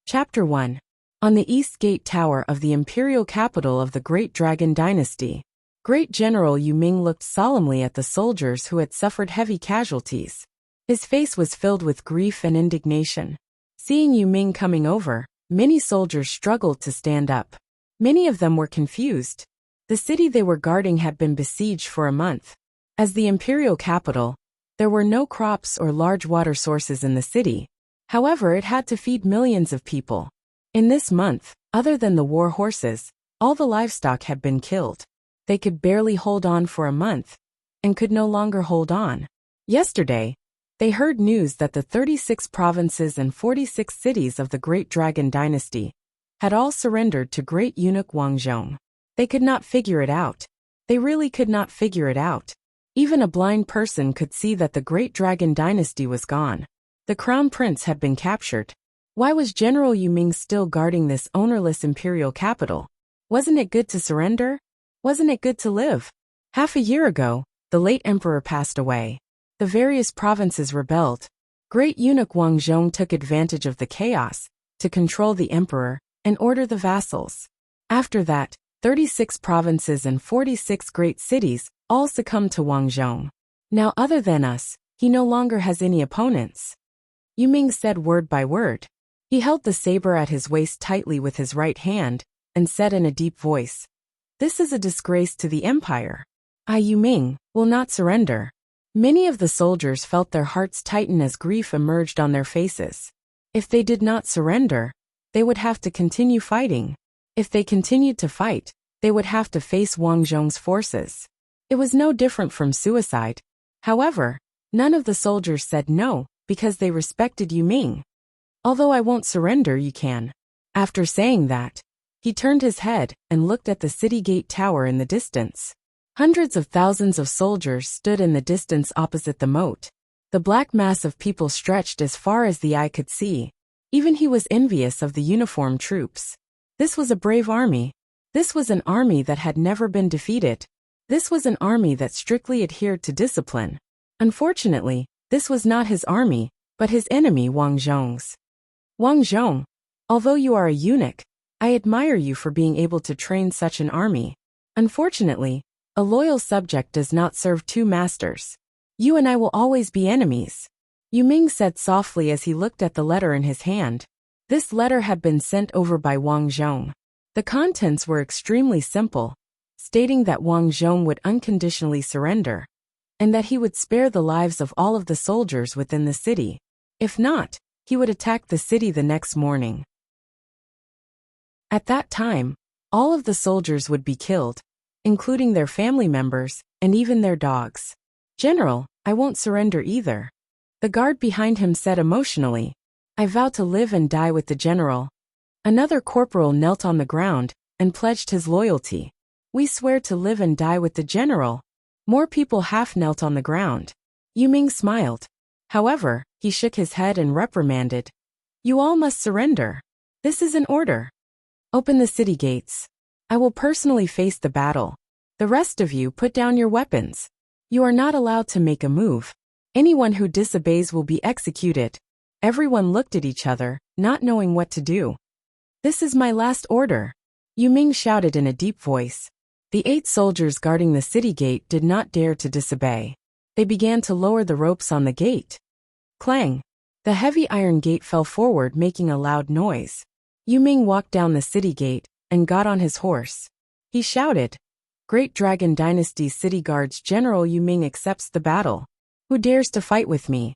Chapter 1. On the East Gate Tower of the imperial capital of the Great Dragon Dynasty, Great General Yu Ming looked solemnly at the soldiers who had suffered heavy casualties. His face was filled with grief and indignation. Seeing Yu Ming coming over, many soldiers struggled to stand up. Many of them were confused. The city they were guarding had been besieged for a month. As the imperial capital, there were no crops or large water sources in the city. However, it had to feed millions of people. In this month, other than the war horses, all the livestock had been killed. They could barely hold on for a month, and could no longer hold on. Yesterday, they heard news that the 36 provinces and 46 cities of the Great Dragon Dynasty had all surrendered to Great Eunuch Wangzhong. They could not figure it out. They really could not figure it out. Even a blind person could see that the Great Dragon Dynasty was gone. The Crown Prince had been captured. Why was General Yu Ming still guarding this ownerless imperial capital? Wasn't it good to surrender? Wasn't it good to live? Half a year ago, the late emperor passed away. The various provinces rebelled. Great Eunuch Wangzhong took advantage of the chaos to control the emperor and order the vassals. After that, 36 provinces and 46 great cities all succumbed to Wangzhong. Now, other than us, he no longer has any opponents. Yu Ming said word by word. He held the saber at his waist tightly with his right hand and said in a deep voice, "This is a disgrace to the empire. I, Yu Ming, will not surrender." Many of the soldiers felt their hearts tighten as grief emerged on their faces. If they did not surrender, they would have to continue fighting. If they continued to fight, they would have to face Wangzhong's forces. It was no different from suicide. However, none of the soldiers said no, because they respected Yu Ming. "Although I won't surrender, you can." After saying that, he turned his head and looked at the city gate tower in the distance. Hundreds of thousands of soldiers stood in the distance opposite the moat. The black mass of people stretched as far as the eye could see. Even he was envious of the uniformed troops. This was a brave army. This was an army that had never been defeated. This was an army that strictly adhered to discipline. Unfortunately, this was not his army, but his enemy Wangzhong's. "Wangzhong, although you are a eunuch, I admire you for being able to train such an army. Unfortunately, a loyal subject does not serve two masters. You and I will always be enemies," Yu Ming said softly as he looked at the letter in his hand. This letter had been sent over by Wangzhong. The contents were extremely simple, stating that Wangzhong would unconditionally surrender, and that he would spare the lives of all of the soldiers within the city. If not, he would attack the city the next morning. At that time, all of the soldiers would be killed, including their family members and even their dogs. "General, I won't surrender either," the guard behind him said emotionally. "I vow to live and die with the general." Another corporal knelt on the ground and pledged his loyalty. "We swear to live and die with the general." More people half knelt on the ground. Yu Ming smiled. However, he shook his head and reprimanded. "You all must surrender. This is an order. Open the city gates. I will personally face the battle. The rest of you put down your weapons. You are not allowed to make a move. Anyone who disobeys will be executed." Everyone looked at each other, not knowing what to do. "This is my last order," Yu Ming shouted in a deep voice. The 8 soldiers guarding the city gate did not dare to disobey. They began to lower the ropes on the gate. Clang! The heavy iron gate fell forward, making a loud noise. Yu Ming walked down the city gate and got on his horse. He shouted, "Great Dragon Dynasty's city guards, General Yu Ming accepts the battle. Who dares to fight with me?"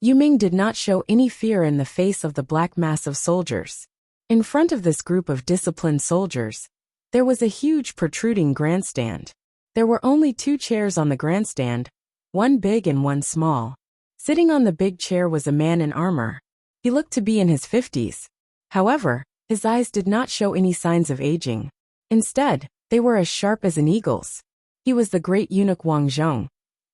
Yu Ming did not show any fear in the face of the black mass of soldiers. In front of this group of disciplined soldiers, there was a huge protruding grandstand. There were only 2 chairs on the grandstand, one big and one small. Sitting on the big chair was a man in armor. He looked to be in his 50s. However, his eyes did not show any signs of aging. Instead, they were as sharp as an eagle's. He was the great eunuch Wangzhong,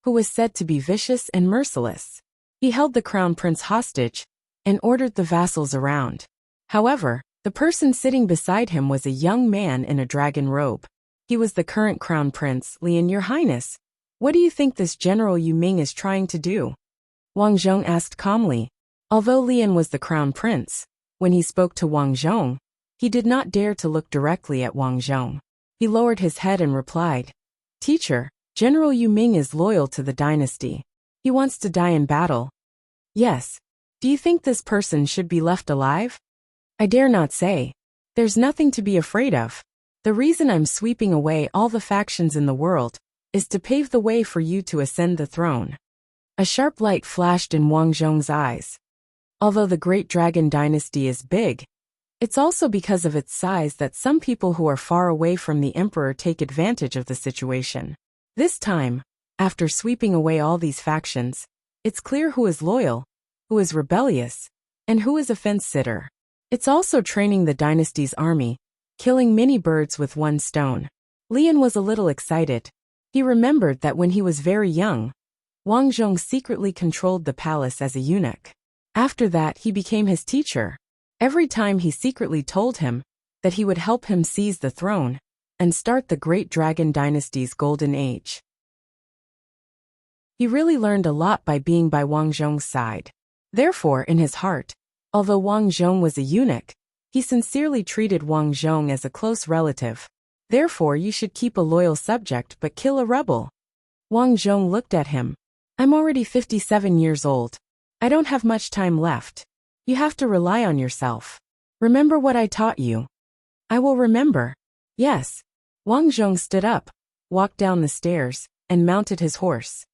who was said to be vicious and merciless. He held the crown prince hostage and ordered the vassals around. However, the person sitting beside him was a young man in a dragon robe. He was the current crown prince, Lian. "Your Highness, what do you think this General Yu Ming is trying to do?" Wangzhong asked calmly. Although Lian was the crown prince, When he spoke to Wang Zhong, he did not dare to look directly at Wang Zhong. He lowered his head and replied, "Teacher, General Yu Ming is loyal to the dynasty. He wants to die in battle." "Yes. Do you think this person should be left alive?" "I dare not say. There's nothing to be afraid of. The reason I'm sweeping away all the factions in the world is to pave the way for you to ascend the throne." A sharp light flashed in Wang Zhong's eyes. Although the Great Dragon Dynasty is big, it's also because of its size that some people who are far away from the emperor take advantage of the situation. This time, after sweeping away all these factions, it's clear who is loyal, who is rebellious, and who is a fence-sitter. It's also training the dynasty's army, killing many birds with one stone. Lian was a little excited. He remembered that when he was very young, Wang Zhong secretly controlled the palace as a eunuch. After that, he became his teacher. Every time he secretly told him that he would help him seize the throne and start the Great Dragon Dynasty's golden age. He really learned a lot by being by Wang Zhong's side. Therefore, in his heart, although Wang Zhong was a eunuch, he sincerely treated Wang Zhong as a close relative. Therefore, you should keep a loyal subject but kill a rebel. Wang Zhong looked at him. "I'm already 57 years old. I don't have much time left. You have to rely on yourself. Remember what I taught you." "I will remember." "Yes." Wang Zhong stood up, walked down the stairs, and mounted his horse.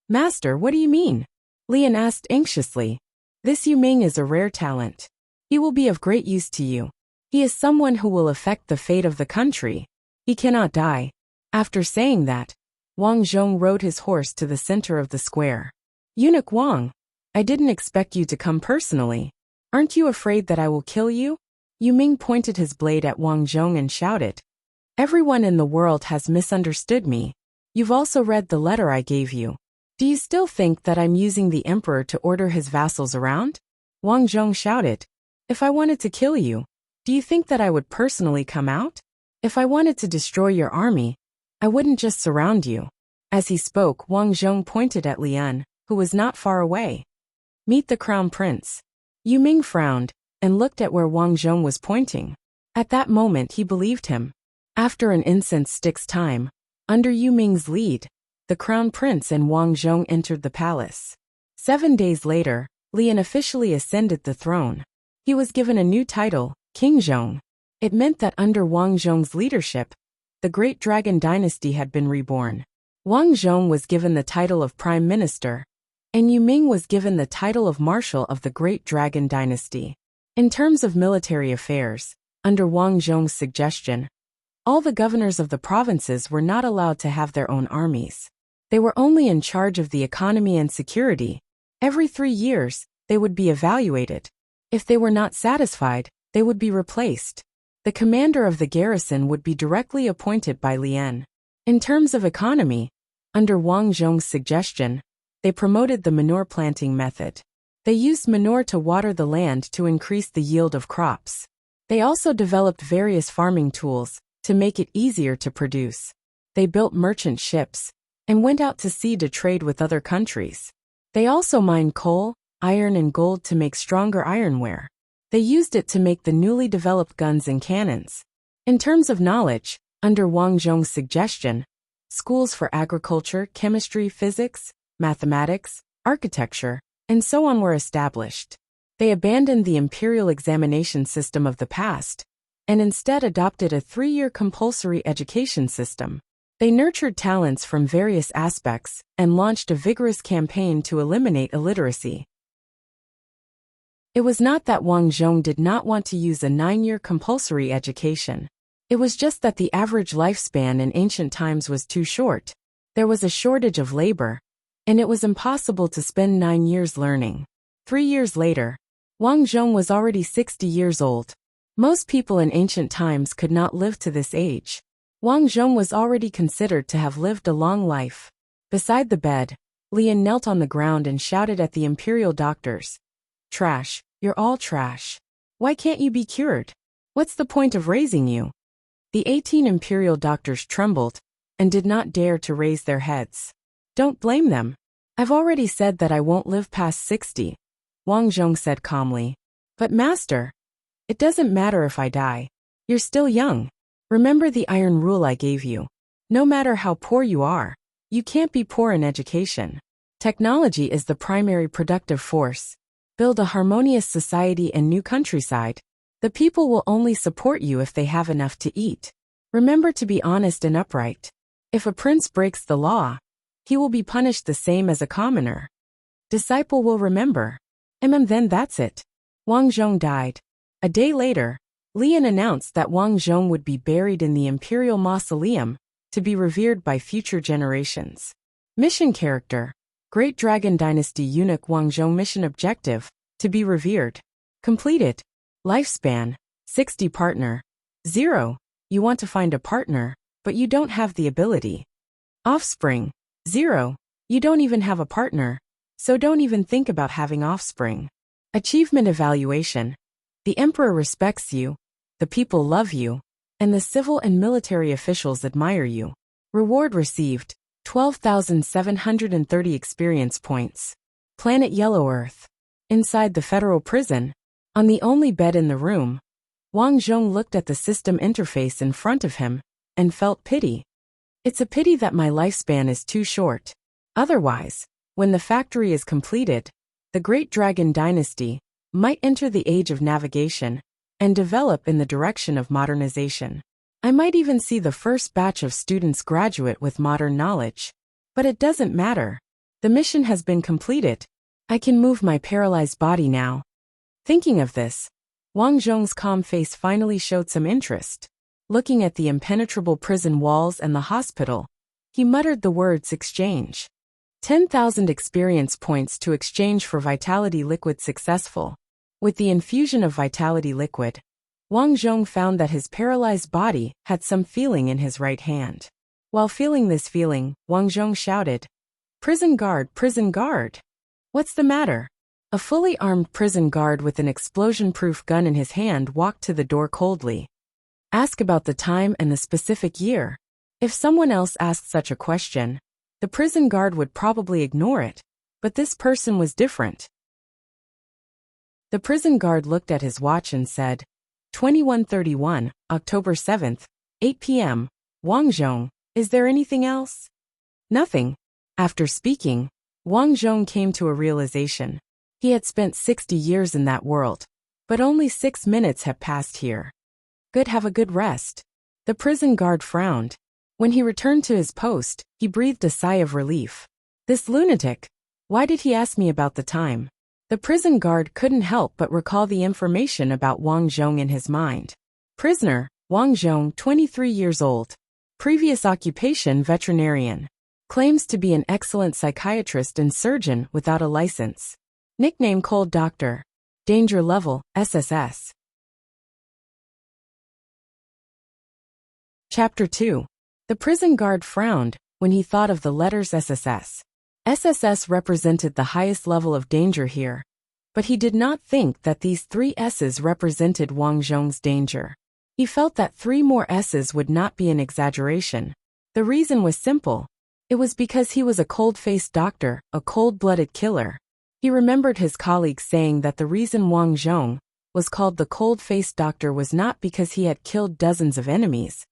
"Master, what do you mean?" Lian asked anxiously. "This Yu Ming is a rare talent. He will be of great use to you. He is someone who will affect the fate of the country. He cannot die." After saying that, Wang Zhong rode his horse to the center of the square. "Eunuch Wang, I didn't expect you to come personally. Aren't you afraid that I will kill you?" Yu Ming pointed his blade at Wang Zhong and shouted, "Everyone in the world has misunderstood me. You've also read the letter I gave you. Do you still think that I'm using the emperor to order his vassals around?" Wang Zhong shouted, "If I wanted to kill you, do you think that I would personally come out? If I wanted to destroy your army, I wouldn't just surround you." As he spoke, Wang Zhong pointed at Lian, who was not far away. "Meet the crown prince." Yu Ming frowned and looked at where Wang Zhong was pointing. At that moment he believed him. After an incense stick's time, under Yu Ming's lead, the crown prince and Wang Zhong entered the palace. 7 days later, Lian officially ascended the throne. He was given a new title, King Zhong. It meant that under Wang Zhong's leadership, the Great Dragon Dynasty had been reborn. Wang Zhong was given the title of Prime Minister, and Yu Ming was given the title of Marshal of the Great Dragon Dynasty. In terms of military affairs, under Wang Zhong's suggestion, all the governors of the provinces were not allowed to have their own armies. They were only in charge of the economy and security. Every 3 years, they would be evaluated. If they were not satisfied, they would be replaced. The commander of the garrison would be directly appointed by Lian. In terms of economy, under Wang Zhong's suggestion, they promoted the manure planting method. They used manure to water the land to increase the yield of crops. They also developed various farming tools to make it easier to produce. They built merchant ships and went out to sea to trade with other countries. They also mined coal, iron and gold to make stronger ironware. They used it to make the newly developed guns and cannons. In terms of knowledge, under Wang Zhong's suggestion, schools for agriculture, chemistry, physics, mathematics, architecture, and so on were established. They abandoned the imperial examination system of the past and instead adopted a 3-year compulsory education system. They nurtured talents from various aspects and launched a vigorous campaign to eliminate illiteracy. It was not that Wang Zhong did not want to use a 9-year compulsory education. It was just that the average lifespan in ancient times was too short. There was a shortage of labor, and it was impossible to spend 9 years learning. 3 years later, Wang Zhong was already 60 years old. Most people in ancient times could not live to this age. Wang Zhong was already considered to have lived a long life. Beside the bed, Lian knelt on the ground and shouted at the imperial doctors, "Trash, you're all trash. Why can't you be cured? What's the point of raising you?" The 18 imperial doctors trembled and did not dare to raise their heads. "Don't blame them. I've already said that I won't live past 60, Wang Zhong said calmly. "But master, It doesn't matter if I die. You're still young. Remember the iron rule I gave you. No matter how poor you are, you can't be poor in education. Technology is the primary productive force. Build a harmonious society and new countryside. The people will only support you if they have enough to eat. Remember to be honest and upright. If a prince breaks the law, he will be punished the same as a commoner. Disciple will remember. Then that's it. Wang Zhong died. A day later, Lian announced that Wang Zhong would be buried in the imperial mausoleum to be revered by future generations. Mission character: Great Dragon Dynasty eunuch Wang Zhong. Mission objective: to be revered. Completed. Lifespan: 60. Partner: 0. You want to find a partner, but you don't have the ability. Offspring: 0. You don't even have a partner, so don't even think about having offspring. Achievement evaluation: the emperor respects you, the people love you, and the civil and military officials admire you. Reward received: 12,730 experience points. Planet Yellow Earth. Inside the federal prison, on the only bed in the room, Wang Zhong looked at the system interface in front of him and felt pity. It's a pity that my lifespan is too short. Otherwise, when the factory is completed, the Great Dragon Dynasty might enter the age of navigation and develop in the direction of modernization. I might even see the first batch of students graduate with modern knowledge. But it doesn't matter. The mission has been completed. I can move my paralyzed body now. Thinking of this, Wang Zhong's calm face finally showed some interest. Looking at the impenetrable prison walls and the hospital, he muttered the words exchange. 10,000 experience points to exchange for vitality liquid successful. With the infusion of vitality liquid, Wang Zhong found that his paralyzed body had some feeling in his right hand. While feeling this feeling, Wang Zhong shouted, "Prison guard, prison guard! What's the matter?" A fully armed prison guard with an explosion-proof gun in his hand walked to the door coldly. Ask about the time and the specific year. If someone else asked such a question, the prison guard would probably ignore it, but this person was different. The prison guard looked at his watch and said, 2131, October 7th, 8 p.m. Wang Zhong, is there anything else? Nothing. After speaking, Wang Zhong came to a realization. He had spent 60 years in that world, but only 6 minutes had passed here. Good, have a good rest. The prison guard frowned. When he returned to his post, he breathed a sigh of relief. This lunatic. Why did he ask me about the time? The prison guard couldn't help but recall the information about Wang Zhong in his mind. Prisoner, Wang Zhong, 23 years old. Previous occupation, veterinarian. Claims to be an excellent psychiatrist and surgeon without a license. Nickname Cold Doctor. Danger level, SSS. Chapter 2. The prison guard frowned when he thought of the letters SSS. SSS represented the highest level of danger here, but he did not think that these 3 S's represented Wang Zhong's danger. He felt that 3 more S's would not be an exaggeration. The reason was simple. It was because he was a cold-faced doctor, a cold-blooded killer. He remembered his colleagues saying that the reason Wang Zhong was called the cold-faced doctor was not because he had killed dozens of enemies,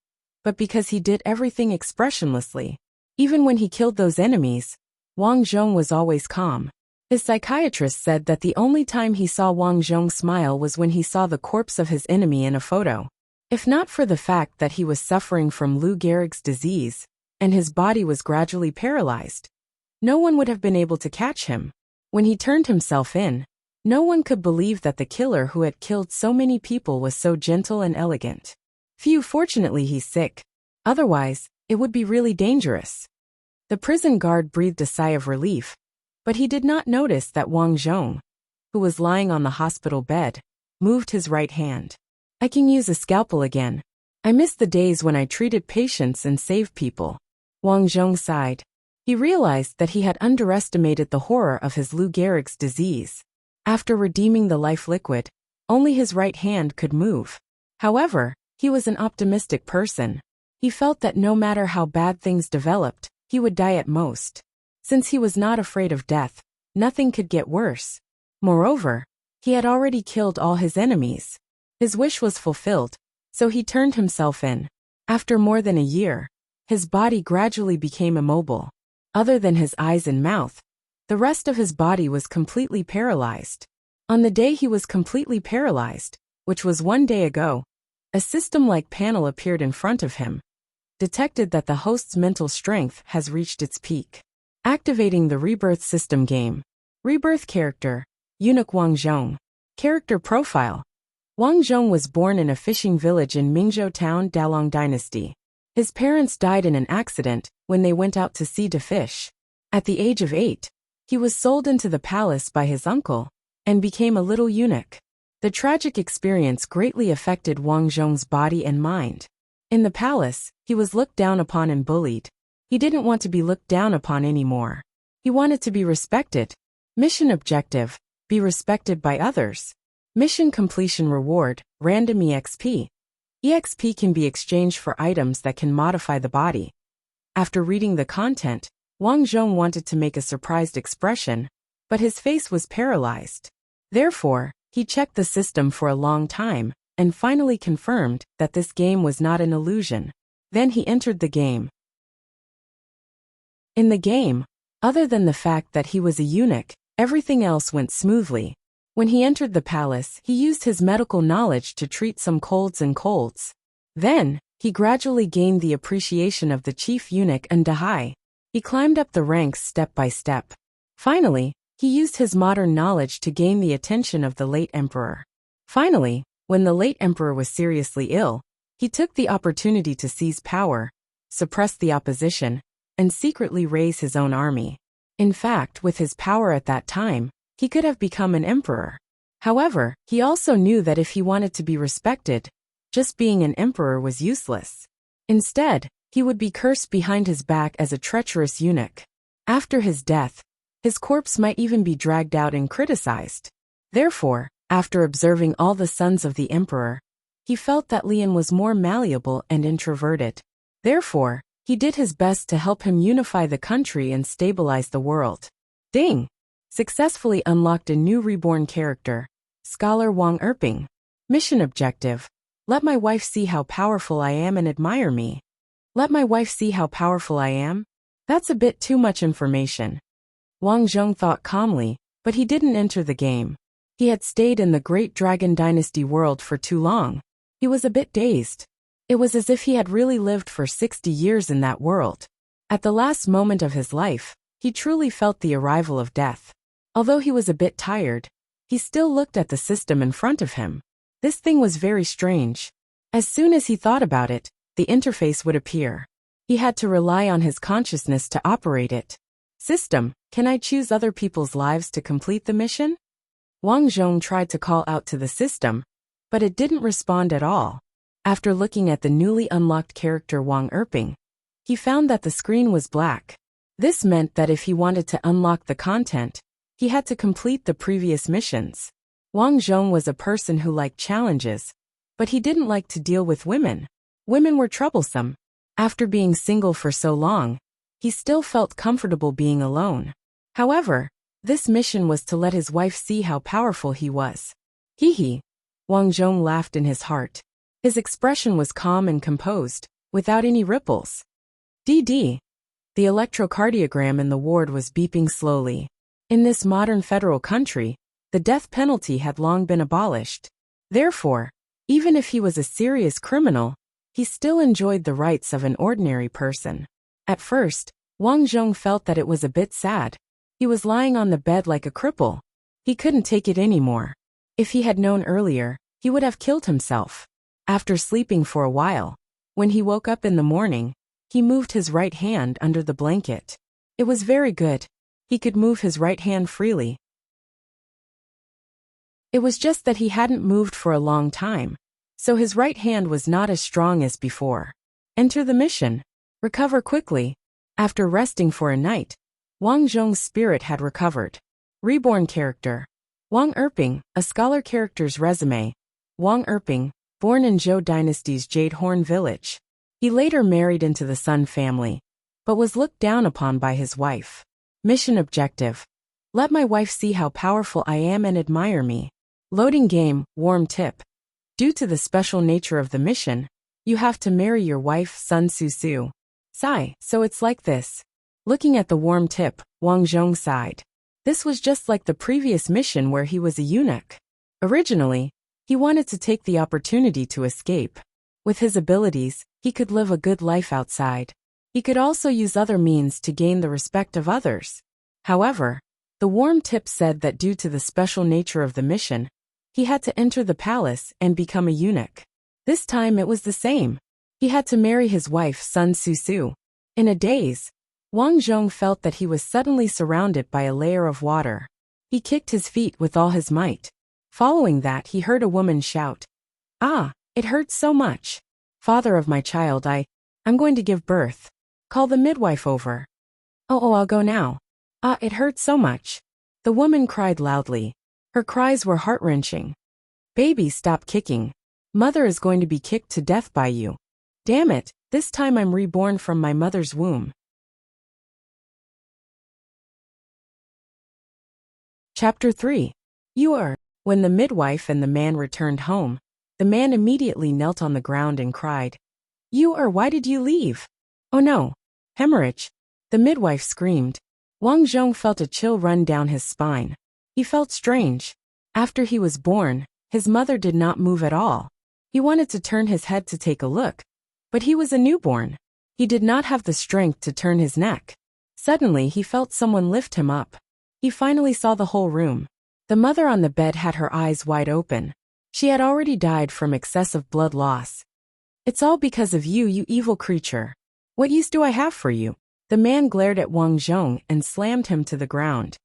but because he did everything expressionlessly. Even when he killed those enemies, Wang Zhong was always calm. His psychiatrist said that the only time he saw Wang Zhong smile was when he saw the corpse of his enemy in a photo. If not for the fact that he was suffering from Lou Gehrig's disease, and his body was gradually paralyzed, no one would have been able to catch him. When he turned himself in, no one could believe that the killer who had killed so many people was so gentle and elegant. Fortunately he's sick. Otherwise, it would be really dangerous. The prison guard breathed a sigh of relief, but he did not notice that Wang Zhong, who was lying on the hospital bed, moved his right hand. I can use a scalpel again. I miss the days when I treated patients and saved people. Wang Zhong sighed. He realized that he had underestimated the horror of his Lou Gehrig's disease. After redeeming the life liquid, only his right hand could move. However, he was an optimistic person. He felt that no matter how bad things developed, he would die at most. Since he was not afraid of death, nothing could get worse. Moreover, he had already killed all his enemies. His wish was fulfilled, so he turned himself in. After more than a year, his body gradually became immobile. Other than his eyes and mouth, the rest of his body was completely paralyzed. On the day he was completely paralyzed, which was one day ago, a system-like panel appeared in front of him, detected that the host's mental strength has reached its peak. Activating the Rebirth system game. Rebirth character, Eunuch Wang Zhong. Character profile. Wang Zhong was born in a fishing village in Mingzhou Town, Dalong Dynasty. His parents died in an accident when they went out to sea to fish. At the age of 8, he was sold into the palace by his uncle and became a little eunuch. The tragic experience greatly affected Wang Zhong's body and mind. In the palace, he was looked down upon and bullied. He didn't want to be looked down upon anymore. He wanted to be respected. Mission objective: be respected by others. Mission completion reward: random EXP. EXP can be exchanged for items that can modify the body. After reading the content, Wang Zhong wanted to make a surprised expression, but his face was paralyzed. Therefore, he checked the system for a long time and finally confirmed that this game was not an illusion. Then he entered the game. In the game, other than the fact that he was a eunuch, everything else went smoothly. When he entered the palace, he used his medical knowledge to treat some colds. Then, he gradually gained the appreciation of the chief eunuch and Dahai. He climbed up the ranks step by step. Finally, he used his modern knowledge to gain the attention of the late emperor. Finally, when the late emperor was seriously ill, he took the opportunity to seize power, suppress the opposition, and secretly raise his own army. In fact, with his power at that time, he could have become an emperor. However, he also knew that if he wanted to be respected, just being an emperor was useless. Instead, he would be cursed behind his back as a treacherous eunuch. After his death, his corpse might even be dragged out and criticized. Therefore, after observing all the sons of the emperor, he felt that Lian was more malleable and introverted. Therefore, he did his best to help him unify the country and stabilize the world. Ding! Successfully unlocked a new reborn character, Scholar Wang Erping. Mission objective: let my wife see how powerful I am and admire me. Let my wife see how powerful I am? That's a bit too much information. Wang Zhong thought calmly, but he didn't enter the game. He had stayed in the Great Dragon Dynasty world for too long. He was a bit dazed. It was as if he had really lived for 60 years in that world. At the last moment of his life, he truly felt the arrival of death. Although he was a bit tired, he still looked at the system in front of him. This thing was very strange. As soon as he thought about it, the interface would appear. He had to rely on his consciousness to operate it. System, can I choose other people's lives to complete the mission? Wang Zhong tried to call out to the system, but it didn't respond at all. After looking at the newly unlocked character Wang Erping, he found that the screen was black. This meant that if he wanted to unlock the content, he had to complete the previous missions. Wang Zhong was a person who liked challenges, but he didn't like to deal with women. Women were troublesome. After being single for so long, he still felt comfortable being alone. However, this mission was to let his wife see how powerful he was. Hee hee. Wang Zhong laughed in his heart. His expression was calm and composed, without any ripples. DD. The electrocardiogram in the ward was beeping slowly. In this modern federal country, the death penalty had long been abolished. Therefore, even if he was a serious criminal, he still enjoyed the rights of an ordinary person. At first, Wang Zhong felt that it was a bit sad. He was lying on the bed like a cripple. He couldn't take it anymore. If he had known earlier, he would have killed himself. After sleeping for a while, when he woke up in the morning, he moved his right hand under the blanket. It was very good. He could move his right hand freely. It was just that he hadn't moved for a long time, so his right hand was not as strong as before. Enter the mission. Recover quickly. After resting for a night, Wang Zhong's spirit had recovered. Reborn character. Wang Erping, a scholar character's resume. Wang Erping, born in Zhou Dynasty's Jade Horn village. He later married into the Sun family, but was looked down upon by his wife. Mission objective: let my wife see how powerful I am and admire me. Loading game, warm tip. Due to the special nature of the mission, you have to marry your wife Sun Su. Sigh, so it's like this. Looking at the warm tip, Wang Zhong sighed. This was just like the previous mission where he was a eunuch. Originally, he wanted to take the opportunity to escape. With his abilities, he could live a good life outside. He could also use other means to gain the respect of others. However, the warm tip said that due to the special nature of the mission, he had to enter the palace and become a eunuch. This time it was the same. He had to marry his wife Sun Su. In a daze, Wang Zhong felt that he was suddenly surrounded by a layer of water. He kicked his feet with all his might. Following that, he heard a woman shout, "Ah, it hurts so much. Father of my child, I'm going to give birth. Call the midwife over." Oh, I'll go now. Ah, it hurts so much." The woman cried loudly. Her cries were heart-wrenching. "Baby, stop kicking. Mother is going to be kicked to death by you. Damn it, this time I'm reborn from my mother's womb." Chapter 3. When the midwife and the man returned home, the man immediately knelt on the ground and cried, Why did you leave?" "Oh no, hemorrhage," the midwife screamed. Wang Zhong felt a chill run down his spine. He felt strange. After he was born, his mother did not move at all. He wanted to turn his head to take a look, but he was a newborn. He did not have the strength to turn his neck. Suddenly he felt someone lift him up. He finally saw the whole room. The mother on the bed had her eyes wide open. She had already died from excessive blood loss. "It's all because of you, you evil creature. What use do I have for you?" The man glared at Wang Zhong and slammed him to the ground.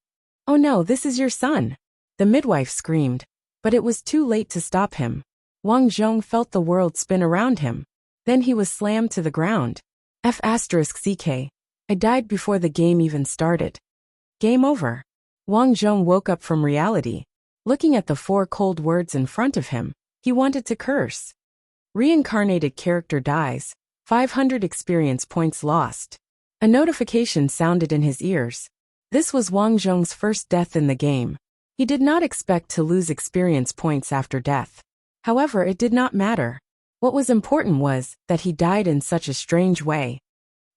"Oh no, this is your son," the midwife screamed, but it was too late to stop him. Wang Zhong felt the world spin around him. Then he was slammed to the ground. F***ck. I died before the game even started. Game over. Wang Zhong woke up from reality. Looking at the 4 cold words in front of him, he wanted to curse. Reincarnated character dies. 500 experience points lost. A notification sounded in his ears. This was Wang Zhong's first death in the game. He did not expect to lose experience points after death. However, it did not matter. What was important was that he died in such a strange way.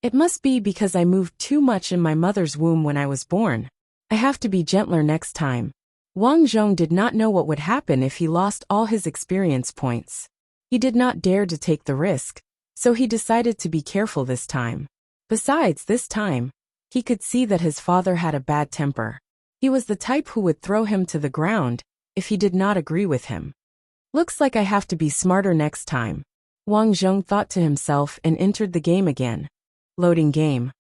"It must be because I moved too much in my mother's womb when I was born. I have to be gentler next time." Wang Zhong did not know what would happen if he lost all his experience points. He did not dare to take the risk, so he decided to be careful this time. Besides, this time, he could see that his father had a bad temper. He was the type who would throw him to the ground if he did not agree with him. "Looks like I have to be smarter next time," Wang Zhong thought to himself and entered the game again. Loading game.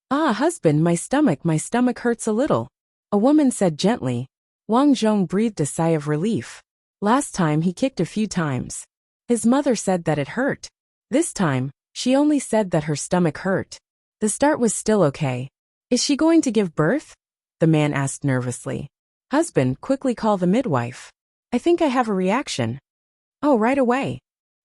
"Ah, husband, my stomach hurts a little," a woman said gently. Wang Zhong breathed a sigh of relief. Last time he kicked a few times. His mother said that it hurt. This time, she only said that her stomach hurt. The start was still okay. "Is she going to give birth?" the man asked nervously. "Husband, quickly call the midwife. I think I have a reaction." "Oh, right away."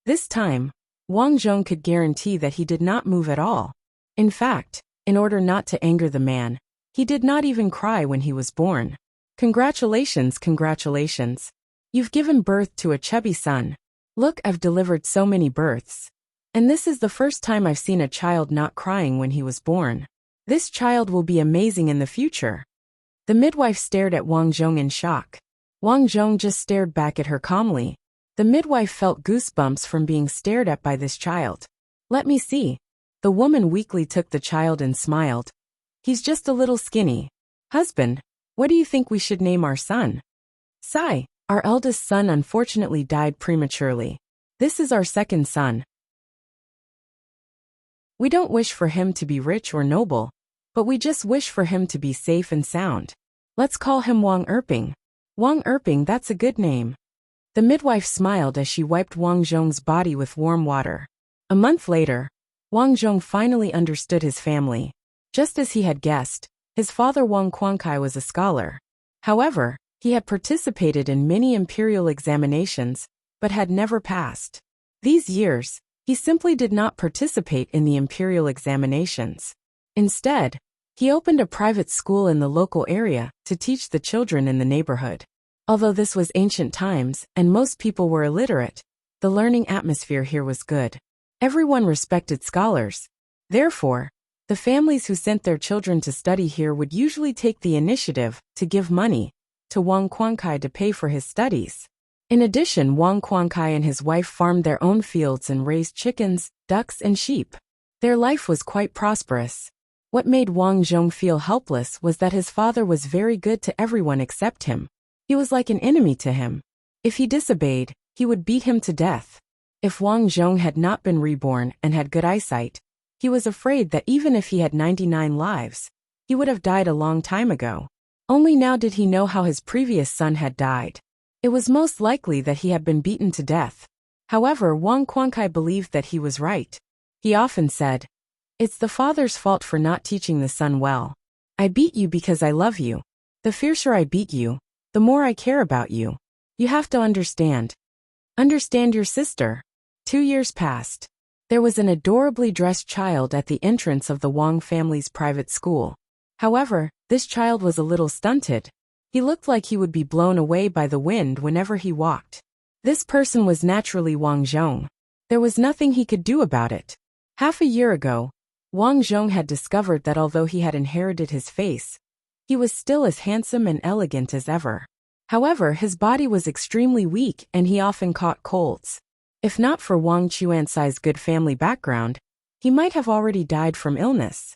This time, Wang Zhong could guarantee that he did not move at all. In fact, in order not to anger the man, he did not even cry when he was born. Congratulations. You've given birth to a chubby son. Look, I've delivered so many births. And this is the first time I've seen a child not crying when he was born. This child will be amazing in the future." The midwife stared at Wang Zhong in shock. Wang Zhong just stared back at her calmly. The midwife felt goosebumps from being stared at by this child. "Let me see." The woman weakly took the child and smiled. "He's just a little skinny. Husband, what do you think we should name our son?" "Sigh, our eldest son unfortunately died prematurely. This is our second son. We don't wish for him to be rich or noble, but we just wish for him to be safe and sound. Let's call him Wang Erping." "Wang Erping, that's a good name." The midwife smiled as she wiped Wang Zhong's body with warm water. A month later, Wang Zhong finally understood his family. Just as he had guessed, his father Wang Quankai was a scholar. However, he had participated in many imperial examinations, but had never passed. These years, he simply did not participate in the imperial examinations. Instead, he opened a private school in the local area to teach the children in the neighborhood. Although this was ancient times and most people were illiterate, The learning atmosphere here was good. Everyone respected scholars. Therefore, the families who sent their children to study here would usually take the initiative to give money to Wang Quankai to pay for his studies. In addition, Wang Quankai and his wife farmed their own fields and raised chickens, ducks, and sheep. Their life was quite prosperous. What made Wang Zhong feel helpless was that his father was very good to everyone except him. He was like an enemy to him. If he disobeyed, he would beat him to death. If Wang Zhong had not been reborn and had good eyesight, he was afraid that even if he had 99 lives, he would have died a long time ago. Only now did he know how his previous son had died. It was most likely that he had been beaten to death. However, Wang Quankai believed that he was right. He often said, "It's the father's fault for not teaching the son well. I beat you because I love you. The fiercer I beat you, the more I care about you. You have to understand. Understand your sister." 2 years passed. There was an adorably dressed child at the entrance of the Wang family's private school. However, this child was a little stunted. He looked like he would be blown away by the wind whenever he walked. This person was naturally Wang Zhong. There was nothing he could do about it. Half a year ago, Wang Zhong had discovered that although he had inherited his face, he was still as handsome and elegant as ever. However, his body was extremely weak and he often caught colds. If not for Wang Chuansai's good family background, he might have already died from illness.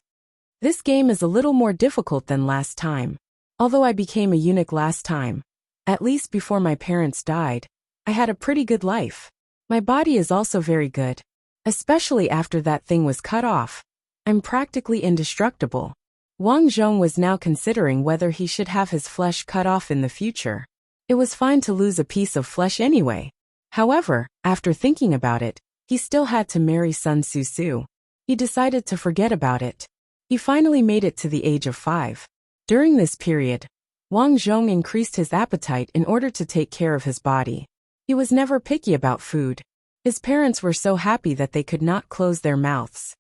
This game is a little more difficult than last time. Although I became a eunuch last time, at least before my parents died, I had a pretty good life. My body is also very good. Especially after that thing was cut off. I'm practically indestructible. Wang Zhong was now considering whether he should have his flesh cut off in the future. It was fine to lose a piece of flesh anyway. However, after thinking about it, he still had to marry Sun Su. He decided to forget about it. He finally made it to the age of 5. During this period, Wang Zhong increased his appetite in order to take care of his body. He was never picky about food. His parents were so happy that they could not close their mouths.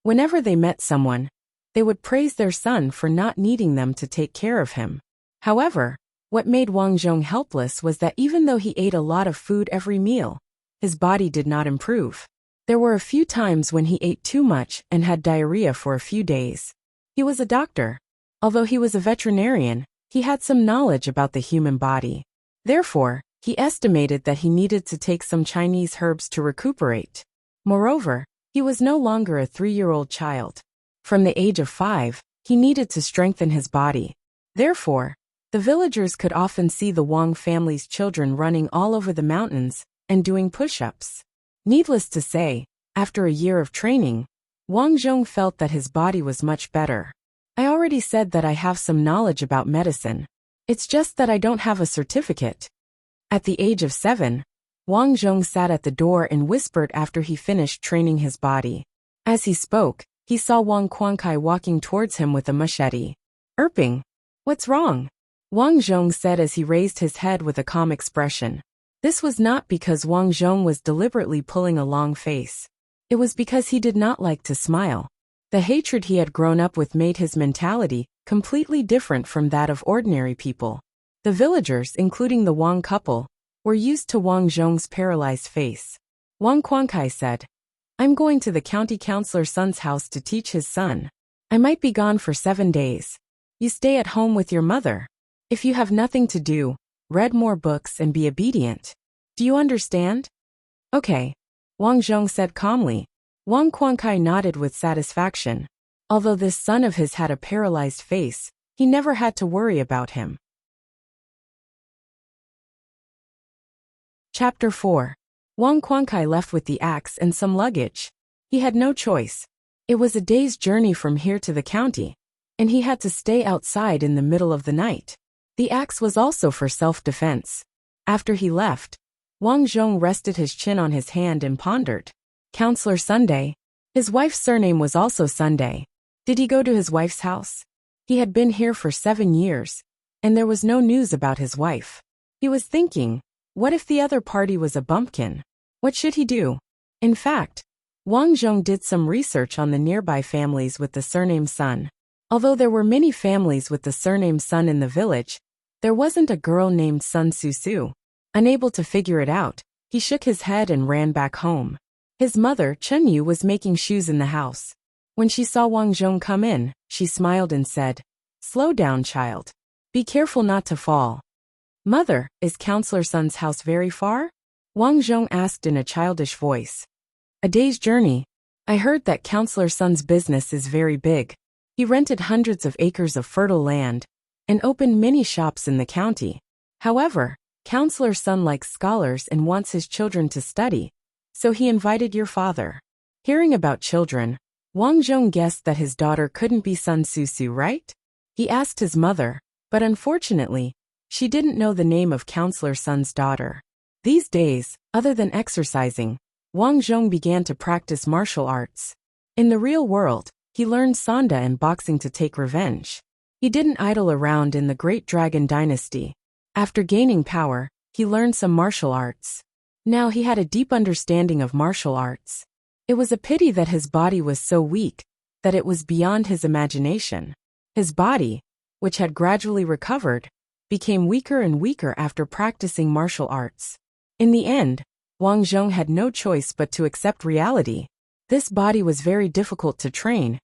Whenever they met someone, they would praise their son for not needing them to take care of him. However, what made Wang Zhong helpless was that even though he ate a lot of food every meal, his body did not improve. There were a few times when he ate too much and had diarrhea for a few days. He was a doctor. Although he was a veterinarian, he had some knowledge about the human body. Therefore, he estimated that he needed to take some Chinese herbs to recuperate. Moreover, he was no longer a 3-year-old child. From the age of 5, he needed to strengthen his body. Therefore, the villagers could often see the Wang family's children running all over the mountains and doing push-ups. Needless to say, after a year of training, Wang Zhong felt that his body was much better. I already said that I have some knowledge about medicine. It's just that I don't have a certificate. At the age of 7, Wang Zhong sat at the door and whispered after he finished training his body. As he spoke, he saw Wang Quankai walking towards him with a machete. "Erping, what's wrong?" Wang Zhong said as he raised his head with a calm expression. This was not because Wang Zhong was deliberately pulling a long face. It was because he did not like to smile. The hatred he had grown up with made his mentality completely different from that of ordinary people. The villagers, including the Wang couple, were used to Wang Zhong's paralyzed face. Wang Quankai said, "I'm going to the county councilor's son's house to teach his son. I might be gone for 7 days. You stay at home with your mother. If you have nothing to do, read more books and be obedient. Do you understand?" "Okay," Wang Zhong said calmly. Wang Quankai nodded with satisfaction. Although this son of his had a paralyzed face, he never had to worry about him. Chapter 4. Wang Quankai left with the axe and some luggage. He had no choice. It was a day's journey from here to the county, and he had to stay outside in the middle of the night. The axe was also for self-defense. After he left, Wang Zhong rested his chin on his hand and pondered. Counselor Sunday. His wife's surname was also Sunday. Did he go to his wife's house? He had been here for 7 years, and there was no news about his wife. He was thinking, what if the other party was a bumpkin? What should he do? In fact, Wang Zhong did some research on the nearby families with the surname Sun. Although there were many families with the surname Sun in the village, there wasn't a girl named Sun Su. Unable to figure it out, he shook his head and ran back home. His mother, Chen Yu, was making shoes in the house. When she saw Wang Zhong come in, she smiled and said, "Slow down, child. Be careful not to fall." "Mother, is Counselor Sun's house very far?" Wang Zhong asked in a childish voice. "A day's journey. I heard that Counselor Sun's business is very big. He rented hundreds of acres of fertile land and opened many shops in the county. However, Counselor Sun likes scholars and wants his children to study, so he invited your father." Hearing about children, Wang Zhong guessed that his daughter couldn't be Sun Susu, right? He asked his mother, but unfortunately, she didn't know the name of Counselor Sun's daughter. These days, other than exercising, Wang Zhong began to practice martial arts. In the real world, he learned sanda and boxing to take revenge. He didn't idle around in the Great Dragon Dynasty. After gaining power, he learned some martial arts. Now he had a deep understanding of martial arts. It was a pity that his body was so weak that it was beyond his imagination. His body, which had gradually recovered, became weaker and weaker after practicing martial arts. In the end, Wang Zhong had no choice but to accept reality. This body was very difficult to train,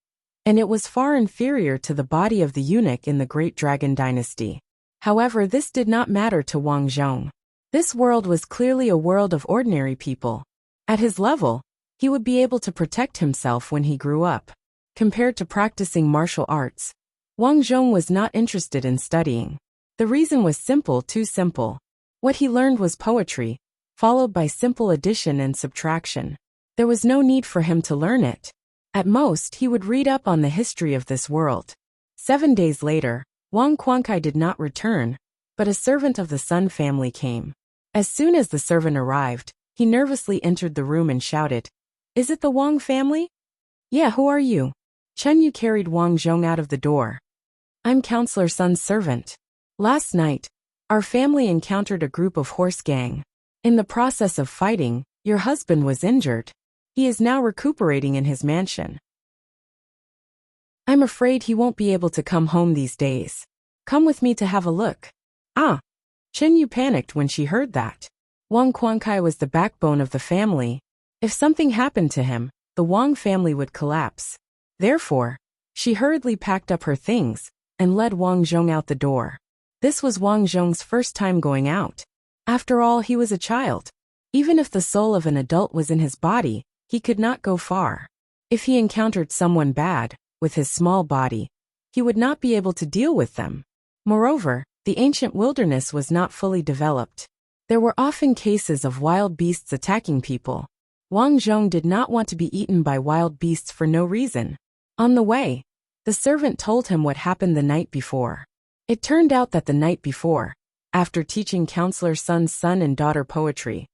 and it was far inferior to the body of the eunuch in the Great Dragon Dynasty. However, this did not matter to Wang Zhong. This world was clearly a world of ordinary people. At his level, he would be able to protect himself when he grew up. Compared to practicing martial arts, Wang Zhong was not interested in studying. The reason was simple, too simple. What he learned was poetry, followed by simple addition and subtraction. There was no need for him to learn it. At most, he would read up on the history of this world. 7 days later, Wang Quankai did not return, but a servant of the Sun family came. As soon as the servant arrived, he nervously entered the room and shouted, "Is it the Wang family?" "Yeah, who are you?" Chen Yu carried Wang Zhong out of the door. "I'm Counselor Sun's servant. Last night, our family encountered a group of horse gang. In the process of fighting, your husband was injured. He is now recuperating in his mansion. I'm afraid he won't be able to come home these days. Come with me to have a look." "Ah!" Chen Yu panicked when she heard that. Wang Quankai was the backbone of the family. If something happened to him, the Wang family would collapse. Therefore, she hurriedly packed up her things and led Wang Zhong out the door. This was Wang Zhong's first time going out. After all, he was a child. Even if the soul of an adult was in his body, he could not go far. If he encountered someone bad, with his small body, he would not be able to deal with them. Moreover, the ancient wilderness was not fully developed. There were often cases of wild beasts attacking people. Wang Zhong did not want to be eaten by wild beasts for no reason. On the way, the servant told him what happened the night before. It turned out that the night before, after teaching Counselor Sun's son and daughter poetry,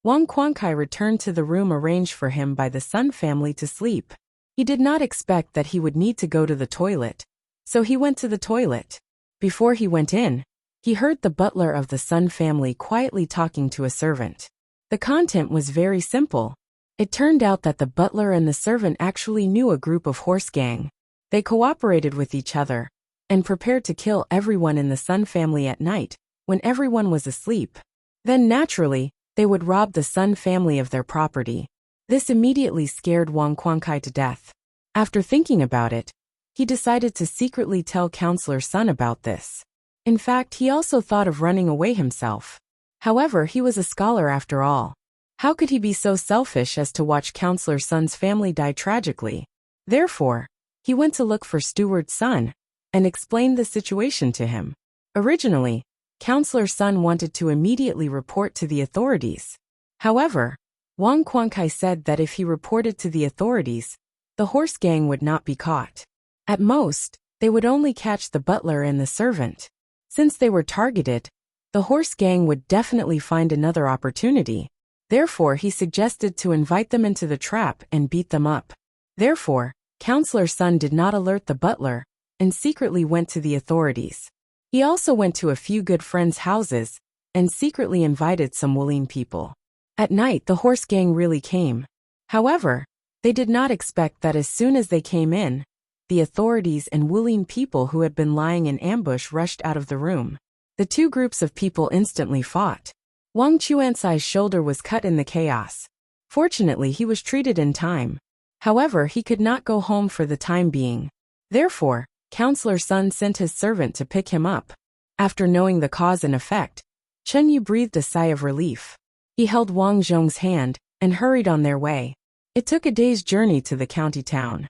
Wang Quankai returned to the room arranged for him by the Sun family to sleep. He did not expect that he would need to go to the toilet, so he went to the toilet. Before he went in, he heard the butler of the Sun family quietly talking to a servant. The content was very simple. It turned out that the butler and the servant actually knew a group of horse gang. They cooperated with each other and prepared to kill everyone in the Sun family at night, when everyone was asleep. Then naturally, they would rob the Sun family of their property. This immediately scared Wang Quankai to death. After thinking about it, he decided to secretly tell Counselor Sun about this. In fact, he also thought of running away himself. However, he was a scholar after all. How could he be so selfish as to watch Counselor Sun's family die tragically? Therefore, he went to look for Steward Sun and explained the situation to him. Originally, Counselor Sun wanted to immediately report to the authorities. However, Wang Quankai said that if he reported to the authorities, the horse gang would not be caught. At most, they would only catch the butler and the servant. Since they were targeted, the horse gang would definitely find another opportunity. Therefore, he suggested to invite them into the trap and beat them up. Therefore, Counselor Sun did not alert the butler and secretly went to the authorities. He also went to a few good friends' houses and secretly invited some willing people. At night, the horse gang really came. However, they did not expect that as soon as they came in, the authorities and willing people who had been lying in ambush rushed out of the room. The two groups of people instantly fought. Wang Chuansai's shoulder was cut in the chaos. Fortunately, he was treated in time. However, he could not go home for the time being. Therefore, Counselor Sun sent his servant to pick him up. After knowing the cause and effect, Chen Yu breathed a sigh of relief. He held Wang Zhong's hand and hurried on their way. It took a day's journey to the county town.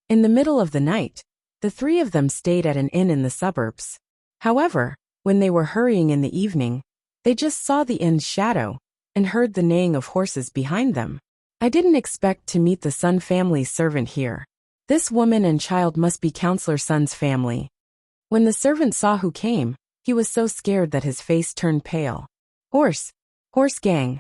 In the middle of the night, the three of them stayed at an inn in the suburbs. However, when they were hurrying in the evening, they just saw the inn's shadow and heard the neighing of horses behind them. I didn't expect to meet the Sun family's servant here. This woman and child must be Counselor Sun's family. When the servant saw who came, he was so scared that his face turned pale. Horse gang.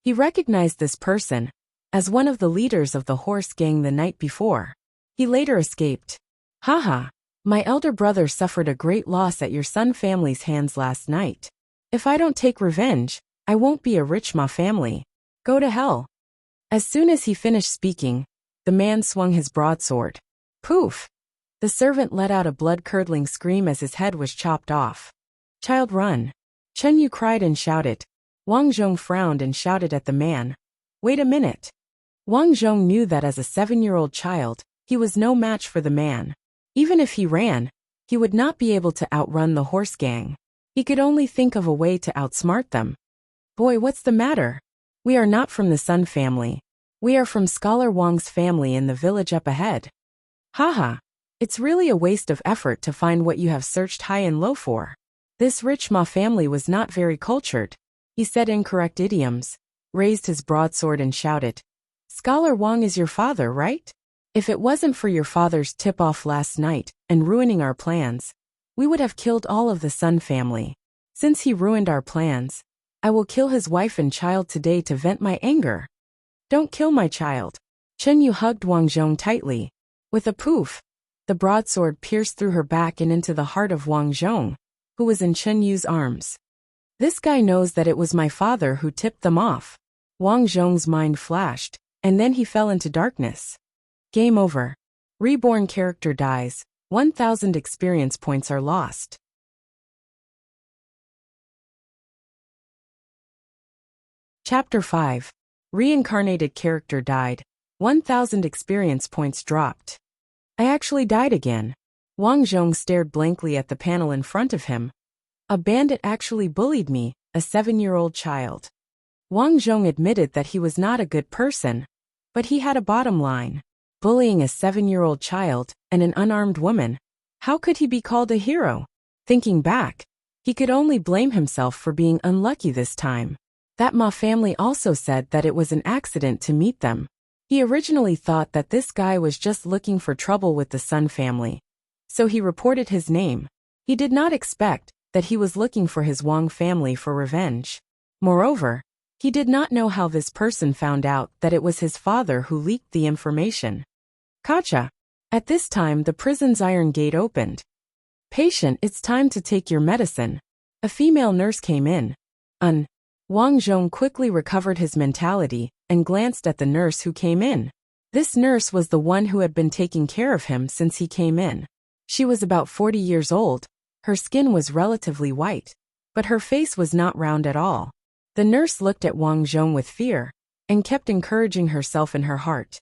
He recognized this person as one of the leaders of the horse gang the night before. He later escaped. Haha, my elder brother suffered a great loss at your Sun family's hands last night. If I don't take revenge, I won't be a rich Ma family. Go to hell. As soon as he finished speaking, the man swung his broadsword. Poof! The servant let out a blood-curdling scream as his head was chopped off. Child, run! Chen Yu cried and shouted. Wang Zhong frowned and shouted at the man. Wait a minute. Wang Zhong knew that as a 7-year-old child, he was no match for the man. Even if he ran, he would not be able to outrun the horse gang. He could only think of a way to outsmart them. Boy, what's the matter? We are not from the Sun family. We are from Scholar Wang's family in the village up ahead. Haha, it's really a waste of effort to find what you have searched high and low for. This rich Ma family was not very cultured. He said incorrect idioms, raised his broadsword and shouted. Scholar Wang is your father, right? If it wasn't for your father's tip-off last night and ruining our plans, we would have killed all of the Sun family. Since he ruined our plans, I will kill his wife and child today to vent my anger. Don't kill my child. Chen Yu hugged Wang Zhong tightly. With a poof, the broadsword pierced through her back and into the heart of Wang Zhong, who was in Chen Yu's arms. This guy knows that it was my father who tipped them off. Wang Zhong's mind flashed, and then he fell into darkness. Game over. Reborn character dies. 1,000 experience points are lost. Chapter 5. Reincarnated character died. 1,000 experience points dropped. I actually died again. Wang Zhong stared blankly at the panel in front of him. A bandit actually bullied me, a 7-year-old child. Wang Zhong admitted that he was not a good person, but he had a bottom line. Bullying a 7-year-old child and an unarmed woman. How could he be called a hero? Thinking back, he could only blame himself for being unlucky this time. That Ma family also said that it was an accident to meet them. He originally thought that this guy was just looking for trouble with the Sun family. So he reported his name. He did not expect that he was looking for his Wang family for revenge. Moreover, he did not know how this person found out that it was his father who leaked the information. Kacha. At this time the prison's iron gate opened. Patient, it's time to take your medicine. A female nurse came in. Wang Zhong quickly recovered his mentality and glanced at the nurse who came in. This nurse was the one who had been taking care of him since he came in. She was about 40 years old. Her skin was relatively white, but her face was not round at all. The nurse looked at Wang Zhong with fear and kept encouraging herself in her heart.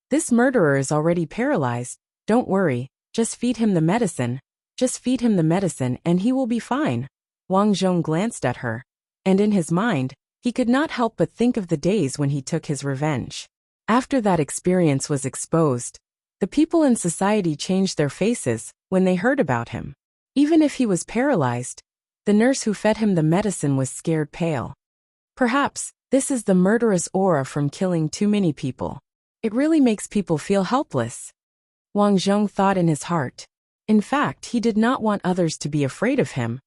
This murderer is already paralyzed. Don't worry, just feed him the medicine. Just feed him the medicine and he will be fine. Wang Zhong glanced at her, and in his mind, he could not help but think of the days when he took his revenge. After that experience was exposed, the people in society changed their faces when they heard about him. Even if he was paralyzed, the nurse who fed him the medicine was scared pale. Perhaps, this is the murderous aura from killing too many people. It really makes people feel helpless. Wang Zhong thought in his heart. In fact, he did not want others to be afraid of him.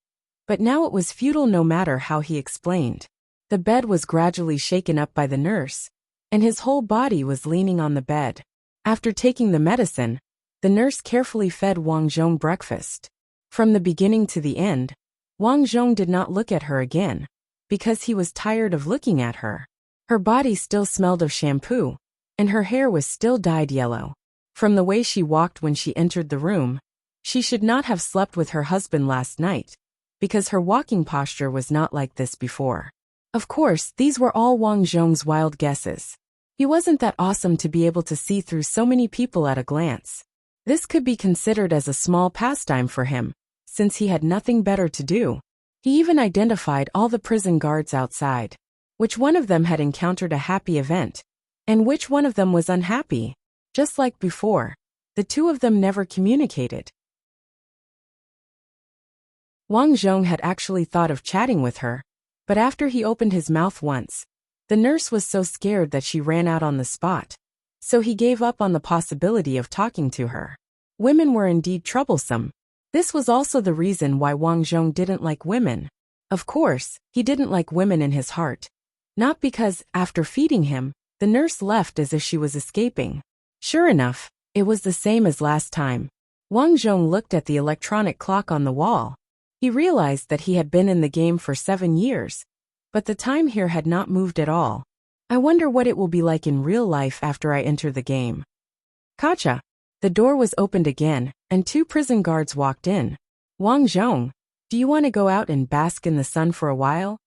But now it was futile no matter how he explained. The bed was gradually shaken up by the nurse, and his whole body was leaning on the bed. After taking the medicine, the nurse carefully fed Wang Zhong breakfast. From the beginning to the end, Wang Zhong did not look at her again, because he was tired of looking at her. Her body still smelled of shampoo, and her hair was still dyed yellow. From the way she walked when she entered the room, she should not have slept with her husband last night. because her walking posture was not like this before. Of course, these were all Wang Zhong's wild guesses. He wasn't that awesome to be able to see through so many people at a glance. This could be considered as a small pastime for him, since he had nothing better to do. He even identified all the prison guards outside. Which one of them had encountered a happy event, and which one of them was unhappy. Just like before, the two of them never communicated. Wang Zhong had actually thought of chatting with her, but after he opened his mouth once, the nurse was so scared that she ran out on the spot. So he gave up on the possibility of talking to her. Women were indeed troublesome. This was also the reason why Wang Zhong didn't like women. Of course, he didn't like women in his heart. Not because, after feeding him, the nurse left as if she was escaping. Sure enough, it was the same as last time. Wang Zhong looked at the electronic clock on the wall. He realized that he had been in the game for 7 years, but the time here had not moved at all. I wonder what it will be like in real life after I enter the game. Gotcha! The door was opened again, and 2 prison guards walked in. Wang Zhong, do you want to go out and bask in the sun for a while?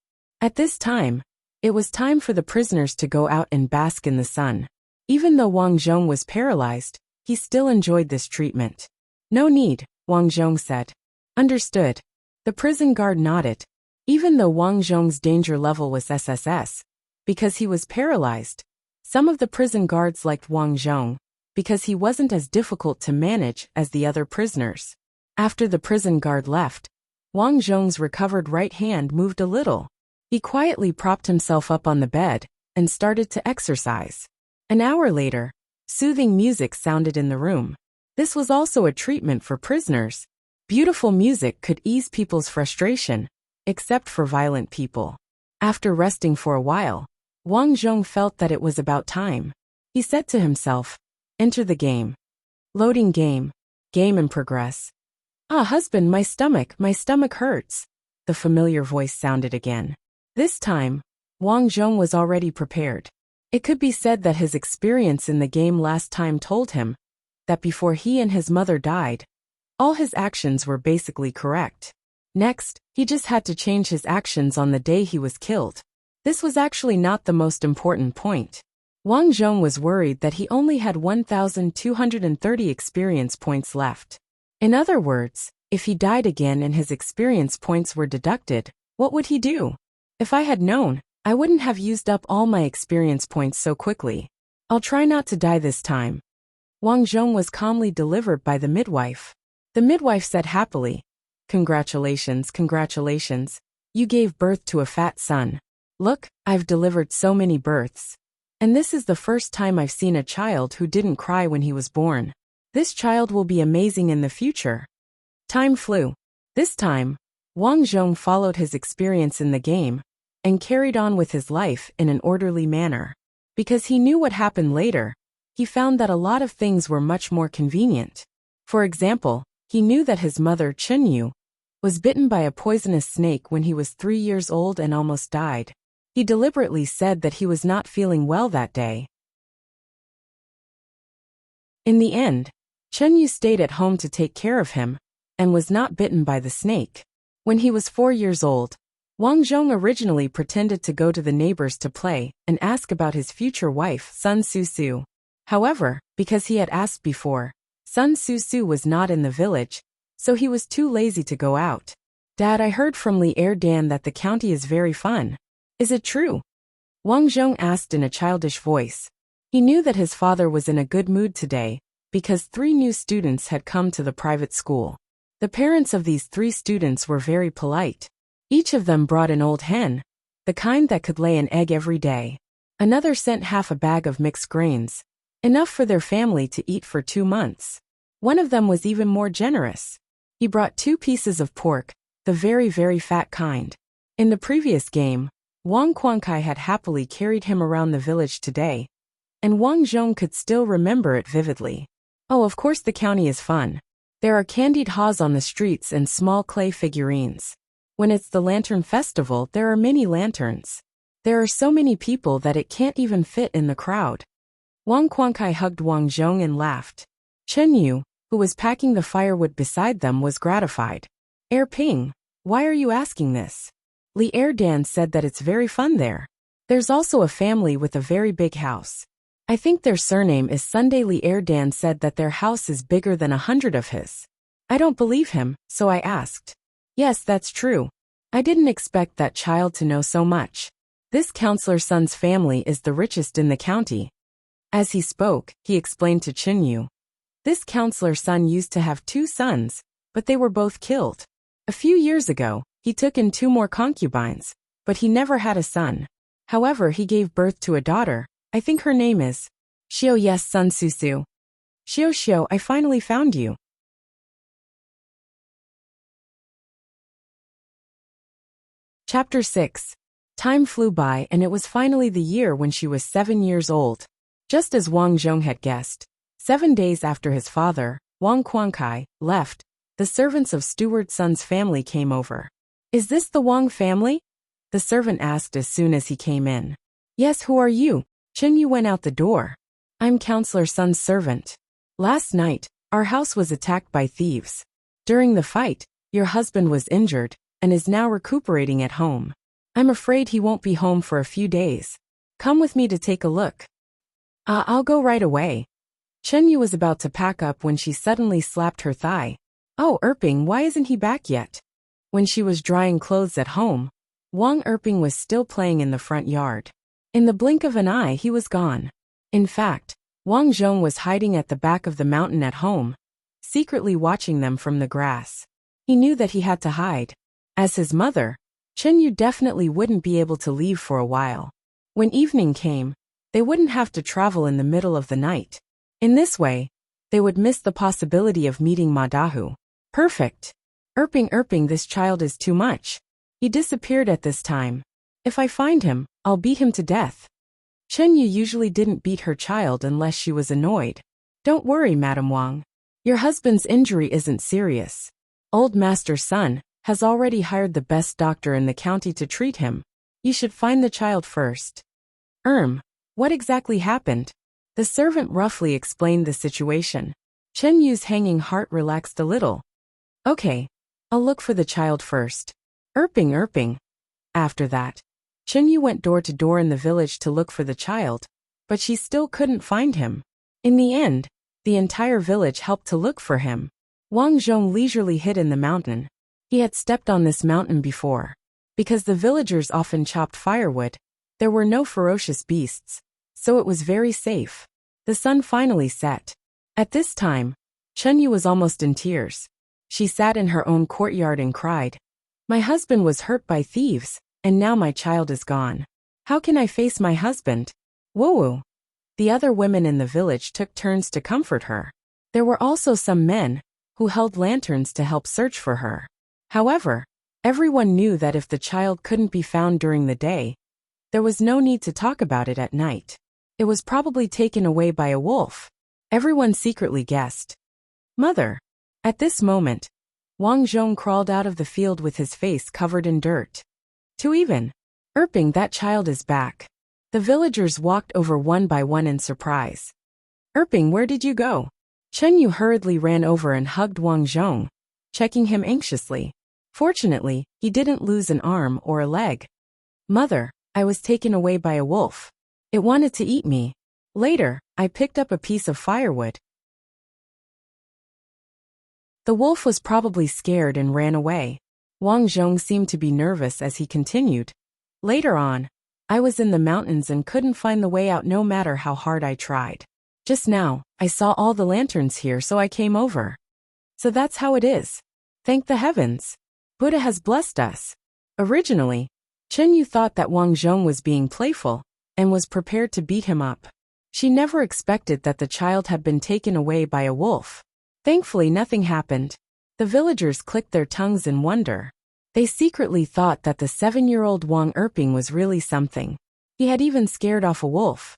At this time, it was time for the prisoners to go out and bask in the sun. Even though Wang Zhong was paralyzed, he still enjoyed this treatment. No need, Wang Zhong said. Understood. The prison guard nodded. Even though Wang Zhong's danger level was SSS, because he was paralyzed, some of the prison guards liked Wang Zhong, because he wasn't as difficult to manage as the other prisoners. After the prison guard left, Wang Zhong's recovered right hand moved a little. He quietly propped himself up on the bed and started to exercise. An hour later, soothing music sounded in the room. This was also a treatment for prisoners. Beautiful music could ease people's frustration, except for violent people. After resting for a while, Wang Zhong felt that it was about time. He said to himself, "Enter the game. Loading game. Game in progress." "Ah, husband, my stomach hurts." The familiar voice sounded again. This time, Wang Zhong was already prepared. It could be said that his experience in the game last time told him that before he and his mother died, all his actions were basically correct. Next, he just had to change his actions on the day he was killed. This was actually not the most important point. Wang Zhong was worried that he only had 1,230 experience points left. In other words, if he died again and his experience points were deducted, what would he do? If I had known, I wouldn't have used up all my experience points so quickly. I'll try not to die this time. Wang Zhong was calmly delivered by the midwife. The midwife said happily, Congratulations, congratulations. You gave birth to a fat son. Look, I've delivered so many births. And this is the first time I've seen a child who didn't cry when he was born. This child will be amazing in the future." Time flew. This time, Wang Zhong followed his experience in the game and carried on with his life in an orderly manner. Because he knew what happened later, he found that a lot of things were much more convenient. For example, he knew that his mother, Chenyu, was bitten by a poisonous snake when he was 3 years old and almost died. He deliberately said that he was not feeling well that day. In the end, Chenyu stayed at home to take care of him and was not bitten by the snake. When he was 4 years old, Wang Zhong originally pretended to go to the neighbors to play and ask about his future wife, Sun Susu. However, because he had asked before, Sun Susu was not in the village, so he was too lazy to go out. "Dad, I heard from Li Dan that the county is very fun. Is it true?" Wang Zhong asked in a childish voice. He knew that his father was in a good mood today, because 3 new students had come to the private school. The parents of these 3 students were very polite. Each of them brought an old hen, the kind that could lay an egg every day. Another sent half a bag of mixed grains, enough for their family to eat for 2 months. One of them was even more generous. He brought 2 pieces of pork, the very, very fat kind. In the previous game, Wang Quankai had happily carried him around the village today, and Wang Zhong could still remember it vividly. Oh, of course the county is fun. There are candied haws on the streets and small clay figurines. When it's the Lantern Festival, there are many lanterns. There are so many people that it can't even fit in the crowd. Wang Quankai hugged Wang Zhong and laughed. Chenyu, who was packing the firewood beside them, was gratified. Ping. Why are you asking this? Li Erdan said that it's very fun there. There's also a family with a very big house. I think their surname is Sunday. Li Erdan said that their house is bigger than 100 of his. I don't believe him, so I asked. Yes, that's true. I didn't expect that child to know so much. This counselor son's family is the richest in the county. As he spoke, he explained to Chinyu. This counselor son used to have 2 sons, but they were both killed. A few years ago, he took in 2 more concubines, but he never had a son. However, he gave birth to a daughter. I think her name is Xiao. Yes, son Susu. Xiao, I finally found you. Chapter 6. Time flew by and it was finally the year when she was 7 years old. Just as Wang Zhong had guessed, 7 days after his father, Wang Quankai, left, the servants of Steward Sun's family came over. Is this the Wang family? The servant asked as soon as he came in. Yes, who are you? Chinyu went out the door. I'm Counselor Sun's servant. Last night, our house was attacked by thieves. During the fight, your husband was injured and is now recuperating at home. I'm afraid he won't be home for a few days. Come with me to take a look. I'll go right away. Chenyu was about to pack up when she suddenly slapped her thigh. Oh, Erping, why isn't he back yet? When she was drying clothes at home, Wang Erping was still playing in the front yard. In the blink of an eye, he was gone. In fact, Wang Zhong was hiding at the back of the mountain at home, secretly watching them from the grass. He knew that he had to hide. As his mother, Chenyu definitely wouldn't be able to leave for a while. When evening came, they wouldn't have to travel in the middle of the night. In this way, they would miss the possibility of meeting Madahu. Perfect. Erping, this child is too much. He disappeared at this time. If I find him, I'll beat him to death. Chenyu usually didn't beat her child unless she was annoyed. Don't worry, Madam Wang. Your husband's injury isn't serious. Old Master Sun has already hired the best doctor in the county to treat him. You should find the child first. What exactly happened? The servant roughly explained the situation. Chenyu's hanging heart relaxed a little. Okay, I'll look for the child first. Erping. After that, Chenyu went door to door in the village to look for the child, but she still couldn't find him. In the end, the entire village helped to look for him. Wang Zhong leisurely hid in the mountain. He had stepped on this mountain before. Because the villagers often chopped firewood, there were no ferocious beasts, so it was very safe. The sun finally set. At this time, Chenyu was almost in tears. She sat in her own courtyard and cried. My husband was hurt by thieves, and now my child is gone. How can I face my husband? Woo-woo. The other women in the village took turns to comfort her. There were also some men who held lanterns to help search for her. However, everyone knew that if the child couldn't be found during the day, there was no need to talk about it at night. It was probably taken away by a wolf. Everyone secretly guessed. Mother. At this moment, Wang Zhong crawled out of the field with his face covered in dirt. Too even. Erping, that child is back. The villagers walked over one by one in surprise. Erping, where did you go? Chenyu hurriedly ran over and hugged Wang Zhong, checking him anxiously. Fortunately, he didn't lose an arm or a leg. Mother, I was taken away by a wolf. It wanted to eat me. Later, I picked up a piece of firewood. The wolf was probably scared and ran away. Wang Zhong seemed to be nervous as he continued. Later on, I was in the mountains and couldn't find the way out no matter how hard I tried. Just now, I saw all the lanterns here, so I came over. So that's how it is. Thank the heavens. Buddha has blessed us. Originally, Chenyu thought that Wang Zhong was being playful and was prepared to beat him up. She never expected that the child had been taken away by a wolf. Thankfully, nothing happened. The villagers clicked their tongues in wonder. They secretly thought that the 7-year-old Wang Erping was really something. He had even scared off a wolf.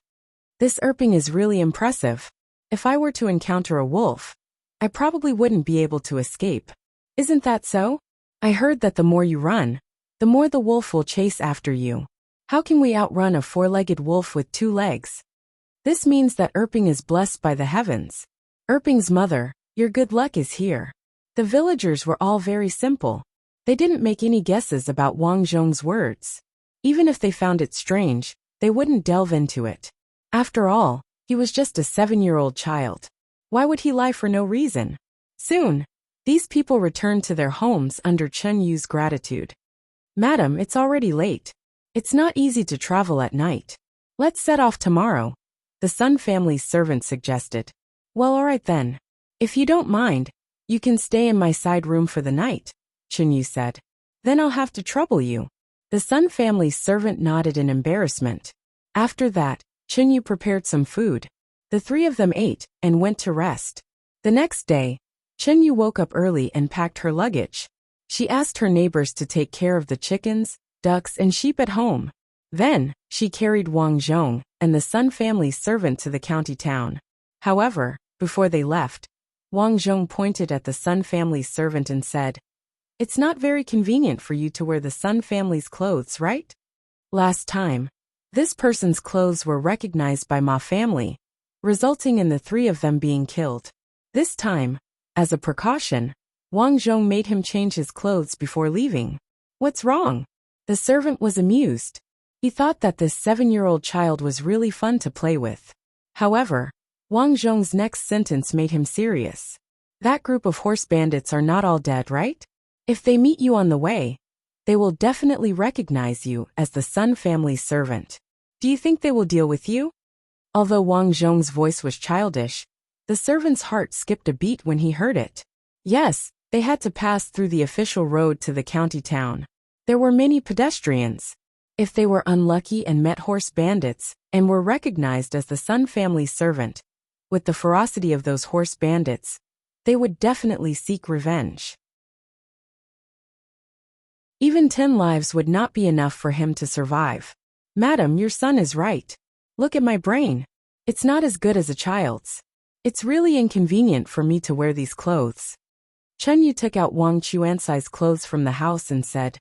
This Erping is really impressive. If I were to encounter a wolf, I probably wouldn't be able to escape. Isn't that so? I heard that the more you run, the more the wolf will chase after you. How can we outrun a 4-legged wolf with 2 legs? This means that Erping is blessed by the heavens. Erping's mother, your good luck is here. The villagers were all very simple. They didn't make any guesses about Wang Zhong's words. Even if they found it strange, they wouldn't delve into it. After all, he was just a 7-year-old child. Why would he lie for no reason? Soon, these people returned to their homes under Chen Yu's gratitude. Madam, it's already late. It's not easy to travel at night. Let's set off tomorrow, the Sun family's servant suggested. Well, all right then. If you don't mind, you can stay in my side room for the night, Chen Yu said. Then I'll have to trouble you. The Sun family's servant nodded in embarrassment. After that, Chen Yu prepared some food. The three of them ate and went to rest. The next day, Chen Yu woke up early and packed her luggage. She asked her neighbors to take care of the chickens, ducks, and sheep at home. Then, she carried Wang Zhong and the Sun family's servant to the county town. However, before they left, Wang Zhong pointed at the Sun family's servant and said, "It's not very convenient for you to wear the Sun family's clothes, right?" Last time, this person's clothes were recognized by Ma family, resulting in the three of them being killed. This time, as a precaution, Wang Zhong made him change his clothes before leaving. What's wrong? The servant was amused. He thought that this 7-year-old child was really fun to play with. However, Wang Zhong's next sentence made him serious. That group of horse bandits are not all dead, right? If they meet you on the way, they will definitely recognize you as the Sun family's servant. Do you think they will deal with you? Although Wang Zhong's voice was childish, the servant's heart skipped a beat when he heard it. Yes, they had to pass through the official road to the county town. There were many pedestrians. If they were unlucky and met horse bandits and were recognized as the Sun family's servant, with the ferocity of those horse bandits, they would definitely seek revenge. Even 10 lives would not be enough for him to survive. Madam, your son is right. Look at my brain. It's not as good as a child's. It's really inconvenient for me to wear these clothes. Chen Yu took out Wang Chuansai's clothes from the house and said,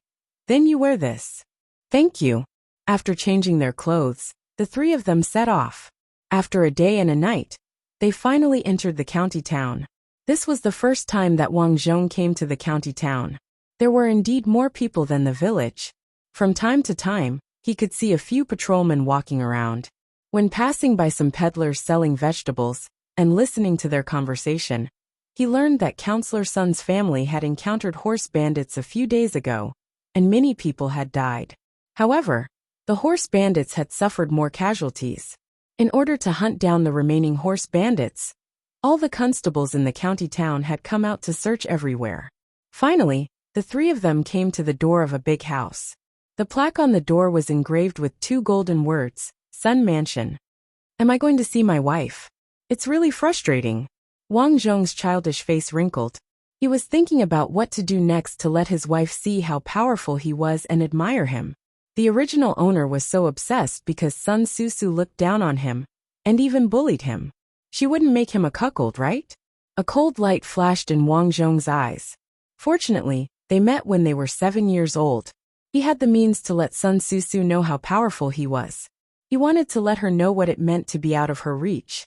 "Then you wear this." "Thank you." After changing their clothes, the three of them set off. After a day and a night, they finally entered the county town. This was the first time that Wang Zhong came to the county town. There were indeed more people than the village. From time to time, he could see a few patrolmen walking around. When passing by some peddlers selling vegetables and listening to their conversation, he learned that Counselor Sun's family had encountered horse bandits a few days ago, and many people had died. However, the horse bandits had suffered more casualties. In order to hunt down the remaining horse bandits, all the constables in the county town had come out to search everywhere. Finally, the three of them came to the door of a big house. The plaque on the door was engraved with 2 golden words, Sun Mansion. Am I going to see my wife? It's really frustrating. Wang Zhong's childish face wrinkled. He was thinking about what to do next to let his wife see how powerful he was and admire him. The original owner was so obsessed because Sun Susu looked down on him and even bullied him. She wouldn't make him a cuckold, right? A cold light flashed in Wang Zhong's eyes. Fortunately, they met when they were 7 years old. He had the means to let Sun Susu know how powerful he was. He wanted to let her know what it meant to be out of her reach.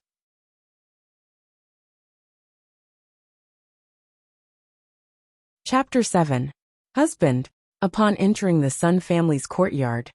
Chapter 7. Husband. Upon entering the Sun family's courtyard,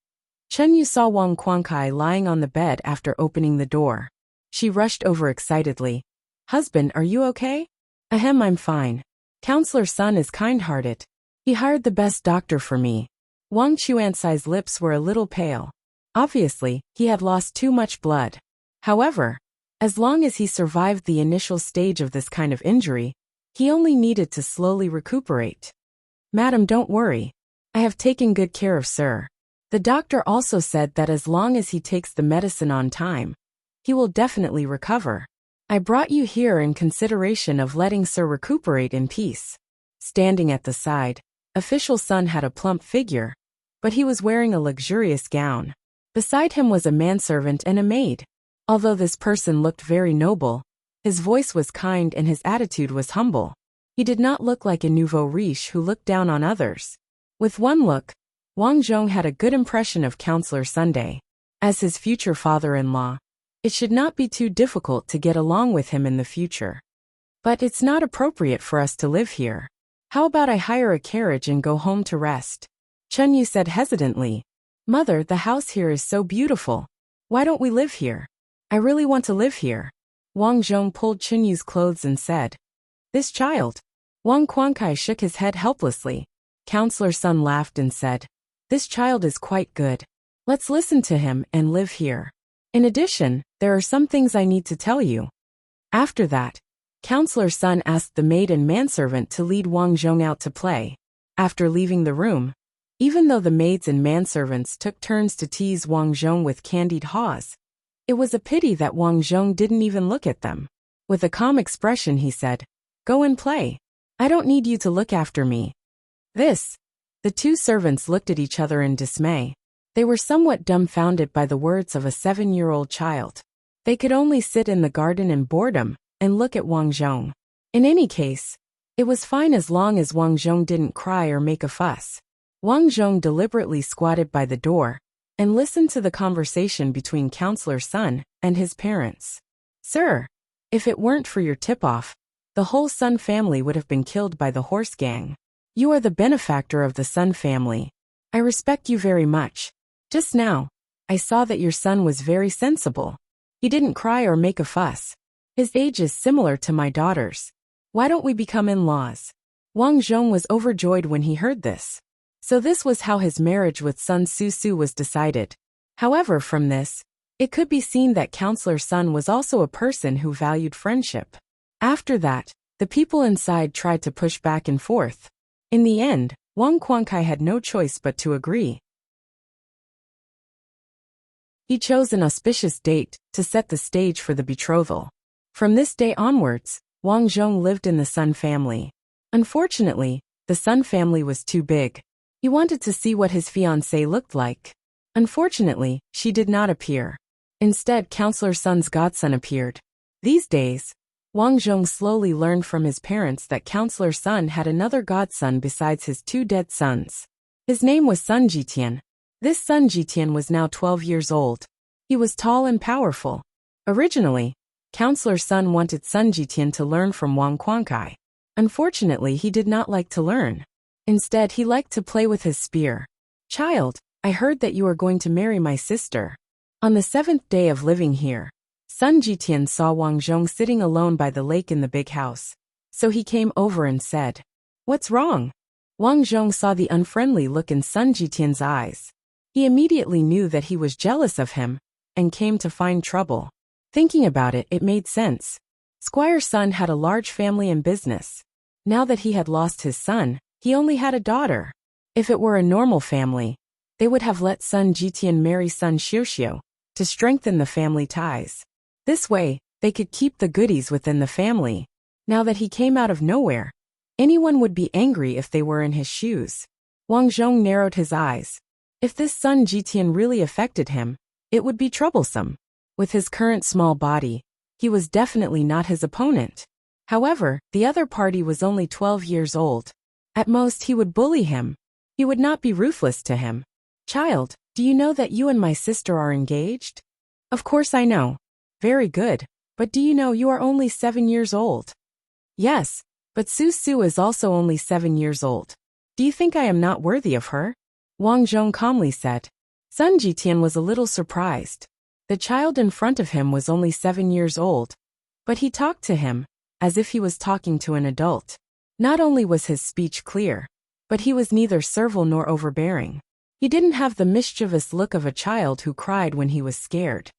Chen Yu saw Wang Quankai lying on the bed after opening the door. She rushed over excitedly. "Husband, are you okay?" "Ahem, I'm fine. Counselor Sun is kind-hearted. He hired the best doctor for me." Wang Chuansai's lips were a little pale. Obviously, he had lost too much blood. However, as long as he survived the initial stage of this kind of injury, he only needed to slowly recuperate. "Madam, don't worry. I have taken good care of Sir. The doctor also said that as long as he takes the medicine on time, he will definitely recover. I brought you here in consideration of letting Sir recuperate in peace." Standing at the side, Official Sun had a plump figure, but he was wearing a luxurious gown. Beside him was a manservant and a maid. Although this person looked very noble, his voice was kind and his attitude was humble. He did not look like a nouveau riche who looked down on others. With one look, Wang Zhong had a good impression of Counselor Sunday. As his future father-in-law, it should not be too difficult to get along with him in the future. "But it's not appropriate for us to live here. How about I hire a carriage and go home to rest? Chunyu said hesitantly. Mother, the house here is so beautiful. Why don't we live here? I really want to live here. Wang Zhong pulled Chunyu's clothes and said. This child. Wang Quankai shook his head helplessly. Counselor Sun laughed and said. This child is quite good. Let's listen to him and live here. In addition, there are some things I need to tell you. After that, Counselor Sun asked the maid and manservant to lead Wang Zhong out to play. After leaving the room, even though the maids and manservants took turns to tease Wang Zhong with candied haws, it was a pity that Wang Zhong didn't even look at them. With a calm expression he said, Go and play. I don't need you to look after me. The two servants looked at each other in dismay. They were somewhat dumbfounded by the words of a 7-year-old child. They could only sit in the garden in boredom and look at Wang Zhong. In any case, it was fine as long as Wang Zhong didn't cry or make a fuss. Wang Zhong deliberately squatted by the door and listened to the conversation between Counselor Sun and his parents. Sir, if it weren't for your tip-off, the whole Sun family would have been killed by the horse gang. You are the benefactor of the Sun family. I respect you very much. Just now, I saw that your son was very sensible. He didn't cry or make a fuss. His age is similar to my daughter's. Why don't we become in-laws? Wang Zhong was overjoyed when he heard this. So this was how his marriage with Sun Su was decided. However, from this, it could be seen that Counselor Sun was also a person who valued friendship. After that, the people inside tried to push back and forth. In the end, Wang Quankai had no choice but to agree. He chose an auspicious date to set the stage for the betrothal. From this day onwards, Wang Zhong lived in the Sun family. Unfortunately, the Sun family was too big. He wanted to see what his fiancée looked like. Unfortunately, she did not appear. Instead, Counselor Sun's godson appeared. These days, Wang Zhong slowly learned from his parents that Counselor Sun had another godson besides his 2 dead sons. His name was Sun Jitian. This Sun Jitian was now 12 years old. He was tall and powerful. Originally, Counselor Sun wanted Sun Jitian to learn from Wang Quankai. Unfortunately, he did not like to learn. Instead, he liked to play with his spear. Child, I heard that you are going to marry my sister. On the 7th day of living here, Sun Jitian saw Wang Zhong sitting alone by the lake in the big house. So he came over and said, What's wrong? Wang Zhong saw the unfriendly look in Sun Jitian's eyes. He immediately knew that he was jealous of him and came to find trouble. Thinking about it, it made sense. Squire Sun had a large family and business. Now that he had lost his son, he only had a daughter. If it were a normal family, they would have let Sun Jitian marry Sun Xiuxiu to strengthen the family ties. This way, they could keep the goodies within the family. Now that he came out of nowhere, anyone would be angry if they were in his shoes. Wang Zhong narrowed his eyes. If this Sun Jitian really affected him, it would be troublesome. With his current small body, he was definitely not his opponent. However, the other party was only 12 years old. At most, he would bully him. He would not be ruthless to him. Child, do you know that you and my sister are engaged? Of course I know. Very good. But do you know you are only 7 years old? Yes, but Su is also only 7 years old. Do you think I am not worthy of her? Wang Zhong calmly said. Sun Jitian was a little surprised. The child in front of him was only 7 years old, but he talked to him as if he was talking to an adult. Not only was his speech clear, but he was neither servile nor overbearing. He didn't have the mischievous look of a child who cried when he was scared.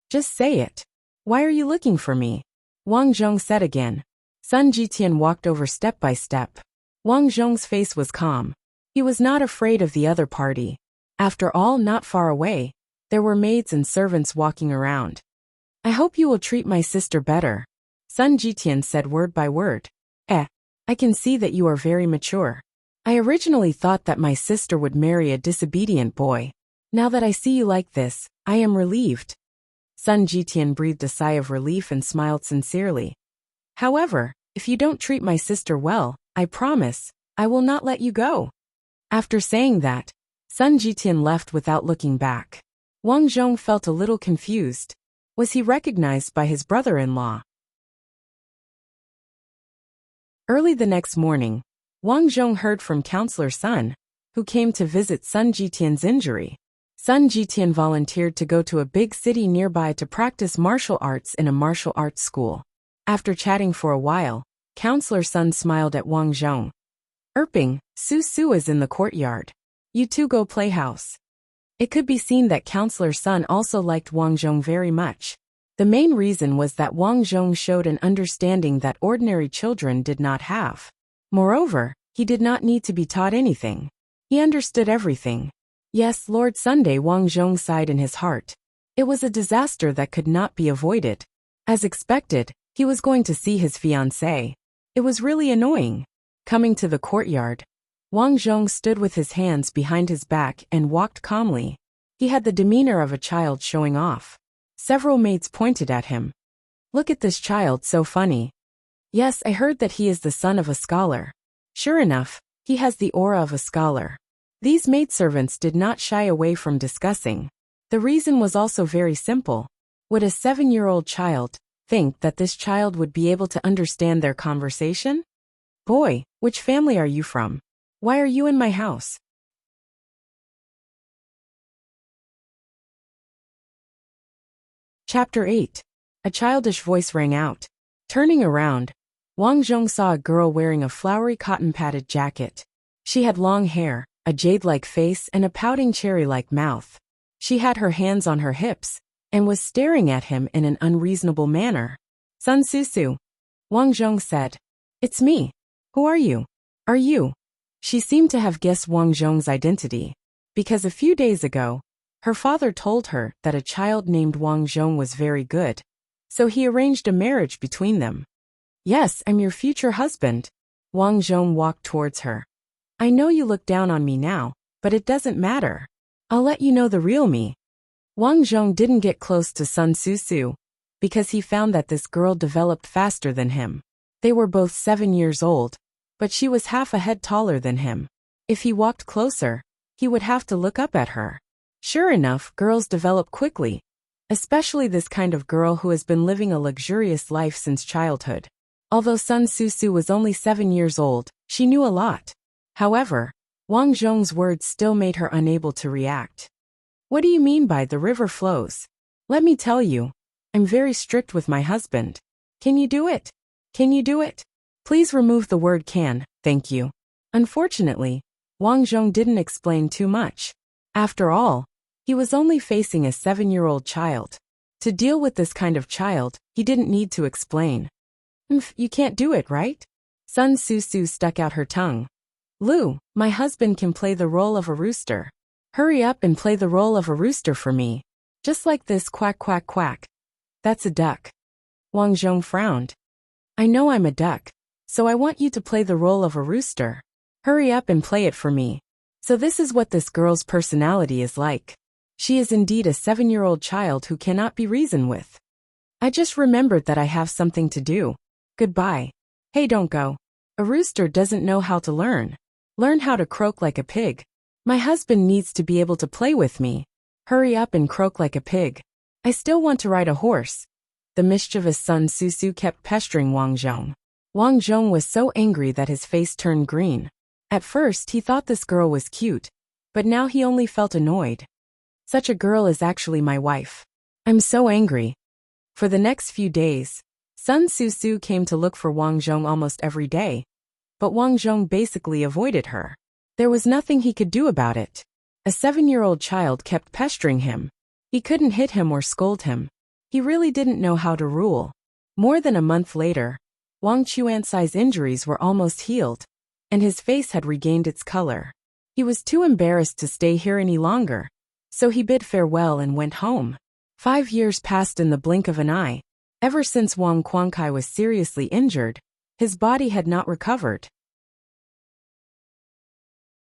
Just say it. Why are you looking for me? Wang Zhong said again. Sun Jitian walked over step by step. Wang Zhong's face was calm. He was not afraid of the other party. After all, not far away, there were maids and servants walking around. I hope you will treat my sister better. Sun Jitian said word by word. I can see that you are very mature. I originally thought that my sister would marry a disobedient boy. Now that I see you like this, I am relieved. Sun Jitian breathed a sigh of relief and smiled sincerely. However, if you don't treat my sister well, I promise, I will not let you go. After saying that, Sun Jitian left without looking back. Wang Zhong felt a little confused. Was he recognized by his brother-in-law? Early the next morning, Wang Zhong heard from Counselor Sun, who came to visit Sun Jitian's injury. Sun Jitian volunteered to go to a big city nearby to practice martial arts in a martial arts school. After chatting for a while, Counselor Sun smiled at Wang Zhong. Erping, Su is in the courtyard. You two go play house. It could be seen that Counselor Sun also liked Wang Zhong very much. The main reason was that Wang Zhong showed an understanding that ordinary children did not have. Moreover, he did not need to be taught anything. He understood everything. Yes, Lord Sunday, Wang Zhong sighed in his heart. It was a disaster that could not be avoided. As expected, he was going to see his fiancée. It was really annoying. Coming to the courtyard, Wang Zhong stood with his hands behind his back and walked calmly. He had the demeanor of a child showing off. Several maids pointed at him. Look at this child, so funny. Yes, I heard that he is the son of a scholar. Sure enough, he has the aura of a scholar. These maidservants did not shy away from discussing. The reason was also very simple. Would a 7-year-old child think that this child would be able to understand their conversation? Boy, which family are you from? Why are you in my house? Chapter 8. A childish voice rang out. Turning around, Wang Zhong saw a girl wearing a flowery cotton-padded jacket. She had long hair, a jade-like face and a pouting cherry-like mouth. She had her hands on her hips and was staring at him in an unreasonable manner. Sun Susu, Wang Zhong said. It's me. Who are you? Are you? She seemed to have guessed Wang Zhong's identity, because a few days ago, her father told her that a child named Wang Zhong was very good, so he arranged a marriage between them. Yes, I'm your future husband. Wang Zhong walked towards her. I know you look down on me now, but it doesn't matter. I'll let you know the real me. Wang Zhong didn't get close to Sun Susu, because he found that this girl developed faster than him. They were both 7 years old, but she was half a head taller than him. If he walked closer, he would have to look up at her. Sure enough, girls develop quickly, especially this kind of girl who has been living a luxurious life since childhood. Although Sun Susu was only 7 years old, she knew a lot. However, Wang Zhong's words still made her unable to react. What do you mean by the river flows? Let me tell you, I'm very strict with my husband. Can you do it? Can you do it? Please remove the word can, thank you. Unfortunately, Wang Zhong didn't explain too much. After all, he was only facing a 7-year-old child. To deal with this kind of child, he didn't need to explain. You can't do it, right? Sun Susu stuck out her tongue. Lu, my husband can play the role of a rooster. Hurry up and play the role of a rooster for me. Just like this, quack quack quack. That's a duck. Wang Zhong frowned. I know I'm a duck, so I want you to play the role of a rooster. Hurry up and play it for me. So this is what this girl's personality is like. She is indeed a 7-year-old child who cannot be reasoned with. I just remembered that I have something to do. Goodbye. Hey, don't go. A rooster doesn't know how to learn. Learn how to croak like a pig. My husband needs to be able to play with me. Hurry up and croak like a pig. I still want to ride a horse. The mischievous Sun Susu kept pestering Wang Zhong. Wang Zhong was so angry that his face turned green. At first he thought this girl was cute, but now he only felt annoyed. Such a girl is actually my wife. I'm so angry. For the next few days, Sun Susu came to look for Wang Zhong almost every day, but Wang Zhong basically avoided her. There was nothing he could do about it. A 7-year-old child kept pestering him. He couldn't hit him or scold him. He really didn't know how to rule. More than a month later, Wang Chuansai's injuries were almost healed, and his face had regained its color. He was too embarrassed to stay here any longer, so he bid farewell and went home. 5 years passed in the blink of an eye. Ever since Wang Quankai was seriously injured, his body had not recovered.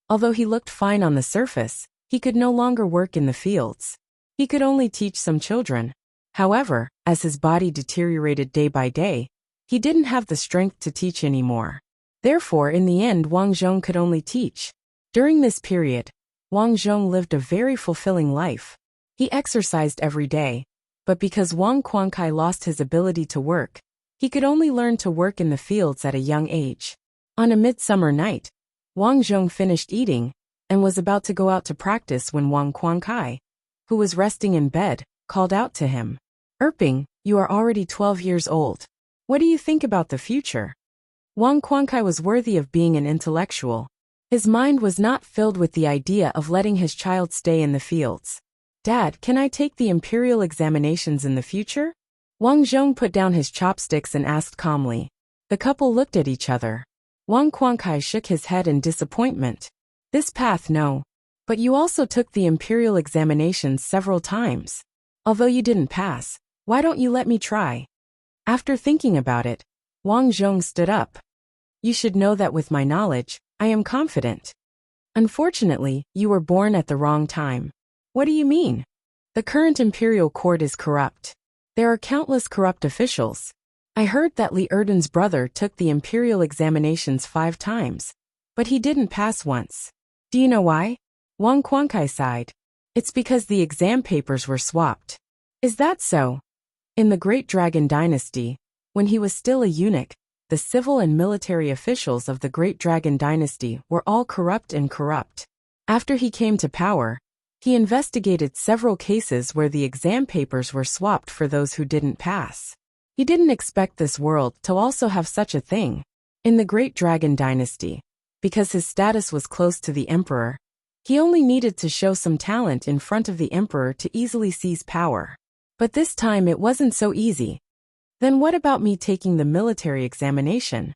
Although he looked fine on the surface, he could no longer work in the fields. He could only teach some children. However, as his body deteriorated day by day, he didn't have the strength to teach anymore. Therefore, in the end, Wang Zhong could only teach. During this period, Wang Zhong lived a very fulfilling life. He exercised every day, but because Wang Quankai lost his ability to work, he could only learn to work in the fields at a young age. On a midsummer night, Wang Zhong finished eating and was about to go out to practice when Wang Quankai, who was resting in bed, called out to him. Erping, you are already 12 years old. What do you think about the future? Wang Quankai was worthy of being an intellectual. His mind was not filled with the idea of letting his child stay in the fields. Dad, can I take the imperial examinations in the future? Wang Zhong put down his chopsticks and asked calmly. The couple looked at each other. Wang Quankai shook his head in disappointment. This path, no. But you also took the imperial examinations several times. Although you didn't pass, why don't you let me try? After thinking about it, Wang Zhong stood up. You should know that with my knowledge, I am confident. Unfortunately, you were born at the wrong time. What do you mean? The current imperial court is corrupt. There are countless corrupt officials. I heard that Li Erden's brother took the imperial examinations 5 times, but he didn't pass once. Do you know why? Wang Quankai sighed. It's because the exam papers were swapped. Is that so? In the Great Dragon Dynasty, when he was still a eunuch, the civil and military officials of the Great Dragon Dynasty were all corrupt. After he came to power, he investigated several cases where the exam papers were swapped for those who didn't pass. He didn't expect this world to also have such a thing. In the Great Dragon Dynasty, because his status was close to the emperor, he only needed to show some talent in front of the emperor to easily seize power. But this time it wasn't so easy. Then what about me taking the military examination?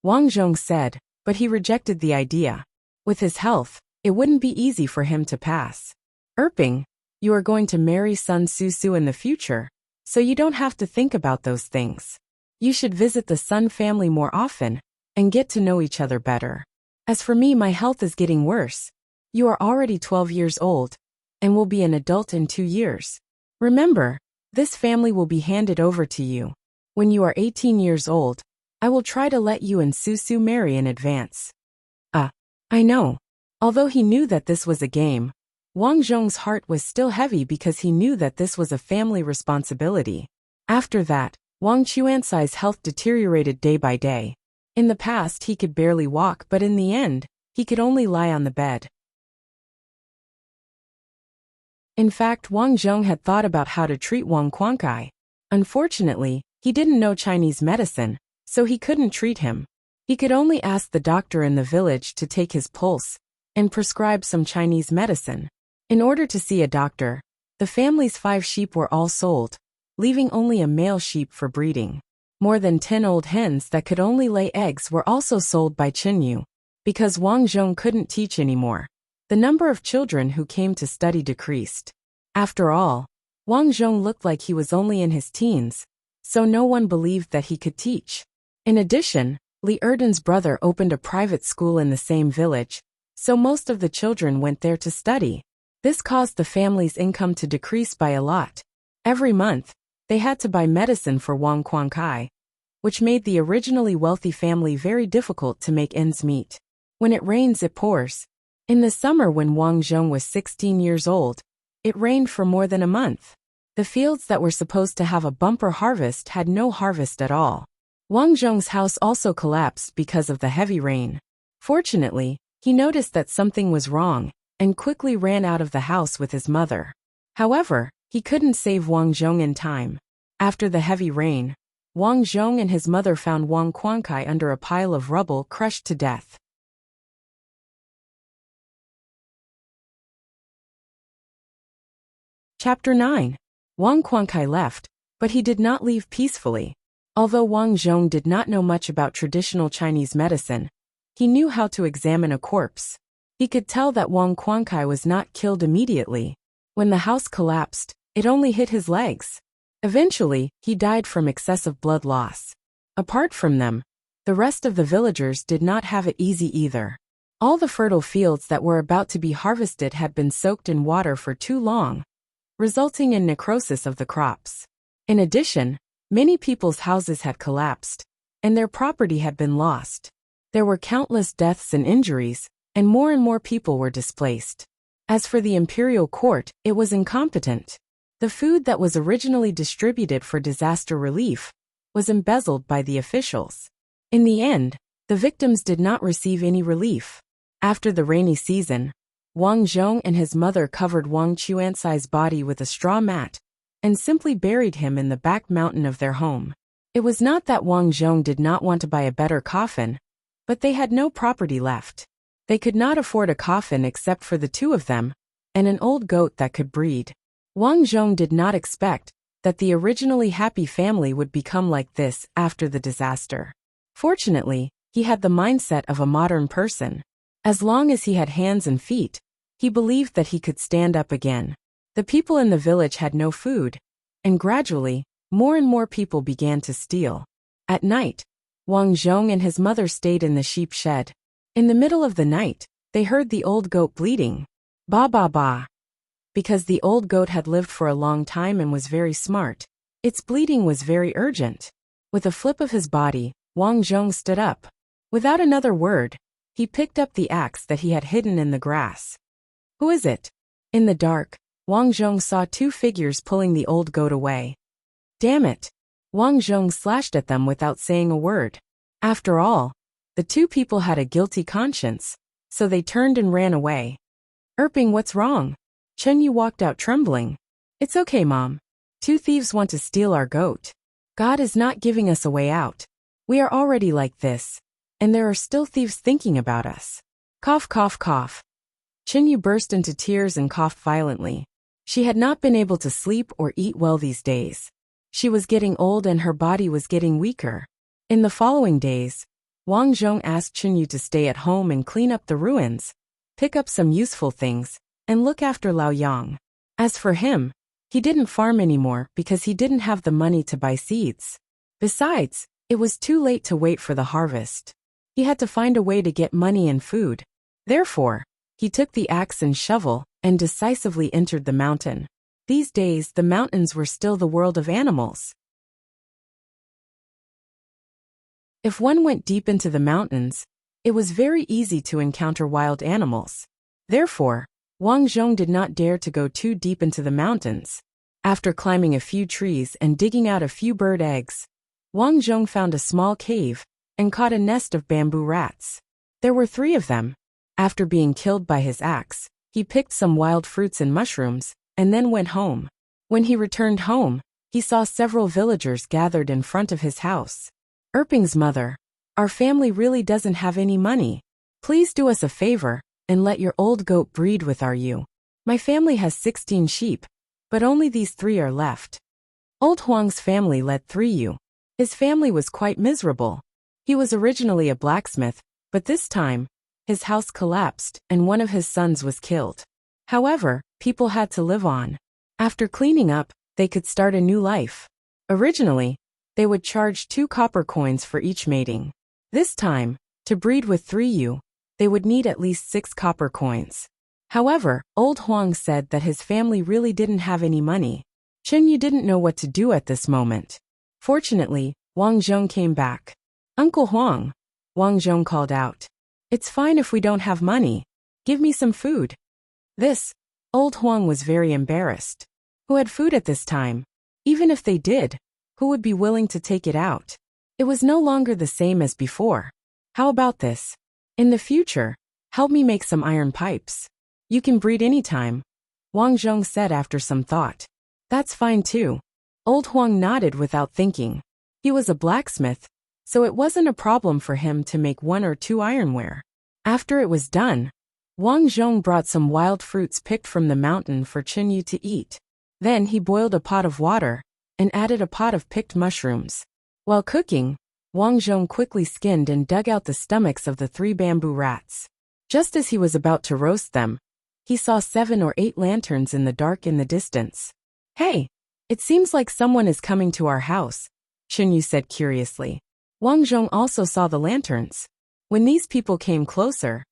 Wang Zhong said, but he rejected the idea. With his health, it wouldn't be easy for him to pass. Erping, you are going to marry Sun Susu in the future, so you don't have to think about those things. You should visit the Sun family more often and get to know each other better. As for me, my health is getting worse. You are already 12 years old and will be an adult in 2 years. Remember, this family will be handed over to you. When you are 18 years old, I will try to let you and Susu marry in advance. I know. Although he knew that this was a game, Wang Zhong's heart was still heavy because he knew that this was a family responsibility. After that, Wang Chuansai's health deteriorated day by day. In the past he could barely walk, but in the end, he could only lie on the bed. In fact, Wang Zhong had thought about how to treat Wang Quankai. Unfortunately, he didn't know Chinese medicine, so he couldn't treat him. He could only ask the doctor in the village to take his pulse and prescribe some Chinese medicine. In order to see a doctor, the family's 5 sheep were all sold, leaving only a male sheep for breeding. More than 10 old hens that could only lay eggs were also sold by Qinyu. Because Wang Zhong couldn't teach anymore, the number of children who came to study decreased. After all, Wang Zhong looked like he was only in his teens, so no one believed that he could teach. In addition, Li Erden's brother opened a private school in the same village, so most of the children went there to study. This caused the family's income to decrease by a lot. Every month, they had to buy medicine for Wang Quankai, which made the originally wealthy family very difficult to make ends meet. When it rains, it pours. In the summer when Wang Zhong was 16 years old, it rained for more than a month. The fields that were supposed to have a bumper harvest had no harvest at all. Wang Zhong's house also collapsed because of the heavy rain. Fortunately, he noticed that something was wrong and quickly ran out of the house with his mother. However, he couldn't save Wang Zhong in time. After the heavy rain, Wang Zhong and his mother found Wang Quankai under a pile of rubble, crushed to death. Chapter 9. Wang Quankai left, but he did not leave peacefully. Although Wang Zhong did not know much about traditional Chinese medicine, he knew how to examine a corpse. He could tell that Wang Quankai was not killed immediately. When the house collapsed, it only hit his legs. Eventually, he died from excessive blood loss. Apart from them, the rest of the villagers did not have it easy either. All the fertile fields that were about to be harvested had been soaked in water for too long, resulting in necrosis of the crops. In addition, many people's houses had collapsed, and their property had been lost. There were countless deaths and injuries, and more people were displaced. As for the imperial court, it was incompetent. The food that was originally distributed for disaster relief was embezzled by the officials. In the end, The victims did not receive any relief. After the rainy season, Wang Zhong and his mother covered Wang Chuansai's body with a straw mat and simply buried him in the back mountain of their home. It was not that Wang Zhong did not want to buy a better coffin, but they had no property left. They could not afford a coffin except for the two of them and an old goat that could breed. Wang Zhong did not expect that the originally happy family would become like this after the disaster. Fortunately, he had the mindset of a modern person. As long as he had hands and feet, he believed that he could stand up again. The people in the village had no food, and gradually, more and more people began to steal. At night, Wang Zhong and his mother stayed in the sheep shed. In the middle of the night, they heard the old goat bleating. Ba ba ba. Because the old goat had lived for a long time and was very smart, its bleating was very urgent. With a flip of his body, Wang Zhong stood up. Without another word, he picked up the axe that he had hidden in the grass. Who is it? In the dark, Wang Zhong saw two figures pulling the old goat away. Damn it! Wang Zhong slashed at them without saying a word. After all, the two people had a guilty conscience, so they turned and ran away. Erping, what's wrong? Chen Yu walked out trembling. It's okay, Mom. Two thieves want to steal our goat. God is not giving us a way out. We are already like this, and there are still thieves thinking about us. Cough, cough, cough. Chen Yu burst into tears and coughed violently. She had not been able to sleep or eat well these days. She was getting old and her body was getting weaker. In the following days, Wang Zhong asked Chen Yu to stay at home and clean up the ruins, pick up some useful things, and look after Lao Yang. As for him, he didn't farm anymore because he didn't have the money to buy seeds. Besides, it was too late to wait for the harvest. He had to find a way to get money and food. Therefore, he took the axe and shovel and decisively entered the mountain. These days, the mountains were still the world of animals. If one went deep into the mountains, it was very easy to encounter wild animals. Therefore, Wang Zhong did not dare to go too deep into the mountains. After climbing a few trees and digging out a few bird eggs, Wang Zhong found a small cave and caught a nest of bamboo rats. There were 3 of them. After being killed by his axe, he picked some wild fruits and mushrooms and then went home. When he returned home, he saw several villagers gathered in front of his house. Erping's mother, our family really doesn't have any money. Please do us a favor and let your old goat breed with our ewe. My family has 16 sheep, but only these 3 are left. Old Huang's family led 3 ewe. His family was quite miserable. He was originally a blacksmith, but this time, his house collapsed and one of his sons was killed. However, people had to live on. After cleaning up, they could start a new life. Originally, they would charge 2 copper coins for each mating. This time, to breed with 3 ewe, they would need at least 6 copper coins. However, old Huang said that his family really didn't have any money. Chen Yu didn't know what to do at this moment. Fortunately, Wang Zhong came back. Uncle Huang, Wang Zhong called out. It's fine if we don't have money. Give me some food. This, old Huang was very embarrassed. Who had food at this time? Even if they did, who would be willing to take it out? It was no longer the same as before. How about this? In the future, help me make some iron pipes. You can breed anytime, Wang Zhong said after some thought. That's fine too. Old Huang nodded without thinking. He was a blacksmith, so it wasn't a problem for him to make 1 or 2 ironware. After it was done, Wang Zhong brought some wild fruits picked from the mountain for Chen Yu to eat. Then he boiled a pot of water and added a pot of picked mushrooms. While cooking, Wang Zhong quickly skinned and dug out the stomachs of the 3 bamboo rats. Just as he was about to roast them, he saw 7 or 8 lanterns in the dark in the distance. Hey, it seems like someone is coming to our house, Chen Yu said curiously. Wang Zhong also saw the lanterns. When these people came closer,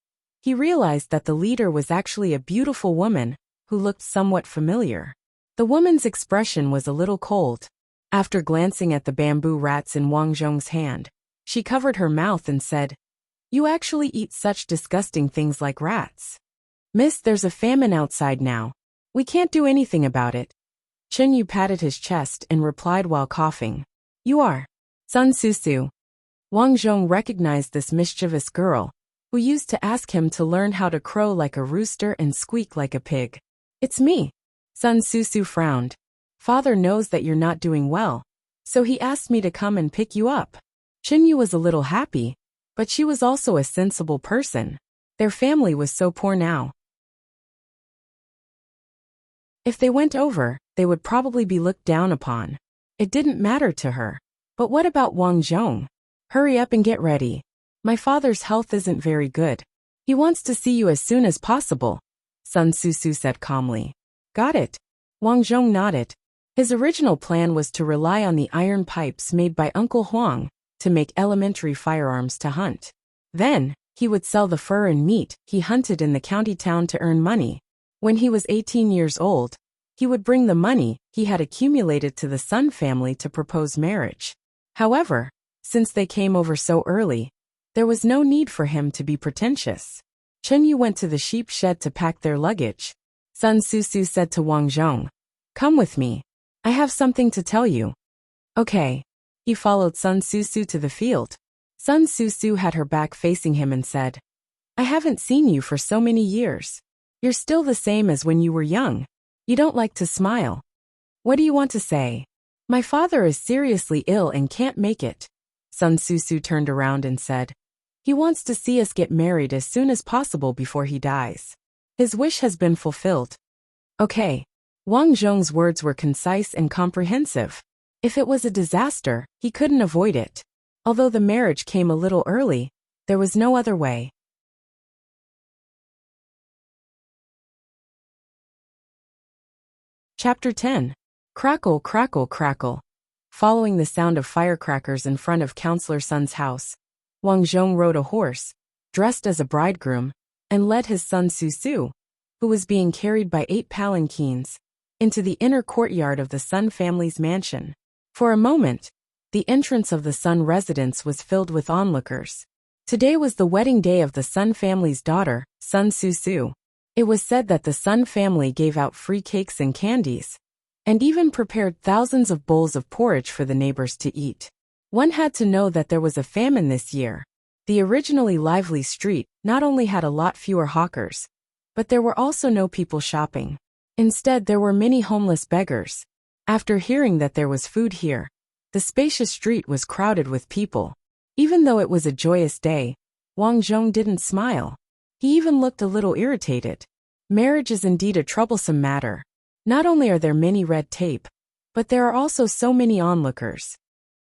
he realized that the leader was actually a beautiful woman who looked somewhat familiar. The woman's expression was a little cold. After glancing at the bamboo rats in Wang Zhong's hand, she covered her mouth and said, You actually eat such disgusting things like rats. Miss, there's a famine outside now. We can't do anything about it. Chen Yu patted his chest and replied while coughing. You are Sun Susu. Wang Zhong recognized this mischievous girl, who used to ask him to learn how to crow like a rooster and squeak like a pig. "It's me." Sun Susu frowned. "Father knows that you're not doing well, so he asked me to come and pick you up." Chenyu was a little happy, but she was also a sensible person. Their family was so poor now. If they went over, they would probably be looked down upon. It didn't matter to her. But what about Wang Zhong? "Hurry up and get ready. My father's health isn't very good. He wants to see you as soon as possible," Sun Susu said calmly. "Got it." Wang Zhong nodded. His original plan was to rely on the iron pipes made by Uncle Huang to make elementary firearms to hunt. Then, he would sell the fur and meat he hunted in the county town to earn money. When he was 18 years old, he would bring the money he had accumulated to the Sun family to propose marriage. However, since they came over so early, there was no need for him to be pretentious. Chenyu went to the sheep shed to pack their luggage. Sun Susu said to Wang Zhong, "Come with me. I have something to tell you." "Okay." He followed Sun Susu to the field. Sun Susu had her back facing him and said, "I haven't seen you for so many years. You're still the same as when you were young. You don't like to smile. What do you want to say?" "My father is seriously ill and can't make it." Sun Susu turned around and said, "He wants to see us get married as soon as possible before he dies. His wish has been fulfilled." "Okay." Wang Zhong's words were concise and comprehensive. If it was a disaster, he couldn't avoid it. Although the marriage came a little early, there was no other way. Chapter 10. Crackle, crackle, crackle. Following the sound of firecrackers in front of Counselor Sun's house, Wang Zhong rode a horse, dressed as a bridegroom, and led his son Susu, who was being carried by 8 palanquins, into the inner courtyard of the Sun family's mansion. For a moment, the entrance of the Sun residence was filled with onlookers. Today was the wedding day of the Sun family's daughter, Sun Susu. It was said that the Sun family gave out free cakes and candies, and even prepared thousands of bowls of porridge for the neighbors to eat. One had to know that there was a famine this year. The originally lively street not only had a lot fewer hawkers, but there were also no people shopping. Instead, there were many homeless beggars. After hearing that there was food here, the spacious street was crowded with people. Even though it was a joyous day, Wang Zhong didn't smile. He even looked a little irritated. Marriage is indeed a troublesome matter. Not only are there many red tape, but there are also so many onlookers.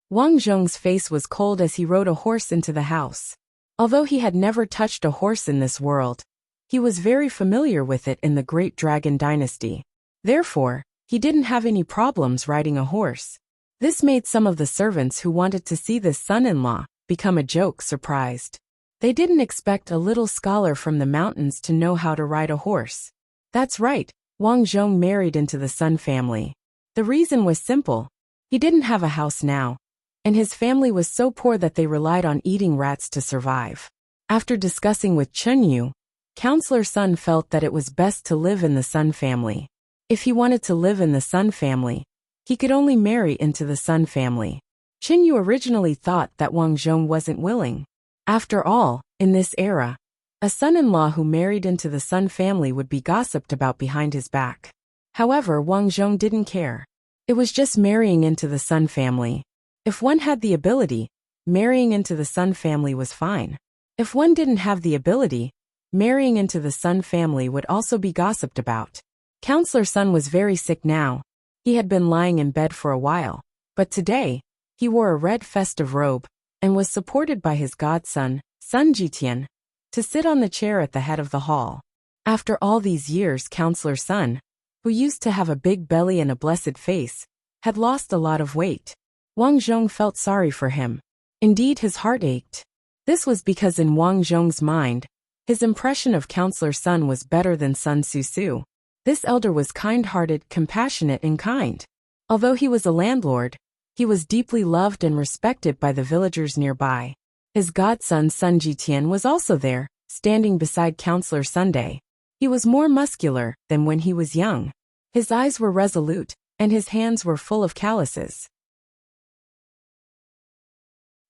Wang Zhong's face was cold as he rode a horse into the house. Although he had never touched a horse in this world, he was very familiar with it in the Great Dragon Dynasty. Therefore, he didn't have any problems riding a horse. This made some of the servants who wanted to see this son-in-law become a joke surprised. They didn't expect a little scholar from the mountains to know how to ride a horse. That's right, Wang Zhong married into the Sun family. The reason was simple. He didn't have a house now, and his family was so poor that they relied on eating rats to survive. After discussing with Chenyu, Counselor Sun felt that it was best to live in the Sun family. If he wanted to live in the Sun family, he could only marry into the Sun family. Chenyu originally thought that Wang Zhong wasn't willing. After all, in this era, a son-in-law who married into the Sun family would be gossiped about behind his back. However, Wang Zhong didn't care. It was just marrying into the Sun family. If one had the ability, marrying into the Sun family was fine. If one didn't have the ability, marrying into the Sun family would also be gossiped about. Counselor Sun was very sick now. He had been lying in bed for a while, but today, he wore a red festive robe and was supported by his godson, Sun Jitian, to sit on the chair at the head of the hall. After all these years, Counselor Sun, who used to have a big belly and a blessed face, had lost a lot of weight. Wang Zhong felt sorry for him. Indeed, his heart ached. This was because in Wang Zhong's mind, his impression of Counselor Sun was better than Sun Susu. This elder was kind-hearted, compassionate, and kind. Although he was a landlord, he was deeply loved and respected by the villagers nearby. His godson Sun Jitian was also there, standing beside Counselor Sunday. He was more muscular than when he was young. His eyes were resolute, and his hands were full of calluses.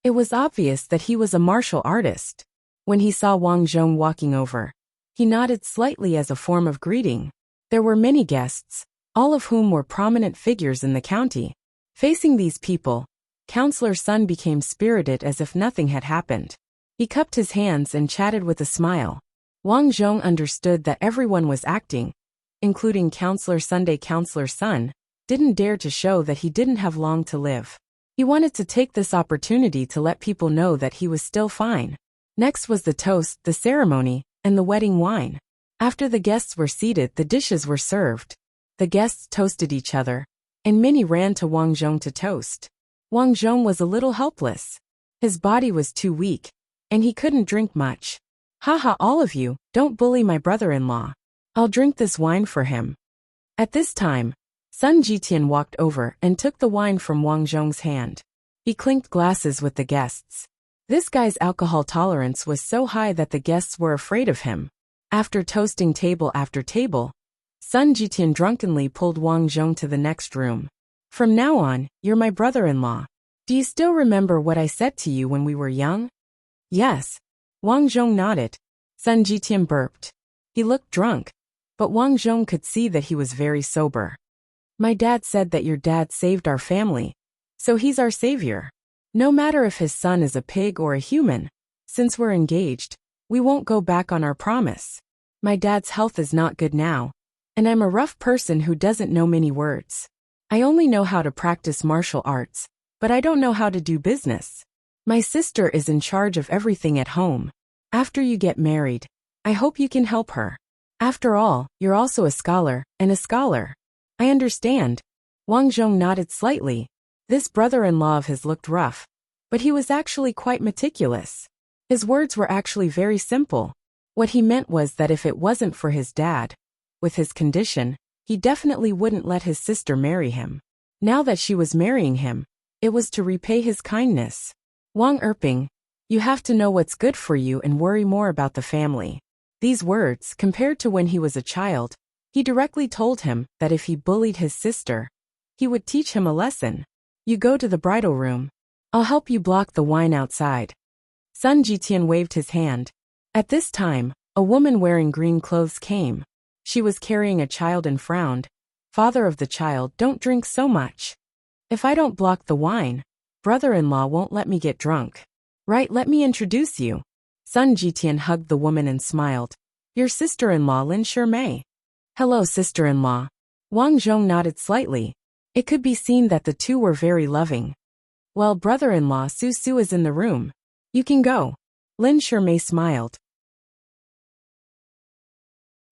It was obvious that he was a martial artist. When he saw Wang Zhong walking over, he nodded slightly as a form of greeting. There were many guests, all of whom were prominent figures in the county. Facing these people, Counselor Sun became spirited as if nothing had happened. He cupped his hands and chatted with a smile. Wang Zhong understood that everyone was acting, including Counselor Sunday. Counselor Sun didn't dare to show that he didn't have long to live. He wanted to take this opportunity to let people know that he was still fine. Next was the toast, the ceremony, and the wedding wine. After the guests were seated, the dishes were served. The guests toasted each other, and many ran to Wang Zhong to toast. Wang Zhong was a little helpless. His body was too weak, and he couldn't drink much. Haha, all of you, don't bully my brother-in-law. I'll drink this wine for him. At this time, Sun Jitian walked over and took the wine from Wang Zhong's hand. He clinked glasses with the guests. This guy's alcohol tolerance was so high that the guests were afraid of him. After toasting table after table, Sun Jitian drunkenly pulled Wang Zhong to the next room. From now on, you're my brother-in-law. Do you still remember what I said to you when we were young? Yes. Wang Zhong nodded. Sun Jitian burped. He looked drunk, but Wang Zhong could see that he was very sober. My dad said that your dad saved our family, so he's our savior. No matter if his son is a pig or a human, since we're engaged, we won't go back on our promise. My dad's health is not good now, and I'm a rough person who doesn't know many words. I only know how to practice martial arts, but I don't know how to do business. My sister is in charge of everything at home. After you get married, I hope you can help her. After all, you're also a scholar, and a scholar. I understand. Wang Zhong nodded slightly. This brother-in-law of his looked rough, but he was actually quite meticulous. His words were actually very simple. What he meant was that if it wasn't for his dad, with his condition, he definitely wouldn't let his sister marry him. Now that she was marrying him, it was to repay his kindness. Wang Erping, you have to know what's good for you and worry more about the family. These words, compared to when he was a child, he directly told him that if he bullied his sister, he would teach him a lesson. You go to the bridal room. I'll help you block the wine outside. Sun Jitian waved his hand. At this time, a woman wearing green clothes came. She was carrying a child and frowned. Father of the child, don't drink so much. If I don't block the wine, brother-in-law won't let me get drunk. Right, let me introduce you. Sun Jitian hugged the woman and smiled. Your sister-in-law Lin Shimei. Hello, sister-in-law. Wang Zhong nodded slightly. It could be seen that the two were very loving. Well, brother-in-law Su Su is in the room. You can go. Lin Shimei smiled.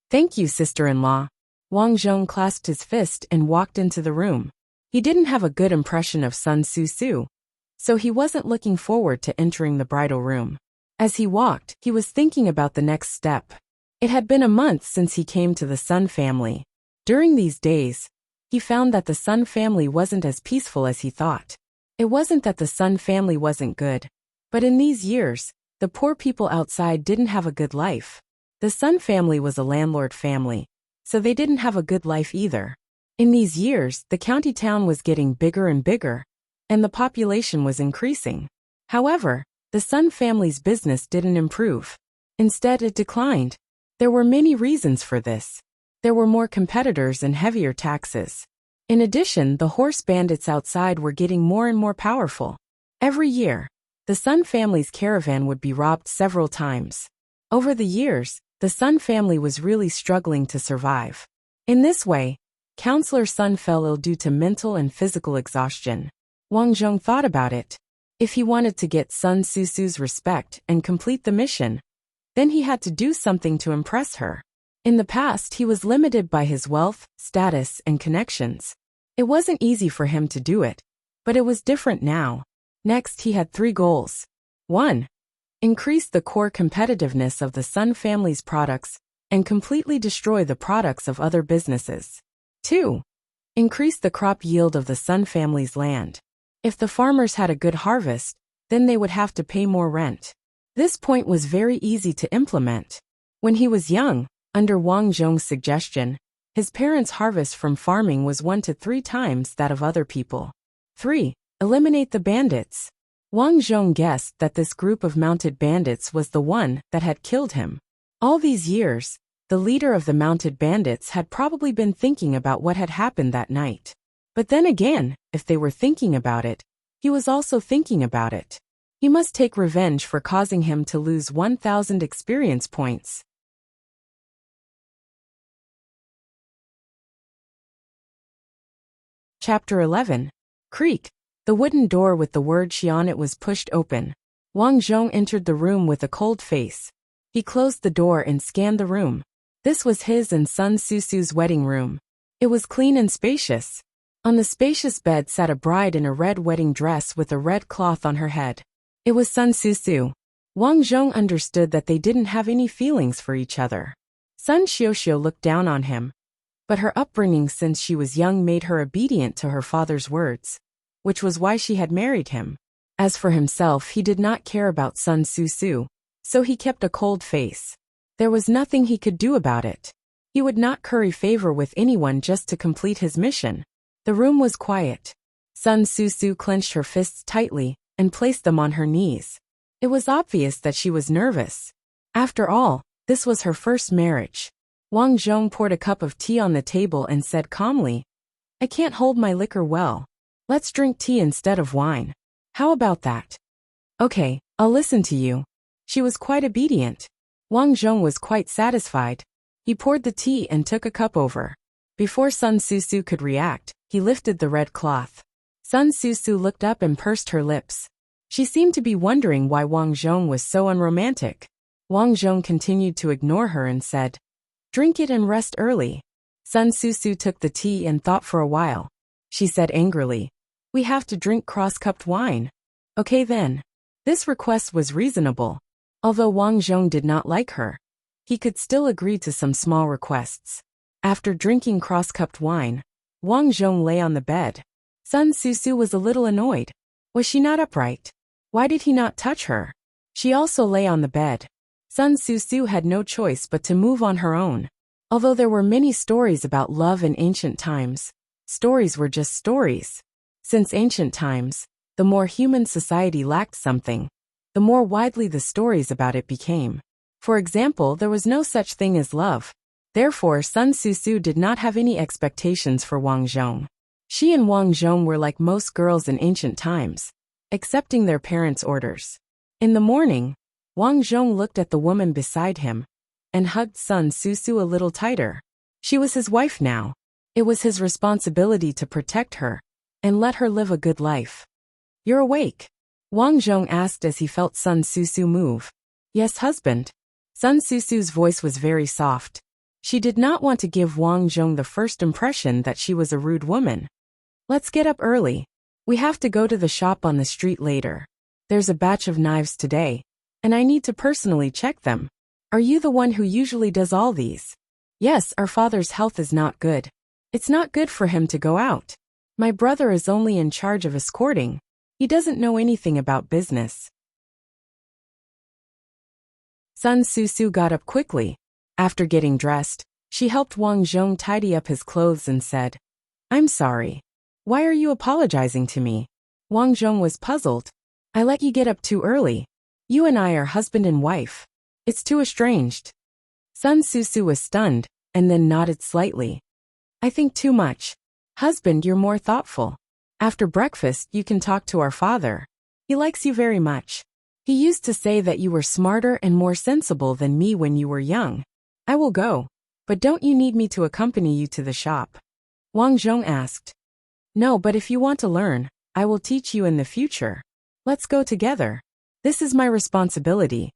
Thank you, sister-in-law. Wang Zhong clasped his fist and walked into the room. He didn't have a good impression of Sun Su Su, so he wasn't looking forward to entering the bridal room. As he walked, he was thinking about the next step. It had been a month since he came to the Sun family. During these days, he found that the Sun family wasn't as peaceful as he thought. It wasn't that the Sun family wasn't good, but in these years, the poor people outside didn't have a good life. The Sun family was a landlord family, so they didn't have a good life either. In these years, the county town was getting bigger and bigger, and the population was increasing. However, the Sun family's business didn't improve. Instead, it declined. There were many reasons for this. There were more competitors and heavier taxes. In addition, the horse bandits outside were getting more and more powerful. Every year, the Sun family's caravan would be robbed several times. Over the years, the Sun family was really struggling to survive. In this way, Counselor Sun fell ill due to mental and physical exhaustion. Wang Zhong thought about it. If he wanted to get Sun Su Su's respect and complete the mission, then he had to do something to impress her. In the past, he was limited by his wealth, status, and connections. It wasn't easy for him to do it, but it was different now. Next, he had 3 goals. 1. Increase the core competitiveness of the Sun family's products and completely destroy the products of other businesses. 2. Increase the crop yield of the Sun family's land. If the farmers had a good harvest, then they would have to pay more rent. This point was very easy to implement. When he was young, under Wang Zhong's suggestion, his parents' harvest from farming was 1 to 3 times that of other people. 3. Eliminate the bandits. Wang Zhong guessed that this group of mounted bandits was the one that had killed him. All these years, the leader of the mounted bandits had probably been thinking about what had happened that night. But then again, if they were thinking about it, he was also thinking about it. He must take revenge for causing him to lose 1,000 experience points. Chapter 11. Creak. The wooden door with the word "she" on it was pushed open. Wang Zhong entered the room with a cold face. He closed the door and scanned the room. This was his and Sun Susu's wedding room. It was clean and spacious. On the spacious bed sat a bride in a red wedding dress with a red cloth on her head. It was Sun Susu. Wang Zhong understood that they didn't have any feelings for each other. Sun Xiuxiu looked down on him. But her upbringing since she was young made her obedient to her father's words, which was why she had married him. As for himself, he did not care about Sun Susu, so he kept a cold face. There was nothing he could do about it. He would not curry favor with anyone just to complete his mission. The room was quiet. Sun Susu clenched her fists tightly and placed them on her knees. It was obvious that she was nervous. After all, this was her first marriage. Wang Zhong poured a cup of tea on the table and said calmly, "I can't hold my liquor well. Let's drink tea instead of wine. How about that?" "Okay, I'll listen to you." She was quite obedient. Wang Zhong was quite satisfied. He poured the tea and took a cup over. Before Sun Susu could react, he lifted the red cloth. Sun Susu looked up and pursed her lips. She seemed to be wondering why Wang Zhong was so unromantic. Wang Zhong continued to ignore her and said, "Drink it and rest early." Sun Susu took the tea and thought for a while. She said angrily, "We have to drink cross-cupped wine." Okay then. This request was reasonable. Although Wang Zhong did not like her, he could still agree to some small requests. After drinking cross-cupped wine, Wang Zhong lay on the bed. Sun Susu was a little annoyed. Was she not upright? Why did he not touch her? She also lay on the bed. Sun Susu had no choice but to move on her own. Although there were many stories about love in ancient times, stories were just stories. Since ancient times, the more human society lacked something, the more widely the stories about it became. For example, there was no such thing as love. Therefore, Sun Susu did not have any expectations for Wang Zhong. She and Wang Zhong were like most girls in ancient times, accepting their parents' orders. In the morning, Wang Zhong looked at the woman beside him and hugged Sun Susu a little tighter. She was his wife now. It was his responsibility to protect her and let her live a good life. "You're awake?" Wang Zhong asked as he felt Sun Susu move. "Yes, husband." Sun Susu's voice was very soft. She did not want to give Wang Zhong the first impression that she was a rude woman. "Let's get up early. We have to go to the shop on the street later. There's a batch of knives today, and I need to personally check them." "Are you the one who usually does all these?" "Yes, our father's health is not good. It's not good for him to go out. My brother is only in charge of escorting. He doesn't know anything about business." Sun Susu got up quickly. After getting dressed, she helped Wang Zhong tidy up his clothes and said, "I'm sorry. Why are you apologizing to me?" Wang Zhong was puzzled. "I let you get up too early. You and I are husband and wife. It's too estranged." Sun Susu was stunned, and then nodded slightly. "I think too much. Husband, you're more thoughtful. After breakfast, you can talk to our father. He likes you very much. He used to say that you were smarter and more sensible than me when you were young. I will go, but don't you need me to accompany you to the shop?" Wang Zhong asked. "No, but if you want to learn, I will teach you in the future. Let's go together. This is my responsibility."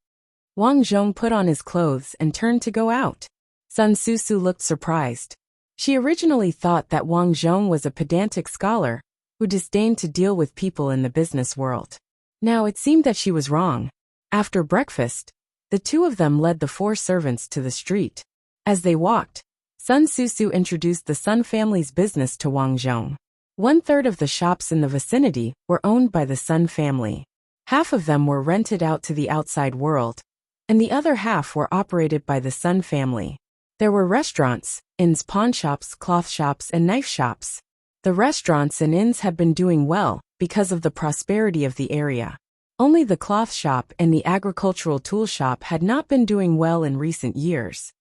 Wang Zhong put on his clothes and turned to go out. Sun Susu looked surprised. She originally thought that Wang Zhong was a pedantic scholar who disdained to deal with people in the business world. Now it seemed that she was wrong. After breakfast, the two of them led the 4 servants to the street. As they walked, Sun Susu introduced the Sun family's business to Wang Zhong. 1/3 of the shops in the vicinity were owned by the Sun family. Half of them were rented out to the outside world, and the other half were operated by the Sun family. There were restaurants, inns, pawn shops, cloth shops, and knife shops. The restaurants and inns had been doing well because of the prosperity of the area. Only the cloth shop and the agricultural tool shop had not been doing well in recent years.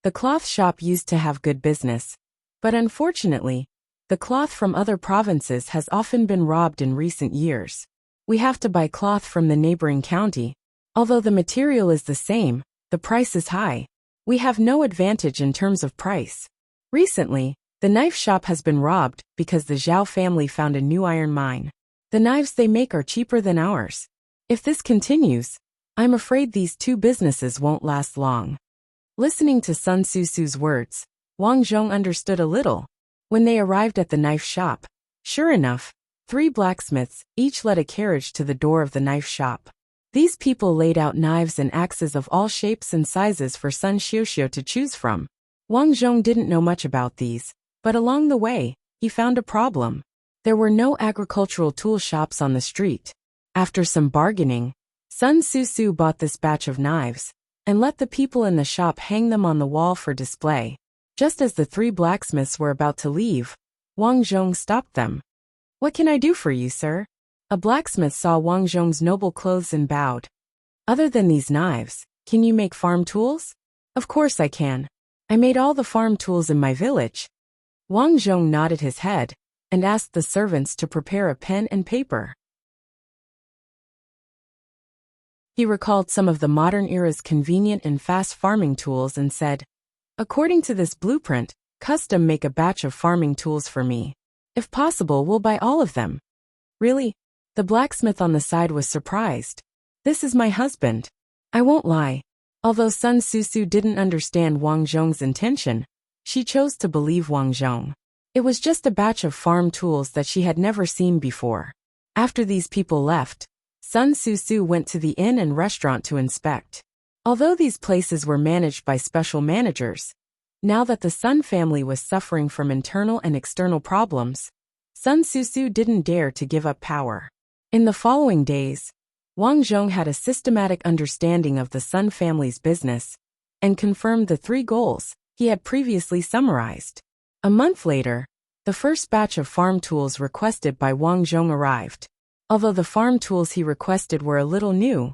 The cloth shop used to have good business, but unfortunately, the cloth from other provinces has often been robbed in recent years. We have to buy cloth from the neighboring county. Although the material is the same, the price is high. We have no advantage in terms of price. Recently, the knife shop has been robbed because the Zhao family found a new iron mine. The knives they make are cheaper than ours. If this continues, I'm afraid these two businesses won't last long. Listening to Sun Susu's words, Wang Zhong understood a little. When they arrived at the knife shop, sure enough, 3 blacksmiths each led a carriage to the door of the knife shop. These people laid out knives and axes of all shapes and sizes for Sun Xiuxiu to choose from. Wang Zhong didn't know much about these, but along the way, he found a problem. There were no agricultural tool shops on the street. After some bargaining, Sun Susu bought this batch of knives and let the people in the shop hang them on the wall for display. Just as the 3 blacksmiths were about to leave, Wang Zhong stopped them. "What can I do for you, sir?" A blacksmith saw Wang Zhong's noble clothes and bowed. "Other than these knives, can you make farm tools?" "Of course I can. I made all the farm tools in my village." Wang Zhong nodded his head and asked the servants to prepare a pen and paper. He recalled some of the modern era's convenient and fast farming tools and said, "According to this blueprint, custom make a batch of farming tools for me. If possible, we'll buy all of them." "Really?" The blacksmith on the side was surprised. "This is my husband." I won't lie. Although Sun Susu didn't understand Wang Zhong's intention, she chose to believe Wang Zhong. It was just a batch of farm tools that she had never seen before. After these people left, Sun Susu went to the inn and restaurant to inspect. Although these places were managed by special managers, now that the Sun family was suffering from internal and external problems, Sun Susu didn't dare to give up power. In the following days, Wang Zhong had a systematic understanding of the Sun family's business and confirmed the 3 goals he had previously summarized. A month later, the first batch of farm tools requested by Wang Zhong arrived. Although the farm tools he requested were a little new,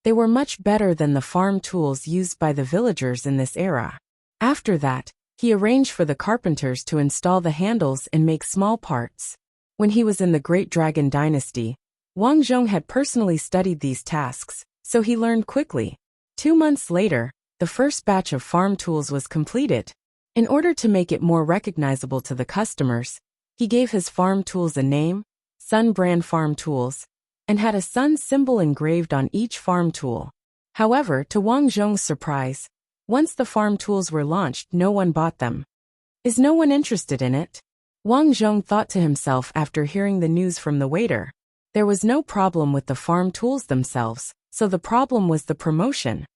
they were much better than the farm tools used by the villagers in this era. After that, he arranged for the carpenters to install the handles and make small parts. When he was in the Great Dragon Dynasty, Wang Zhong had personally studied these tasks, so he learned quickly. 2 months later, the first batch of farm tools was completed. In order to make it more recognizable to the customers, he gave his farm tools a name, Sun brand farm tools, and had a sun symbol engraved on each farm tool. However, to Wang Zhong's surprise, once the farm tools were launched, no one bought them. Is no one interested in it? Wang Zhong thought to himself after hearing the news from the waiter. There was no problem with the farm tools themselves, so the problem was the promotion.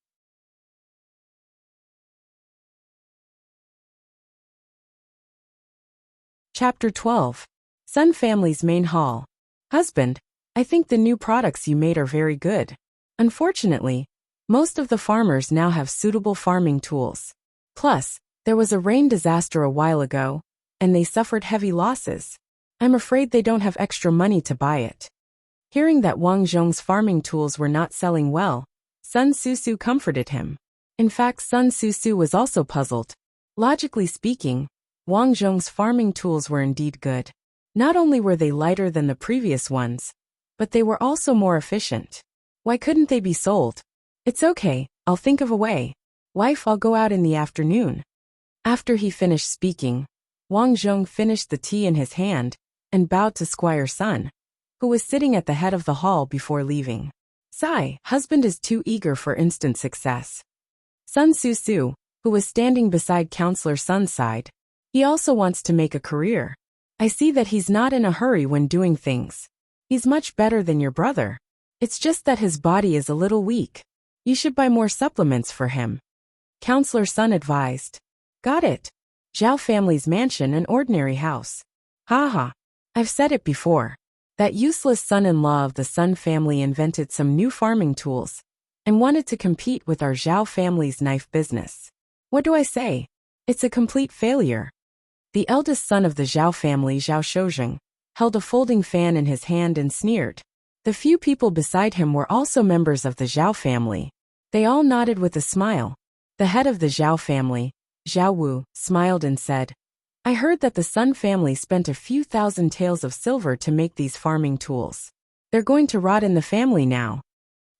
Chapter 12. Sun Family's Main Hall. Husband, I think the new products you made are very good. Unfortunately, most of the farmers now have suitable farming tools. Plus, there was a rain disaster a while ago, and they suffered heavy losses. I'm afraid they don't have extra money to buy it. Hearing that Wang Zhong's farming tools were not selling well, Sun Susu comforted him. In fact, Sun Susu was also puzzled. Logically speaking, Wang Zhong's farming tools were indeed good. Not only were they lighter than the previous ones, but they were also more efficient. Why couldn't they be sold? It's okay, I'll think of a way. Wife, I'll go out in the afternoon. After he finished speaking, Wang Zhong finished the tea in his hand and bowed to Squire Sun, who was sitting at the head of the hall before leaving. Sigh, husband is too eager for instant success. Sun Susu, who was standing beside Counselor Sun's side, he also wants to make a career. I see that he's not in a hurry when doing things. He's much better than your brother. It's just that his body is a little weak. You should buy more supplements for him. Counselor Sun advised. Got it. Zhao family's mansion, an ordinary house. Haha. I've said it before. That useless son-in-law of the Sun family invented some new farming tools and wanted to compete with our Zhao family's knife business. What do I say? It's a complete failure. The eldest son of the Zhao family, Zhao Shoujing, held a folding fan in his hand and sneered. The few people beside him were also members of the Zhao family. They all nodded with a smile. The head of the Zhao family, Zhao Wu, smiled and said, I heard that the Sun family spent a few thousand taels of silver to make these farming tools. They're going to rot in the family now.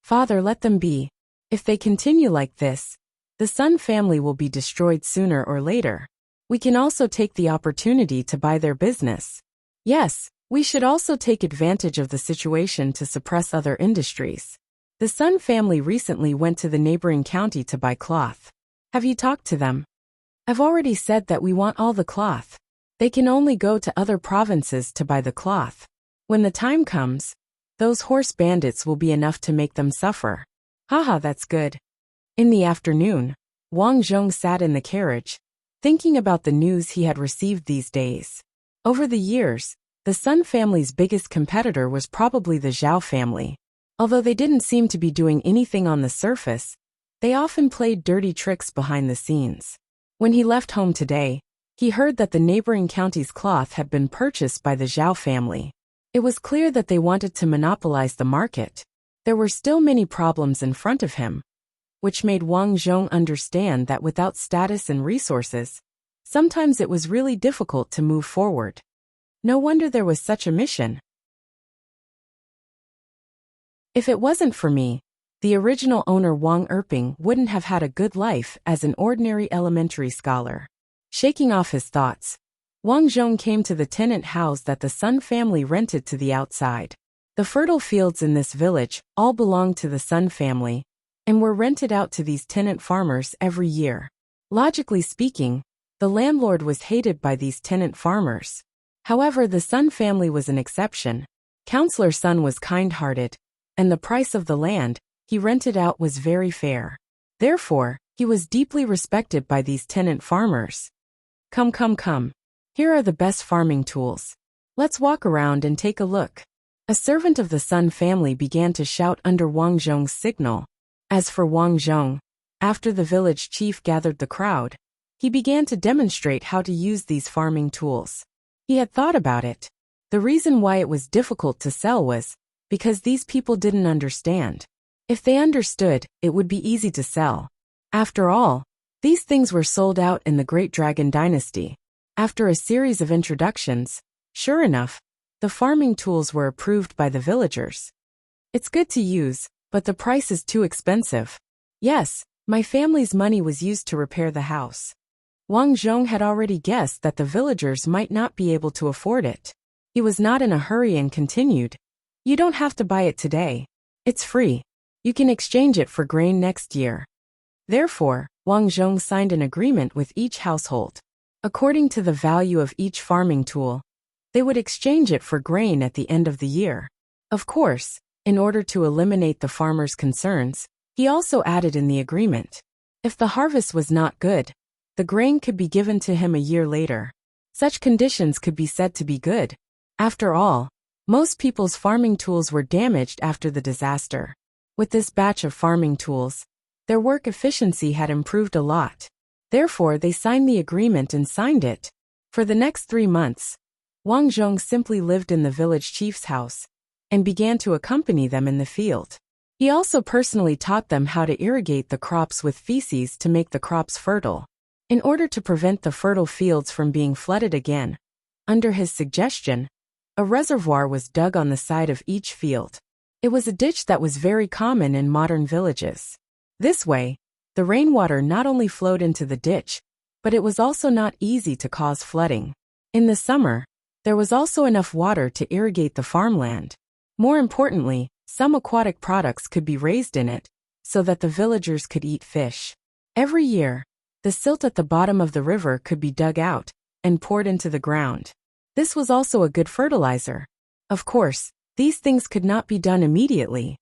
Father, let them be. If they continue like this, the Sun family will be destroyed sooner or later. We can also take the opportunity to buy their business. Yes, we should also take advantage of the situation to suppress other industries. The Sun family recently went to the neighboring county to buy cloth. Have you talked to them? I've already said that we want all the cloth. They can only go to other provinces to buy the cloth. When the time comes, those horse bandits will be enough to make them suffer. Haha, that's good. In the afternoon, Wang Zhong sat in the carriage, thinking about the news he had received these days. Over the years, the Sun family's biggest competitor was probably the Zhao family. Although they didn't seem to be doing anything on the surface, they often played dirty tricks behind the scenes. When he left home today, he heard that the neighboring county's cloth had been purchased by the Zhao family. It was clear that they wanted to monopolize the market. There were still many problems in front of him, which made Wang Zhong understand that without status and resources, sometimes it was really difficult to move forward. No wonder there was such a mission. If it wasn't for me, the original owner Wang Erping wouldn't have had a good life as an ordinary elementary scholar. Shaking off his thoughts, Wang Zhong came to the tenant house that the Sun family rented to the outside. The fertile fields in this village all belonged to the Sun family and were rented out to these tenant farmers every year. Logically speaking, the landlord was hated by these tenant farmers. However, the Sun family was an exception. Counselor Sun was kind-hearted, and the price of the land he rented out was very fair. Therefore, he was deeply respected by these tenant farmers. Come. Here are the best farming tools. Let's walk around and take a look. A servant of the Sun family began to shout under Wang Zhong's signal. As for Wang Zhong, after the village chief gathered the crowd, he began to demonstrate how to use these farming tools. He had thought about it. The reason why it was difficult to sell was because these people didn't understand. If they understood, it would be easy to sell. After all, these things were sold out in the Great Dragon Dynasty. After a series of introductions, sure enough, the farming tools were approved by the villagers. It's good to use, but the price is too expensive. Yes, my family's money was used to repair the house. Wang Zhong had already guessed that the villagers might not be able to afford it. He was not in a hurry and continued, You don't have to buy it today. It's free. You can exchange it for grain next year. Therefore, Wang Zhong signed an agreement with each household. According to the value of each farming tool, they would exchange it for grain at the end of the year. Of course, in order to eliminate the farmer's concerns, he also added in the agreement, if the harvest was not good, the grain could be given to him a year later. Such conditions could be said to be good. After all, most people's farming tools were damaged after the disaster. With this batch of farming tools, their work efficiency had improved a lot. Therefore, they signed the agreement and signed it. For the next 3 months, Wang Zhong simply lived in the village chief's house and began to accompany them in the field. He also personally taught them how to irrigate the crops with feces to make the crops fertile. In order to prevent the fertile fields from being flooded again, under his suggestion, a reservoir was dug on the side of each field. It was a ditch that was very common in modern villages. This way, the rainwater not only flowed into the ditch, but it was also not easy to cause flooding. In the summer, there was also enough water to irrigate the farmland. More importantly, some aquatic products could be raised in it, so that the villagers could eat fish. Every year, the silt at the bottom of the river could be dug out and poured into the ground. This was also a good fertilizer. Of course, these things could not be done immediately.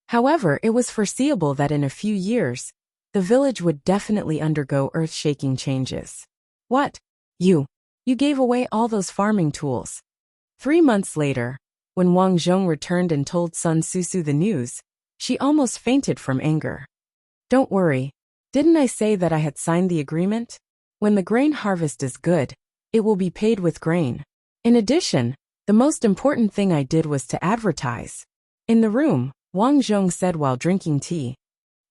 However, it was foreseeable that in a few years, the village would definitely undergo earth-shaking changes. What? You gave away all those farming tools. 3 months later, when Wang Zhong returned and told Sun Susu the news, she almost fainted from anger. Don't worry. Didn't I say that I had signed the agreement? When the grain harvest is good, it will be paid with grain. In addition, The most important thing I did was to advertise. In the room, Wang Zhong said while drinking tea.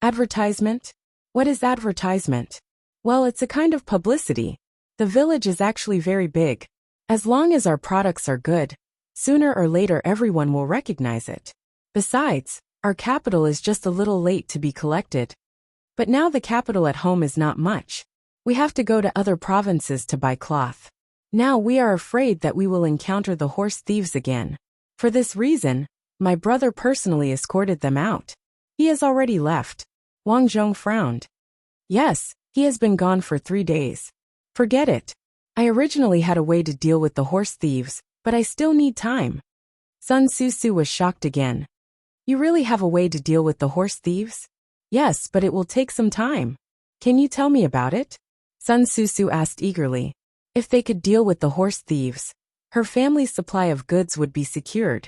Advertisement? What is advertisement? Well, it's a kind of publicity. The village is actually very big. As long as our products are good, sooner or later everyone will recognize it. Besides, our capital is just a little late to be collected. But now the capital at home is not much. We have to go to other provinces to buy cloth. Now we are afraid that we will encounter the horse thieves again. For this reason, my brother personally escorted them out. He has already left. Wang Zhong frowned. Yes, he has been gone for 3 days. Forget it. I originally had a way to deal with the horse thieves, but I still need time. Sun Susu was shocked again. You really have a way to deal with the horse thieves? Yes, but it will take some time. Can you tell me about it? Sun Susu asked eagerly. If they could deal with the horse thieves, her family's supply of goods would be secured.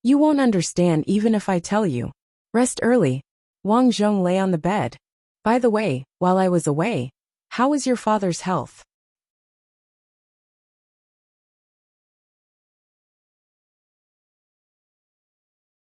You won't understand even if I tell you. Rest early. Wang Zhong lay on the bed. By the way, while I was away, how is your father's health?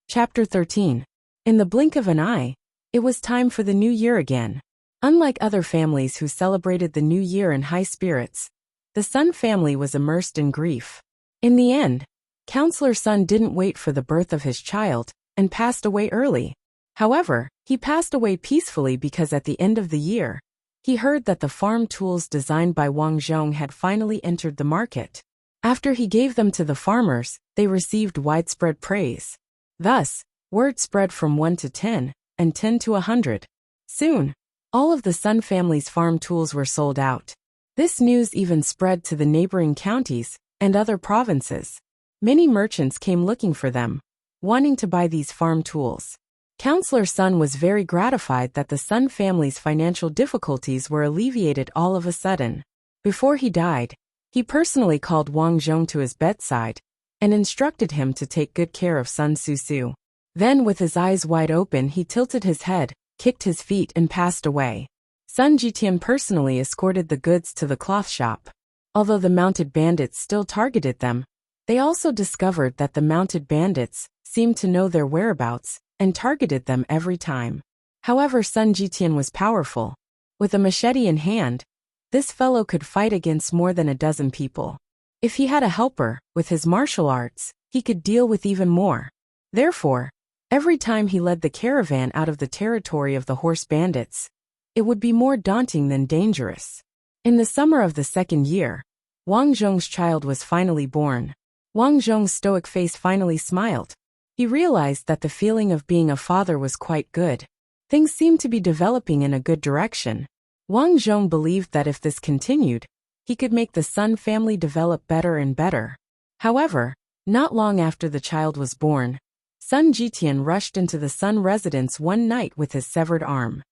Chapter 13. In the blink of an eye, it was time for the new year again. Unlike other families who celebrated the new year in high spirits, the Sun family was immersed in grief. In the end, Counselor Sun didn't wait for the birth of his child and passed away early. However, he passed away peacefully because at the end of the year, he heard that the farm tools designed by Wang Zhong had finally entered the market. After he gave them to the farmers, they received widespread praise. Thus, word spread from 1 to 10, and 10 to 100. Soon, all of the Sun family's farm tools were sold out. This news even spread to the neighboring counties and other provinces. Many merchants came looking for them, wanting to buy these farm tools. Counselor Sun was very gratified that the Sun family's financial difficulties were alleviated all of a sudden. Before he died, he personally called Wang Zhong to his bedside and instructed him to take good care of Sun Susu. Then with his eyes wide open he tilted his head, kicked his feet and passed away. Sun Jitian personally escorted the goods to the cloth shop. Although the mounted bandits still targeted them, they also discovered that the mounted bandits seemed to know their whereabouts and targeted them every time. However, Sun Jitian was powerful. With a machete in hand, this fellow could fight against more than a dozen people. If he had a helper, with his martial arts, he could deal with even more. Therefore, every time he led the caravan out of the territory of the horse bandits, it would be more daunting than dangerous. In the summer of the second year, Wang Zhong's child was finally born. Wang Zhong's stoic face finally smiled. He realized that the feeling of being a father was quite good. Things seemed to be developing in a good direction. Wang Zhong believed that if this continued, he could make the Sun family develop better and better. However, not long after the child was born, Sun Jitian rushed into the Sun residence one night with his severed arm.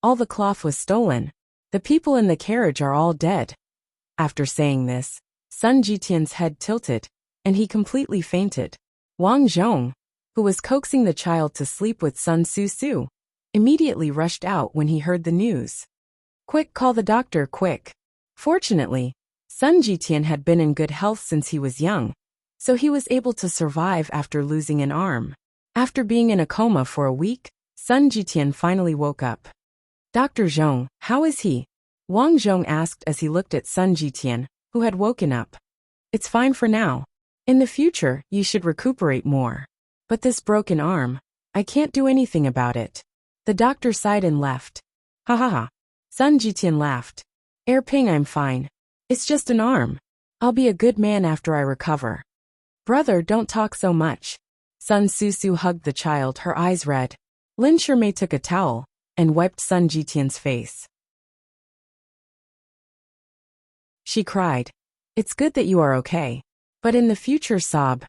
All the cloth was stolen. The people in the carriage are all dead. After saying this, Sun Jitian's head tilted, and he completely fainted. Wang Zhong, who was coaxing the child to sleep with Sun Susu, immediately rushed out when he heard the news. Quick, call the doctor, quick. Fortunately, Sun Jitian had been in good health since he was young, so he was able to survive after losing an arm. After being in a coma for a week, Sun Jitian finally woke up. Dr. Zhong, how is he? Wang Zhong asked as he looked at Sun Jitian, who had woken up. It's fine for now. In the future, you should recuperate more. But this broken arm, I can't do anything about it. The doctor sighed and left. Ha ha ha. Sun Jitian laughed. Ping, I'm fine. It's just an arm. I'll be a good man after I recover. Brother, don't talk so much. Sun Susu hugged the child, her eyes red. Lin Shirmei took a towel and wiped Sun Jitian's face. She cried. It's good that you are okay. But in the future, sob.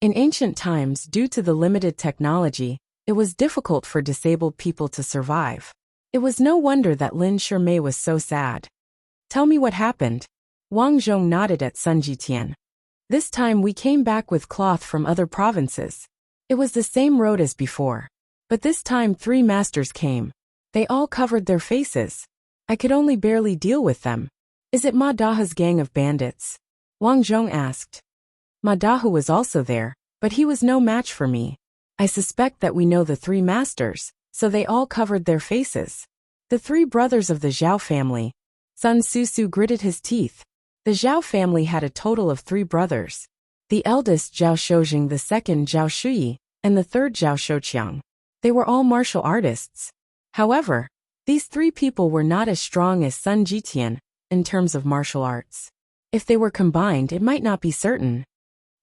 In ancient times, due to the limited technology, it was difficult for disabled people to survive. It was no wonder that Lin Shirmei was so sad. Tell me what happened. Wang Zhong nodded at Sun Jitian. This time we came back with cloth from other provinces. It was the same road as before. But this time 3 masters came. They all covered their faces. I could only barely deal with them. Is it Ma Daha's gang of bandits? Wang Zhong asked. Madahu was also there, but he was no match for me. I suspect that we know the three masters, so they all covered their faces. The three brothers of the Zhao family. Sun Susu gritted his teeth. The Zhao family had a total of 3 brothers. The eldest Zhao Shoujing, the second Zhao Shuyi, and the third Zhao Shouqiang. They were all martial artists. However, these 3 people were not as strong as Sun Jitian in terms of martial arts. If they were combined, it might not be certain.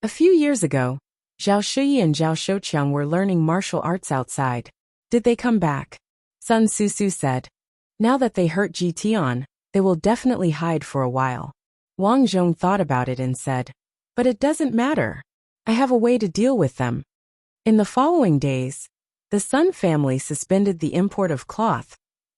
A few years ago, Zhao Shuyi and Zhao Shouqiang were learning martial arts outside. Did they come back? Sun Susu said. Now that they hurt Jitian, they will definitely hide for a while. Wang Zhong thought about it and said, but it doesn't matter. I have a way to deal with them. In the following days, the Sun family suspended the import of cloth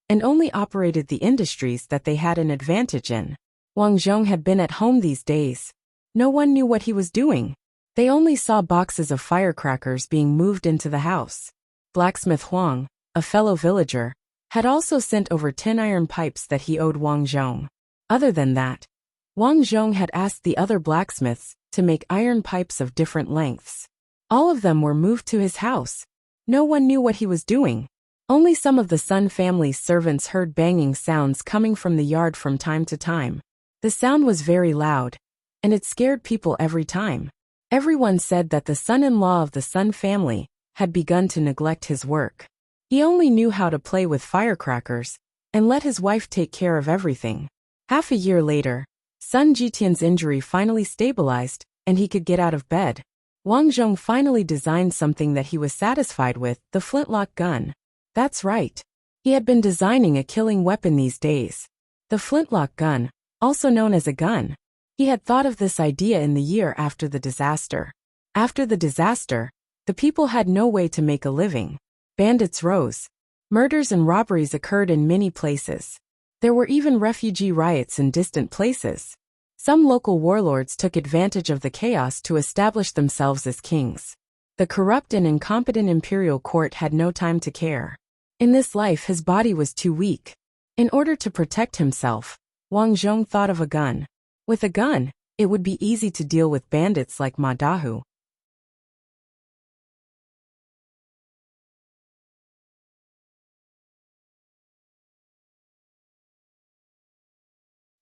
and only operated the industries that they had an advantage in. Wang Zhong had been at home these days. No one knew what he was doing. They only saw boxes of firecrackers being moved into the house. Blacksmith Huang, a fellow villager, had also sent over 10 iron pipes that he owed Wang Zhong. Other than that, Wang Zhong had asked the other blacksmiths to make iron pipes of different lengths. All of them were moved to his house. No one knew what he was doing. Only some of the Sun family's servants heard banging sounds coming from the yard from time to time. The sound was very loud, and it scared people every time. Everyone said that the son-in-law of the Sun family had begun to neglect his work. He only knew how to play with firecrackers and let his wife take care of everything. Half a year later, Sun Jitian's injury finally stabilized, and he could get out of bed. Wang Zhong finally designed something that he was satisfied with, the flintlock gun. That's right. He had been designing a killing weapon these days. The flintlock gun, also known as a gun. He had thought of this idea in the year after the disaster. After the disaster, the people had no way to make a living. Bandits rose. Murders and robberies occurred in many places. There were even refugee riots in distant places. Some local warlords took advantage of the chaos to establish themselves as kings. The corrupt and incompetent imperial court had no time to care. In this life, his body was too weak. In order to protect himself, Wang Zhong thought of a gun. With a gun, it would be easy to deal with bandits like Madahu.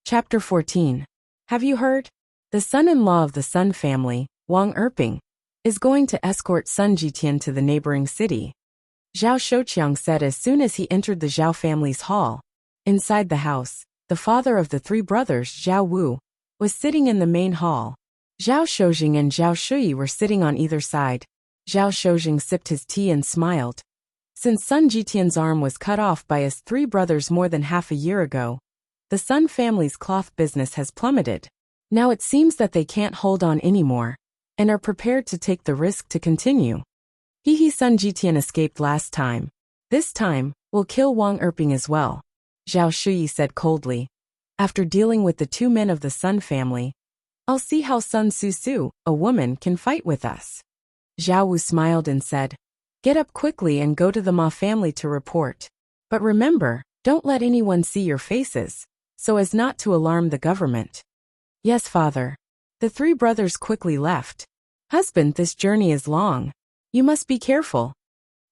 Chapter 14. Have you heard? The son-in-law of the Sun family, Wang Erping, is going to escort Sun Jitian to the neighboring city. Zhao Shouqiang said as soon as he entered the Zhao family's hall. Inside the house, the father of the 3 brothers, Zhao Wu, was sitting in the main hall. Zhao Shoujing and Zhao Shuyi were sitting on either side. Zhao Shoujing sipped his tea and smiled. Since Sun Jitian's arm was cut off by his 3 brothers more than half a year ago, the Sun family's cloth business has plummeted. Now it seems that they can't hold on anymore, and are prepared to take the risk to continue. Sun Jitian escaped last time. This time, we'll kill Wang Erping as well, Zhao Shuyi said coldly. After dealing with the 2 men of the Sun family, I'll see how Sun Susu, a woman, can fight with us. Zhao Wu smiled and said, get up quickly and go to the Ma family to report. But remember, don't let anyone see your faces, so as not to alarm the government. Yes, father. The 3 brothers quickly left. Husband, this journey is long. You must be careful.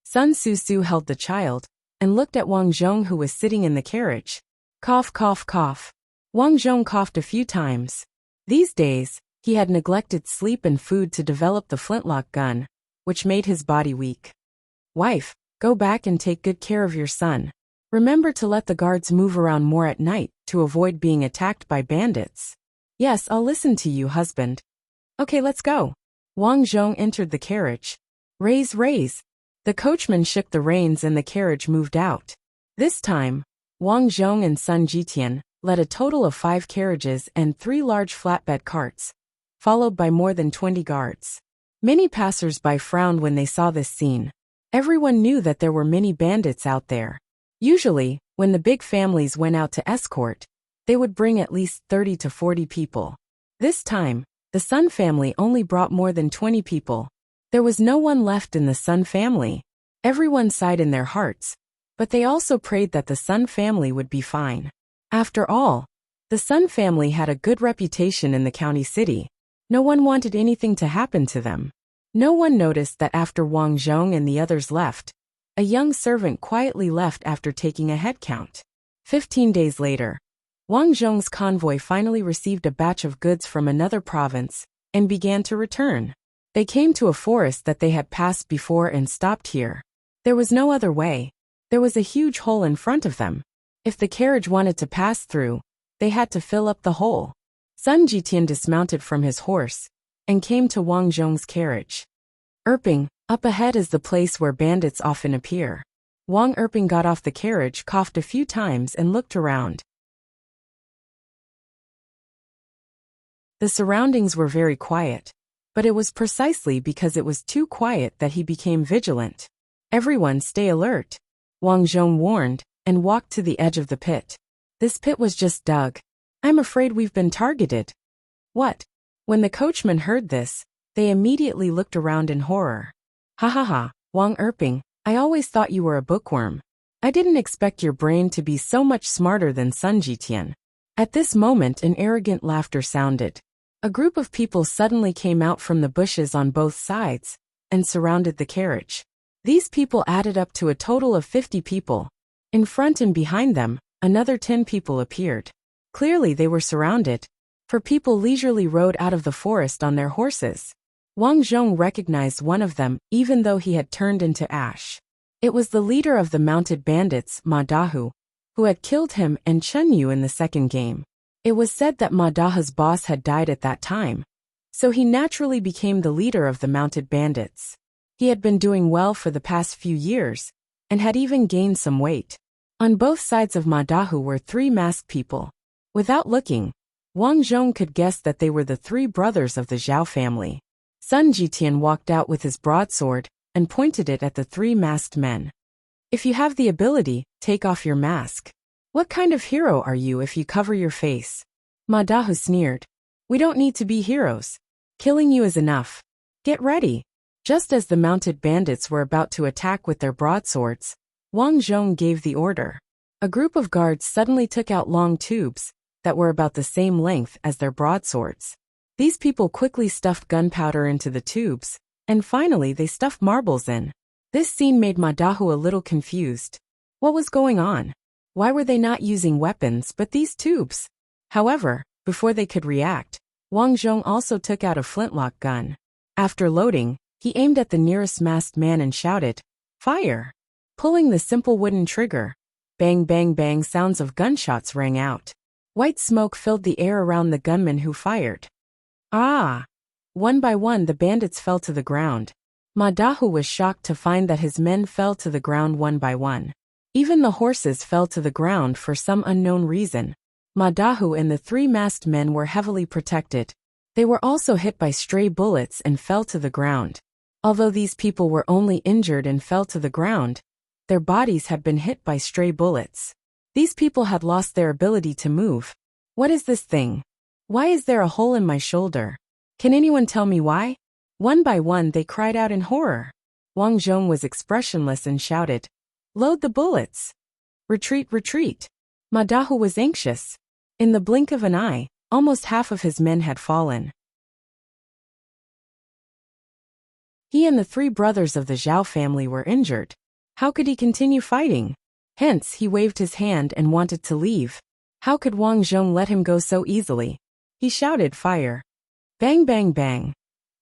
Sun Susu held the child and looked at Wang Zhong, who was sitting in the carriage. Cough, cough, cough. Wang Zhong coughed a few times. These days, he had neglected sleep and food to develop the flintlock gun, which made his body weak. Wife, go back and take good care of your son. Remember to let the guards move around more at night to avoid being attacked by bandits. Yes, I'll listen to you, husband. Okay, let's go. Wang Zhong entered the carriage. Raise, raise. The coachman shook the reins and the carriage moved out. This time, Wang Zhong and Sun Jitian led a total of 5 carriages and 3 large flatbed carts, followed by more than 20 guards. Many passers-by frowned when they saw this scene. Everyone knew that there were many bandits out there. Usually, when the big families went out to escort, they would bring at least 30 to 40 people. This time, the Sun family only brought more than 20 people. There was no one left in the Sun family. Everyone sighed in their hearts, but they also prayed that the Sun family would be fine. After all, the Sun family had a good reputation in the county city. No one wanted anything to happen to them. No one noticed that after Wang Zhong and the others left, a young servant quietly left after taking a head count. 15 days later, Wang Zhong's convoy finally received a batch of goods from another province and began to return. They came to a forest that they had passed before and stopped here. There was no other way. There was a huge hole in front of them. If the carriage wanted to pass through, they had to fill up the hole. Sun Jitian dismounted from his horse and came to Wang Zhong's carriage. Erping, up ahead is the place where bandits often appear. Wang Erping got off the carriage, coughed a few times and looked around. The surroundings were very quiet, but it was precisely because it was too quiet that he became vigilant. Everyone stay alert, Wang Zhong warned, and walked to the edge of the pit. This pit was just dug. I'm afraid we've been targeted. What? When the coachman heard this, they immediately looked around in horror. Ha ha ha, Wang Erping, I always thought you were a bookworm. I didn't expect your brain to be so much smarter than Sun Jitian. At this moment an arrogant laughter sounded. A group of people suddenly came out from the bushes on both sides and surrounded the carriage. These people added up to a total of 50 people. In front and behind them, another 10 people appeared. Clearly they were surrounded, for people leisurely rode out of the forest on their horses. Wang Zhong recognized one of them, even though he had turned into ash. It was the leader of the mounted bandits, Ma Dahu, who had killed him and Chen Yu in the second game. It was said that Ma Dahu's boss had died at that time, so he naturally became the leader of the mounted bandits. He had been doing well for the past few years, and had even gained some weight. On both sides of Ma Dahu were 3 masked people. Without looking, Wang Zhong could guess that they were the 3 brothers of the Zhao family. Sun Jitian walked out with his broadsword and pointed it at the 3 masked men. If you have the ability, take off your mask. What kind of hero are you if you cover your face? Ma Dahu sneered. We don't need to be heroes. Killing you is enough. Get ready. Just as the mounted bandits were about to attack with their broadswords, Wang Zhong gave the order. A group of guards suddenly took out long tubes that were about the same length as their broadswords. These people quickly stuffed gunpowder into the tubes, and finally they stuffed marbles in. This scene made Ma Dahu a little confused. What was going on? Why were they not using weapons but these tubes? However, before they could react, Wang Zhong also took out a flintlock gun. After loading, he aimed at the nearest masked man and shouted, "Fire!" Pulling the simple wooden trigger, bang bang bang sounds of gunshots rang out. White smoke filled the air around the gunman who fired. Ah! One by one the bandits fell to the ground. Ma Dahu was shocked to find that his men fell to the ground one by one. Even the horses fell to the ground for some unknown reason. Ma Dahu and the 3 masked men were heavily protected. They were also hit by stray bullets and fell to the ground. Although these people were only injured and fell to the ground, their bodies had been hit by stray bullets. These people had lost their ability to move. What is this thing? Why is there a hole in my shoulder? Can anyone tell me why? One by one they cried out in horror. Wang Zhong was expressionless and shouted, "Load the bullets! Retreat, retreat!" Ma Dahu was anxious. In the blink of an eye, almost half of his men had fallen. He and the 3 brothers of the Zhao family were injured. How could he continue fighting? Hence, he waved his hand and wanted to leave. How could Wang Zhong let him go so easily? He shouted, "Fire!" Bang bang bang.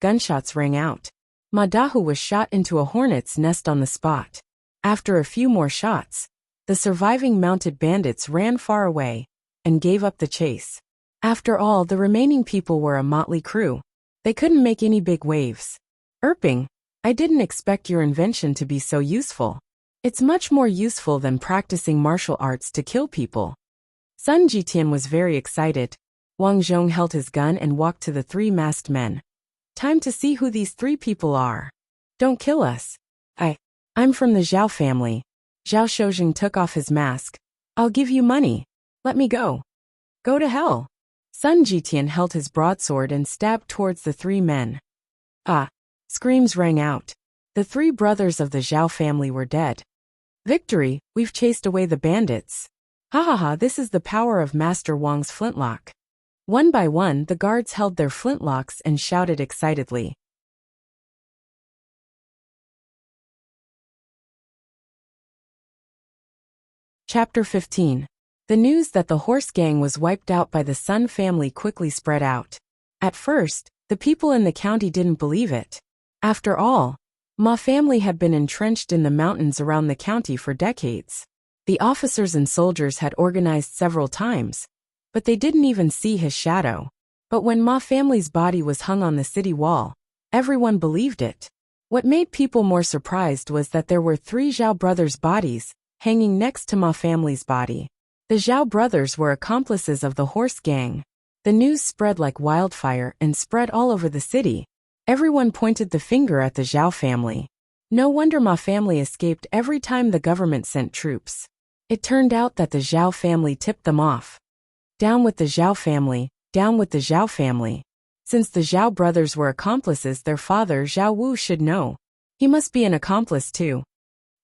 Gunshots rang out. Ma Dahu was shot into a hornet's nest on the spot. After a few more shots, the surviving mounted bandits ran far away and gave up the chase. After all, the remaining people were a motley crew. They couldn't make any big waves. Erping, I didn't expect your invention to be so useful. It's much more useful than practicing martial arts to kill people. Sun Jitian was very excited. Wang Zhong held his gun and walked to the 3 masked men. Time to see who these 3 people are. Don't kill us. I'm from the Zhao family. Zhao Shoujing took off his mask. I'll give you money. Let me go. Go to hell. Sun Jitian held his broadsword and stabbed towards the 3 men. Ah! Screams rang out. The 3 brothers of the Zhao family were dead. Victory! We've chased away the bandits. Ha ha ha, this is the power of Master Wang's flintlock. One by one, the guards held their flintlocks and shouted excitedly. Chapter 15. The news that the horse gang was wiped out by the Sun family quickly spread out. At first, the people in the county didn't believe it. After all, Ma family had been entrenched in the mountains around the county for decades. The officers and soldiers had organized several times, but they didn't even see his shadow. But when Ma family's body was hung on the city wall, everyone believed it. What made people more surprised was that there were 3 Zhao brothers' bodies hanging next to Ma family's body. The Zhao brothers were accomplices of the horse gang. The news spread like wildfire and spread all over the city. Everyone pointed the finger at the Zhao family. No wonder Ma family escaped every time the government sent troops. It turned out that the Zhao family tipped them off. Down with the Zhao family, down with the Zhao family. Since the Zhao brothers were accomplices, their father Zhao Wu should know. He must be an accomplice too.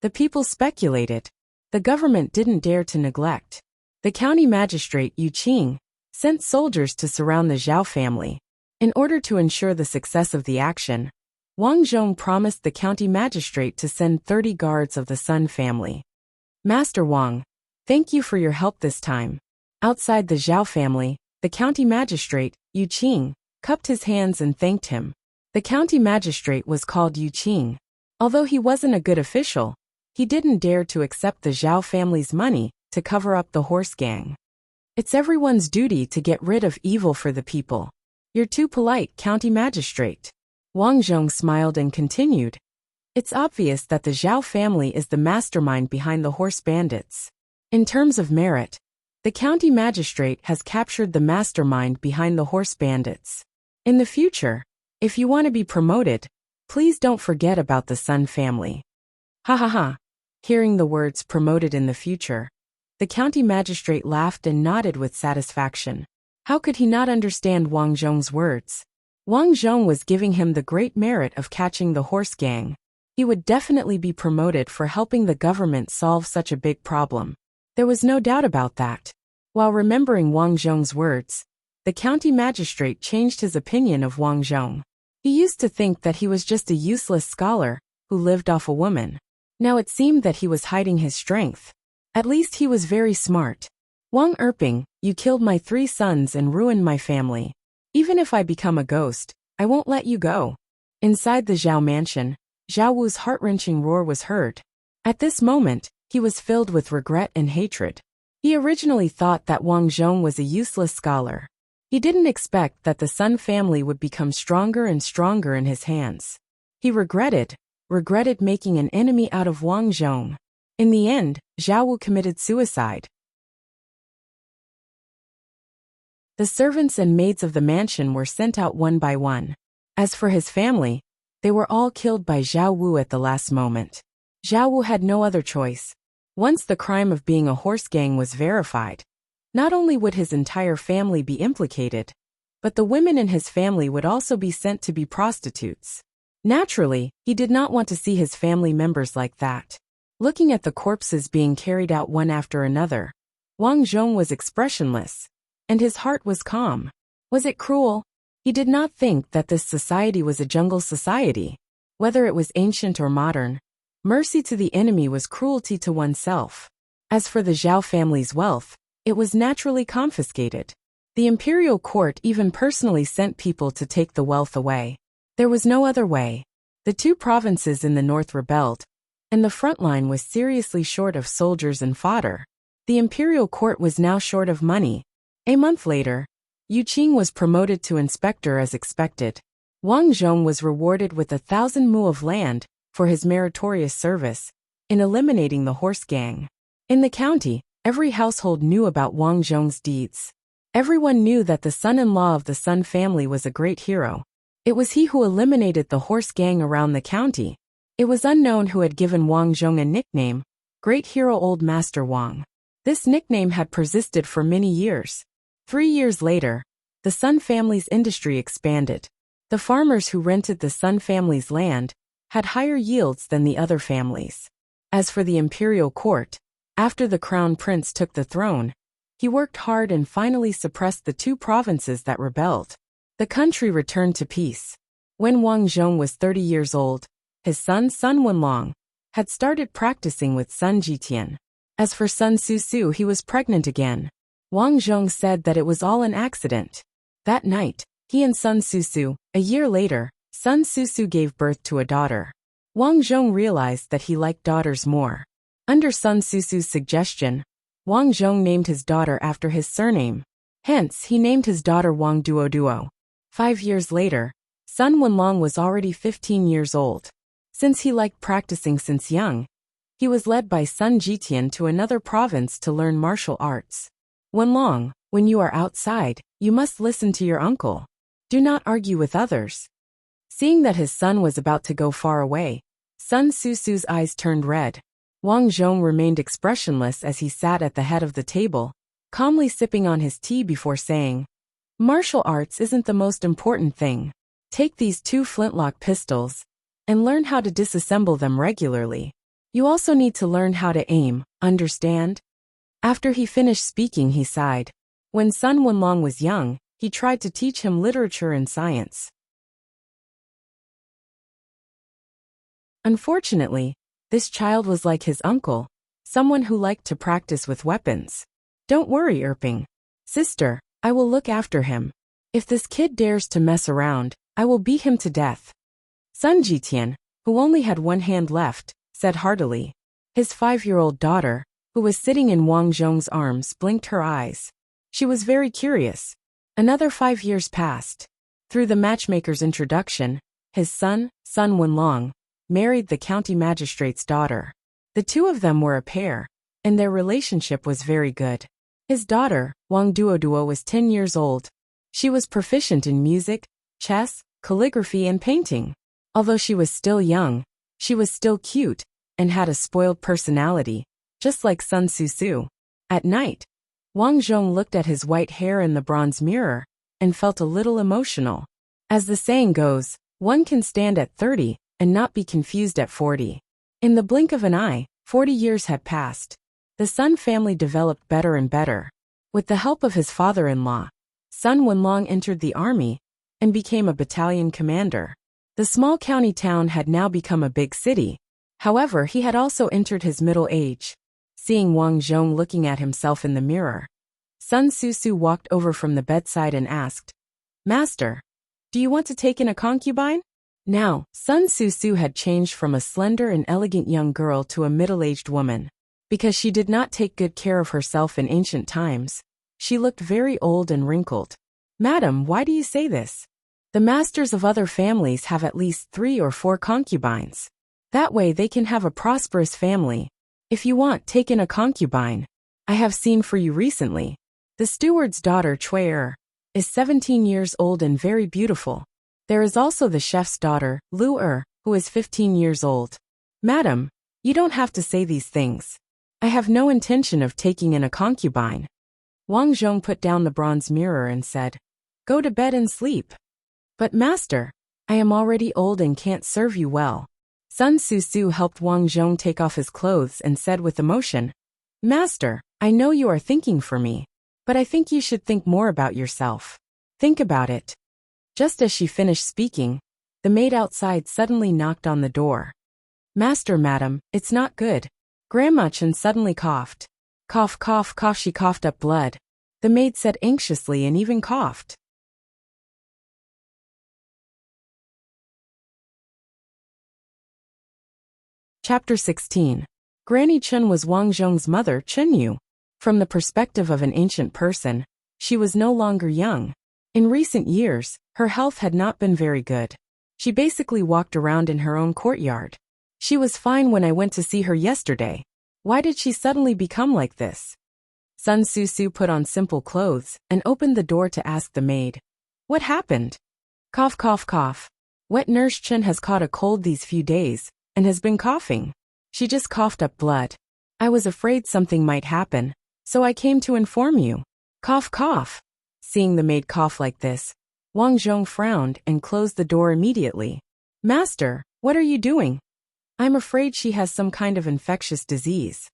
The people speculated. The government didn't dare to neglect. The county magistrate Yu Qing sent soldiers to surround the Zhao family. In order to ensure the success of the action, Wang Zhong promised the county magistrate to send 30 guards of the Sun family. Master Wang, thank you for your help this time. Outside the Zhao family, the county magistrate, Yu Qing, cupped his hands and thanked him. The county magistrate was called Yu Qing. Although he wasn't a good official, he didn't dare to accept the Zhao family's money to cover up the horse gang. It's everyone's duty to get rid of evil for the people. You're too polite, county magistrate. Wang Zhong smiled and continued. It's obvious that the Zhao family is the mastermind behind the horse bandits. In terms of merit, the county magistrate has captured the mastermind behind the horse bandits. In the future, if you want to be promoted, please don't forget about the Sun family. Ha ha ha. Hearing the words promoted in the future, the county magistrate laughed and nodded with satisfaction. How could he not understand Wang Zhong's words? Wang Zhong was giving him the great merit of catching the horse gang. He would definitely be promoted for helping the government solve such a big problem. There was no doubt about that. While remembering Wang Zhong's words, the county magistrate changed his opinion of Wang Zhong. He used to think that he was just a useless scholar who lived off a woman. Now it seemed that he was hiding his strength. At least he was very smart. Wang Erping, you killed my 3 sons and ruined my family. Even if I become a ghost, I won't let you go. Inside the Zhao mansion, Zhao Wu's heart-wrenching roar was heard. At this moment, he was filled with regret and hatred. He originally thought that Wang Zhong was a useless scholar. He didn't expect that the Sun family would become stronger and stronger in his hands. He regretted making an enemy out of Wang Zhong. In the end, Zhao Wu committed suicide. The servants and maids of the mansion were sent out one by one. As for his family, they were all killed by Zhao Wu at the last moment. Zhao Wu had no other choice. Once the crime of being a horse gang was verified, not only would his entire family be implicated, but the women in his family would also be sent to be prostitutes. Naturally, he did not want to see his family members like that. Looking at the corpses being carried out one after another, Wang Zhong was expressionless, and his heart was calm. Was it cruel? He did not think that this society was a jungle society. Whether it was ancient or modern, mercy to the enemy was cruelty to oneself. As for the Zhao family's wealth, it was naturally confiscated. The imperial court even personally sent people to take the wealth away. There was no other way. The 2 provinces in the north rebelled, and the front line was seriously short of soldiers and fodder. The imperial court was now short of money. A month later, Yu Qing was promoted to inspector as expected. Wang Zhong was rewarded with 1,000 mu of land for his meritorious service in eliminating the horse gang. In the county, every household knew about Wang Zhong's deeds. Everyone knew that the son-in-law of the Sun family was a great hero. It was he who eliminated the horse gang around the county. It was unknown who had given Wang Zhong a nickname, Great Hero Old Master Wang. This nickname had persisted for many years. 3 years later, the Sun family's industry expanded. The farmers who rented the Sun family's land had higher yields than the other families. As for the imperial court, after the crown prince took the throne, He worked hard and finally suppressed the 2 provinces that rebelled. The country returned to peace. When Wang Zhong was 30 years old, his son Sun Wenlong had started practicing with Sun Jitian. As for Sun Susu, he was pregnant again. Wang Zhong said that it was all an accident. That night, he and Sun Susu, a year later, Sun Susu gave birth to a daughter. Wang Zhong realized that he liked daughters more. Under Sun Susu's suggestion, Wang Zhong named his daughter after his surname. Hence, he named his daughter Wang Duo. 5 years later, Sun Wenlong was already 15 years old. Since he liked practicing since young, he was led by Sun Jitian to another province to learn martial arts. Wenlong, when you are outside, you must listen to your uncle. Do not argue with others. Seeing that his son was about to go far away, Sun Susu's eyes turned red. Wang Zhong remained expressionless as he sat at the head of the table, calmly sipping on his tea before saying, "Martial arts isn't the most important thing. Take these 2 flintlock pistols and learn how to disassemble them regularly. You also need to learn how to aim, understand?" After he finished speaking, he sighed. When Sun Wenlong was young, he tried to teach him literature and science. Unfortunately, this child was like his uncle, someone who liked to practice with weapons. "Don't worry, Erping. Sister, I will look after him. If this kid dares to mess around, I will beat him to death." Sun Jitian, who only had one hand left, said heartily. His 5-year-old daughter, who was sitting in Wang Zhong's arms, blinked her eyes. She was very curious. Another 5 years passed. Through the matchmaker's introduction, his son, Sun Wenlong, married the county magistrate's daughter. The 2 of them were a pair, and their relationship was very good. His daughter, Wang Duo, was 10 years old. She was proficient in music, chess, calligraphy, and painting. Although she was still young, she was still cute, and had a spoiled personality, just like Sun Susu. At night, Wang Zhong looked at his white hair in the bronze mirror, and felt a little emotional. As the saying goes, one can stand at 30, and not be confused at 40. In the blink of an eye, 40 years had passed. The Sun family developed better and better. With the help of his father-in-law, Sun Wenlong entered the army, and became a battalion commander. The small county town had now become a big city. However, he had also entered his middle age. Seeing Wang Zhong looking at himself in the mirror, Sun Susu walked over from the bedside and asked, "Master, do you want to take in a concubine?" Now, Sun Susu had changed from a slender and elegant young girl to a middle-aged woman. Because she did not take good care of herself in ancient times, she looked very old and wrinkled. "Madam, why do you say this? The masters of other families have at least 3 or 4 concubines. That way they can have a prosperous family. If you want, take in a concubine. I have seen for you recently. The steward's daughter, Cui is 17 years old and very beautiful. There is also the chef's daughter, Lu who is 15 years old. Madam, you don't have to say these things. I have no intention of taking in a concubine." Wang Zhong put down the bronze mirror and said, "Go to bed and sleep." "But master, I am already old and can't serve you well." Sun Susu helped Wang Zhong take off his clothes and said with emotion, "Master, I know you are thinking for me, but I think you should think more about yourself. Think about it." Just as she finished speaking, the maid outside suddenly knocked on the door. "Master, madam, it's not good." Grandma Chen suddenly coughed. Cough, cough, cough. She coughed up blood. The maid said anxiously and even coughed. Chapter 16. Granny Chen was Wang Zhong's mother, Chen Yu. From the perspective of an ancient person, she was no longer young. In recent years, her health had not been very good. She basically walked around in her own courtyard. She was fine when I went to see her yesterday. Why did she suddenly become like this? Sun Susu put on simple clothes and opened the door to ask the maid, "What happened?" Cough, cough, cough. Wet nurse Chen has caught a cold these few days and has been coughing. She just coughed up blood. I was afraid something might happen, so I came to inform you. Cough, cough. Seeing the maid cough like this, Wang Zhong frowned and closed the door immediately. "Master, what are you doing?" "I'm afraid she has some kind of infectious disease."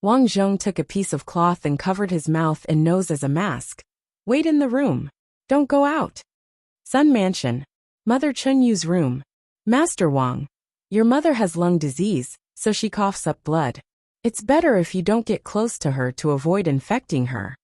Wang Zhong took a piece of cloth and covered his mouth and nose as a mask. Wait in the room. Don't go out. Sun Mansion. Mother Chunyu's room. Master Wang. Your mother has lung disease, so she coughs up blood. It's better if you don't get close to her to avoid infecting her.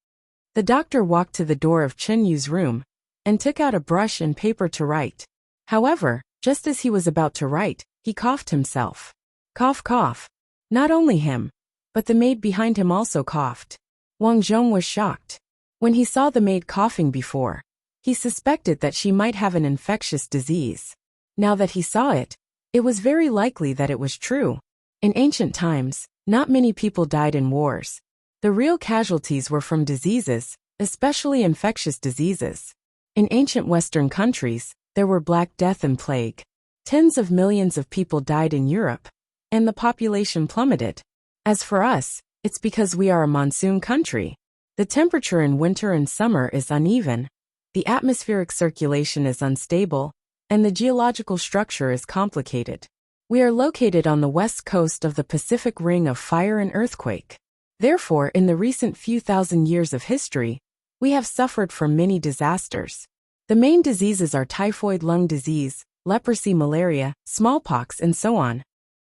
The doctor walked to the door of Chunyu's room and took out a brush and paper to write. However, just as he was about to write, he coughed himself. Cough, cough. Not only him, but the maid behind him also coughed. Wang Zhong was shocked. When he saw the maid coughing before, he suspected that she might have an infectious disease. Now that he saw it, it was very likely that it was true. In ancient times, not many people died in wars. The real casualties were from diseases, especially infectious diseases. In ancient Western countries, there were Black Death and plague. Tens of millions of people died in Europe, and the population plummeted. As for us, it's because we are a monsoon country. The temperature in winter and summer is uneven, the atmospheric circulation is unstable, and the geological structure is complicated. We are located on the west coast of the Pacific Ring of Fire and Earthquake. Therefore, in the recent few thousand years of history, we have suffered from many disasters. The main diseases are typhoid lung disease, leprosy, malaria, smallpox, and so on.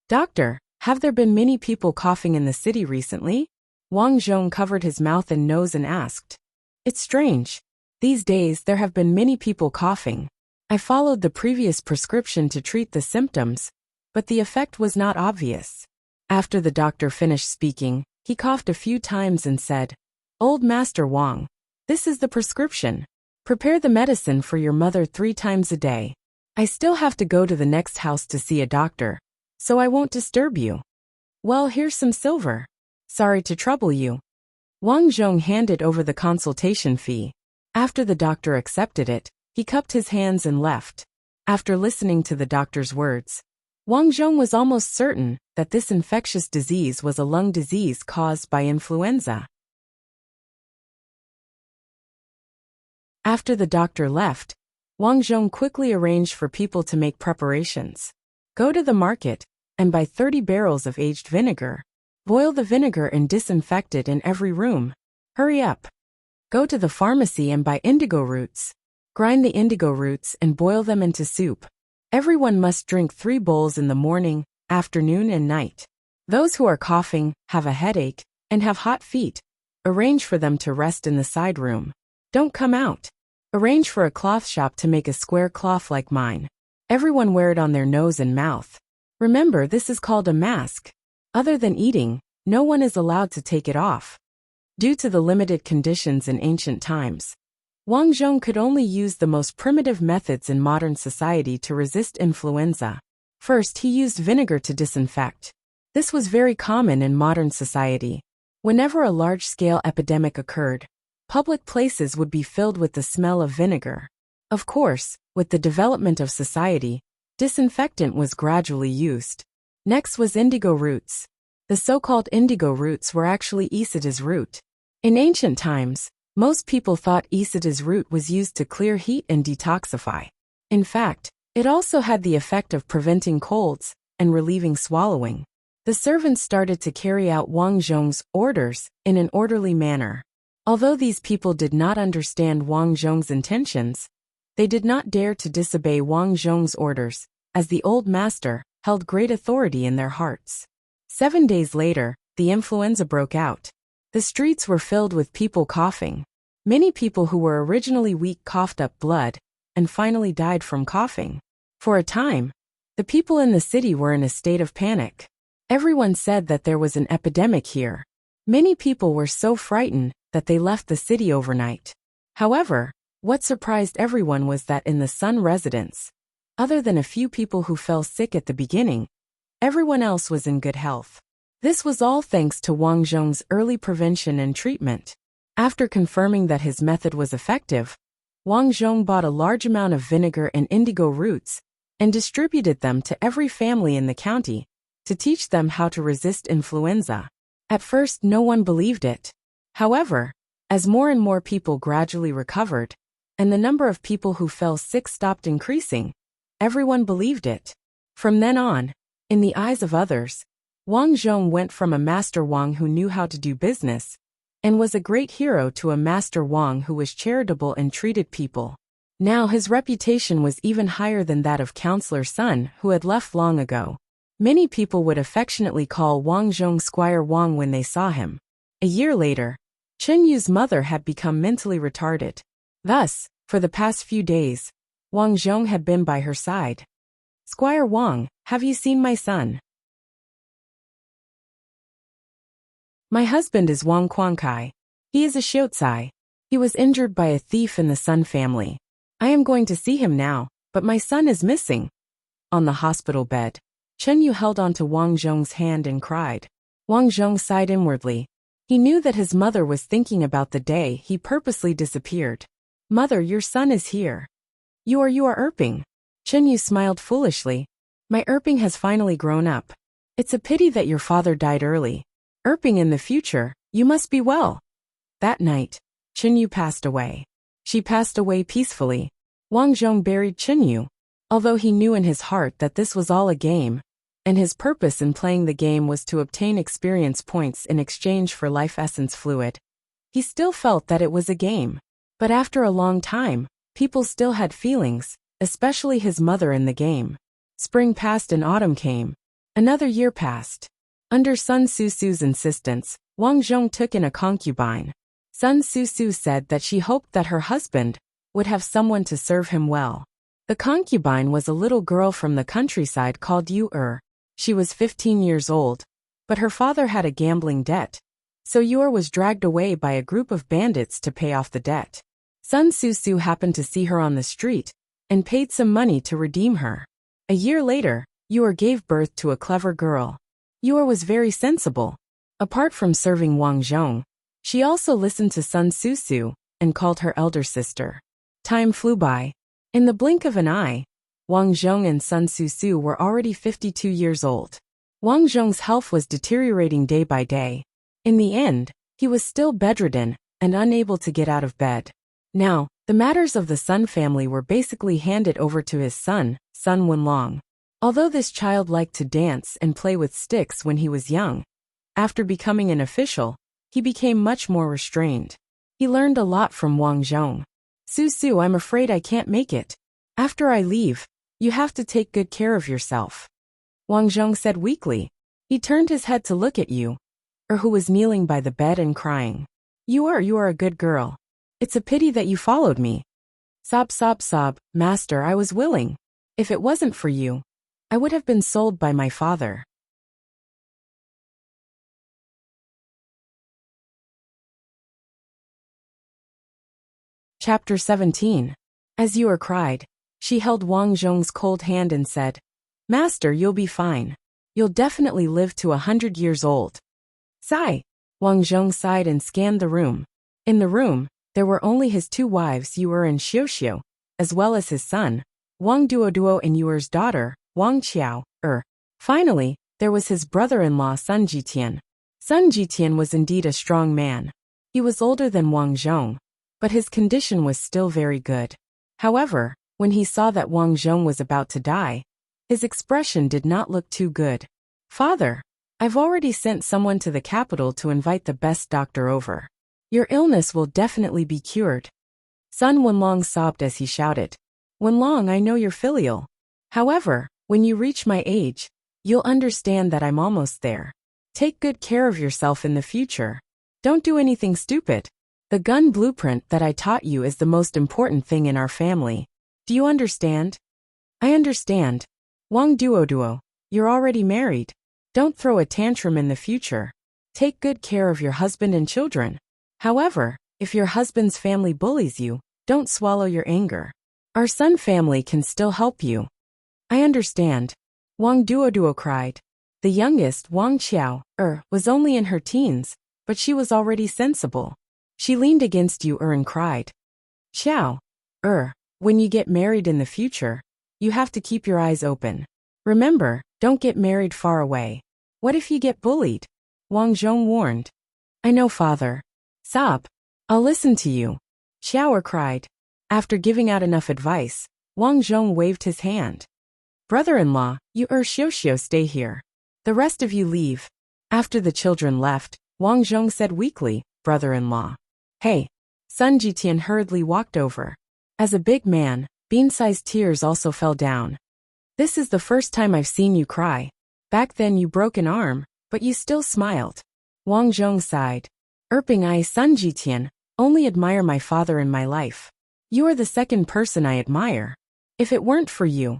Doctor, have there been many people coughing in the city recently? Wang Zhong covered his mouth and nose and asked. It's strange. These days there have been many people coughing. I followed the previous prescription to treat the symptoms, but the effect was not obvious. After the doctor finished speaking, he coughed a few times and said, Old Master Wang, this is the prescription. Prepare the medicine for your mother 3 times a day. I still have to go to the next house to see a doctor, so I won't disturb you. Well, here's some silver. Sorry to trouble you. Wang Zhong handed over the consultation fee. After the doctor accepted it, he cupped his hands and left. After listening to the doctor's words, Wang Zhong was almost certain that this infectious disease was a lung disease caused by influenza. After the doctor left, Wang Zhong quickly arranged for people to make preparations. Go to the market and buy 30 barrels of aged vinegar. Boil the vinegar and disinfect it in every room. Hurry up. Go to the pharmacy and buy indigo roots. Grind the indigo roots and boil them into soup. Everyone must drink 3 bowls in the morning, afternoon, and night. Those who are coughing, have a headache, and have hot feet, arrange for them to rest in the side room. Don't come out. Arrange for a cloth shop to make a square cloth like mine. Everyone wear it on their nose and mouth. Remember, this is called a mask. Other than eating, no one is allowed to take it off. Due to the limited conditions in ancient times, Wang Zhong could only use the most primitive methods in modern society to resist influenza. First, he used vinegar to disinfect. This was very common in modern society. Whenever a large-scale epidemic occurred, public places would be filled with the smell of vinegar. Of course, with the development of society, disinfectant was gradually used. Next was indigo roots. The so-called indigo roots were actually Isida's root. In ancient times, most people thought Isida's root was used to clear heat and detoxify. In fact, it also had the effect of preventing colds and relieving swallowing. The servants started to carry out Wang Zhong's orders in an orderly manner. Although these people did not understand Wang Zhong's intentions, they did not dare to disobey Wang Zhong's orders, as the old master held great authority in their hearts. 7 days later, the influenza broke out. The streets were filled with people coughing. Many people who were originally weak coughed up blood, and finally died from coughing. For a time, the people in the city were in a state of panic. Everyone said that there was an epidemic here. Many people were so frightened that they left the city overnight. However, what surprised everyone was that in the Sun residence, other than a few people who fell sick at the beginning, everyone else was in good health. This was all thanks to Wang Zhong's early prevention and treatment. After confirming that his method was effective, Wang Zhong bought a large amount of vinegar and indigo roots and distributed them to every family in the county to teach them how to resist influenza. At first, no one believed it. However, as more and more people gradually recovered, and the number of people who fell sick stopped increasing, everyone believed it. From then on, in the eyes of others, Wang Zhong went from a Master Wang who knew how to do business and was a great hero to a Master Wang who was charitable and treated people. Now his reputation was even higher than that of Counselor Sun, who had left long ago. Many people would affectionately call Wang Zhong Squire Wang when they saw him. A year later, Chen Yu's mother had become mentally retarded. Thus, for the past few days, Wang Zhong had been by her side. "Squire Wang, have you seen my son?" "My husband is Wang Quangkai. He is a Xiaocai. He was injured by a thief in the Sun family. I am going to see him now, but my son is missing." On the hospital bed, Chen Yu held onto Wang Zhong's hand and cried. Wang Zhong sighed inwardly. He knew that his mother was thinking about the day he purposely disappeared. "Mother, your son is here." You are Erping." Chen Yu smiled foolishly. "My Erping has finally grown up. It's a pity that your father died early. Erping, in the future, you must be well." That night, Chen Yu passed away. She passed away peacefully. Wang Zhong buried Chen Yu. Although he knew in his heart that this was all a game, and his purpose in playing the game was to obtain experience points in exchange for life essence fluid, he still felt that it was a game. But after a long time, people still had feelings, especially his mother in the game. Spring passed and autumn came. Another year passed. Under Sun Susu's insistence, Wang Zhong took in a concubine. Sun Susu said that she hoped that her husband would have someone to serve him well. The concubine was a little girl from the countryside called Yu. She was 15 years old, but her father had a gambling debt, so Yu was dragged away by a group of bandits to pay off the debt. Sun Susu happened to see her on the street and paid some money to redeem her. A year later, Yu gave birth to a clever girl. Yu was very sensible. Apart from serving Wang Zhong, she also listened to Sun Susu and called her elder sister. Time flew by. In the blink of an eye, Wang Zhong and Sun Susu were already 52 years old. Wang Zhong's health was deteriorating day by day. In the end, he was still bedridden and unable to get out of bed. Now, the matters of the Sun family were basically handed over to his son, Sun Wenlong. Although this child liked to dance and play with sticks when he was young, after becoming an official, he became much more restrained. He learned a lot from Wang Zhong. "Susu, I'm afraid I can't make it. After I leave, you have to take good care of yourself," Wang Zhong said weakly. He turned his head to look at Yu, who was kneeling by the bed and crying. You are a good girl. It's a pity that you followed me." Sob, sob, sob. "Master, I was willing. If it wasn't for you, I would have been sold by my father." Chapter 17. As Yu cried, she held Wang Zhong's cold hand and said, "Master, you'll be fine. You'll definitely live to 100 years old." Sigh. Wang Zhong sighed and scanned the room. In the room, there were only his two wives Yu and Xiuxiu, as well as his son, Wang Duoduo, and Yu's daughter, Wang Qiao. Finally, there was his brother-in-law Sun Jitian. Sun Jitian was indeed a strong man. He was older than Wang Zhong, but his condition was still very good. However, when he saw that Wang Zhong was about to die, his expression did not look too good. "Father, I've already sent someone to the capital to invite the best doctor over. Your illness will definitely be cured." Sun Wenlong sobbed as he shouted, "Wenlong, I know you're filial. However, when you reach my age, you'll understand that I'm almost there. Take good care of yourself in the future. Don't do anything stupid. The gun blueprint that I taught you is the most important thing in our family. Do you understand?" "I understand. Wang Duoduo, you're already married. Don't throw a tantrum in the future. Take good care of your husband and children. However, if your husband's family bullies you, don't swallow your anger. Our Sun family can still help you." "I understand." Wang Duoduo cried. The youngest, Wang Qiao, was only in her teens, but she was already sensible. She leaned against Yu and cried, "Qiao, when you get married in the future, you have to keep your eyes open. Remember, don't get married far away. What if you get bullied?" Wang Zhong warned. "I know, father." "Sob. I'll listen to you," Xiao cried. After giving out enough advice, Wang Zhong waved his hand. "Brother-in-law, you Xiuxiu stay here. The rest of you leave. After the children left, Wang Zhong said weakly, brother-in-law. Hey. Sun Jitian hurriedly walked over. As a big man, bean-sized tears also fell down. This is the first time I've seen you cry. Back then you broke an arm, but you still smiled. Wang Zhong sighed. I Sun Jitian, only admire my father in my life. You are the second person I admire. If it weren't for you,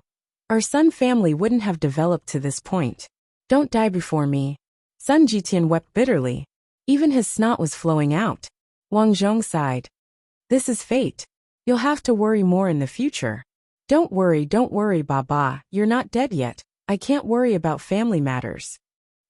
our Sun family wouldn't have developed to this point. Don't die before me. Sun Jitian wept bitterly. Even his snot was flowing out. Wang Zhong sighed. This is fate. You'll have to worry more in the future. Don't worry, Baba, you're not dead yet. I can't worry about family matters.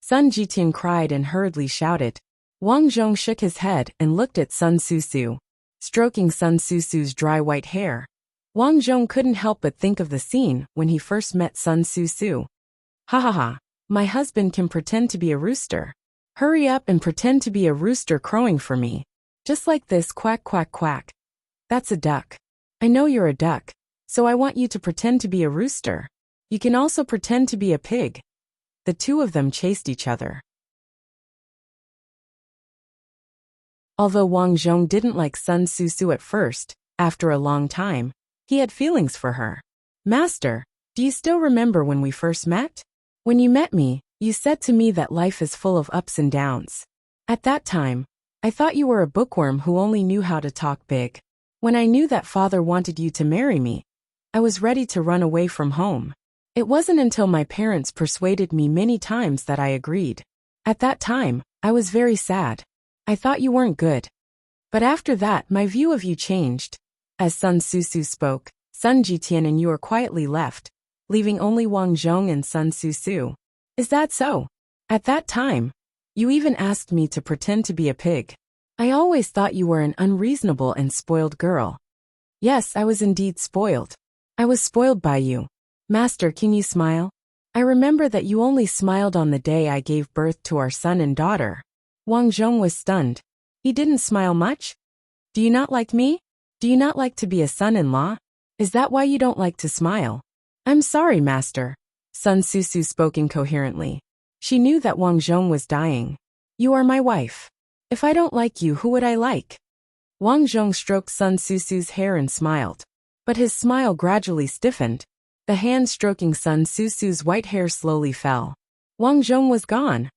Sun Jitian cried and hurriedly shouted. Wang Zhong shook his head and looked at Sun Susu, stroking Sun Susu's dry white hair. Wang Zhong couldn't help but think of the scene when he first met Sun Susu. Ha ha ha, my husband can pretend to be a rooster. Hurry up and pretend to be a rooster crowing for me. Just like this, quack quack quack. That's a duck. I know you're a duck, so I want you to pretend to be a rooster. You can also pretend to be a pig. The two of them chased each other. Although Wang Zhong didn't like Sun Susu at first, after a long time, he had feelings for her. Master, do you still remember when we first met? When you met me, you said to me that life is full of ups and downs. At that time, I thought you were a bookworm who only knew how to talk big. When I knew that father wanted you to marry me, I was ready to run away from home. It wasn't until my parents persuaded me many times that I agreed. At that time, I was very sad. I thought you weren't good. But after that, my view of you changed. As Sun Susu spoke, Sun Jitian and you are quietly left, leaving only Wang Zhong and Sun Susu. Is that so? At that time, you even asked me to pretend to be a pig. I always thought you were an unreasonable and spoiled girl. Yes, I was indeed spoiled. I was spoiled by you. Master, can you smile? I remember that you only smiled on the day I gave birth to our son and daughter. Wang Zhong was stunned. He didn't smile much? Do you not like me? Do you not like to be a son-in-law? Is that why you don't like to smile? I'm sorry, Master. Sun Susu spoke incoherently. She knew that Wang Zhong was dying. You are my wife. If I don't like you, who would I like? Wang Zhong stroked Sun Susu's hair and smiled. But his smile gradually stiffened. The hand stroking Sun Susu's white hair slowly fell. Wang Zhong was gone.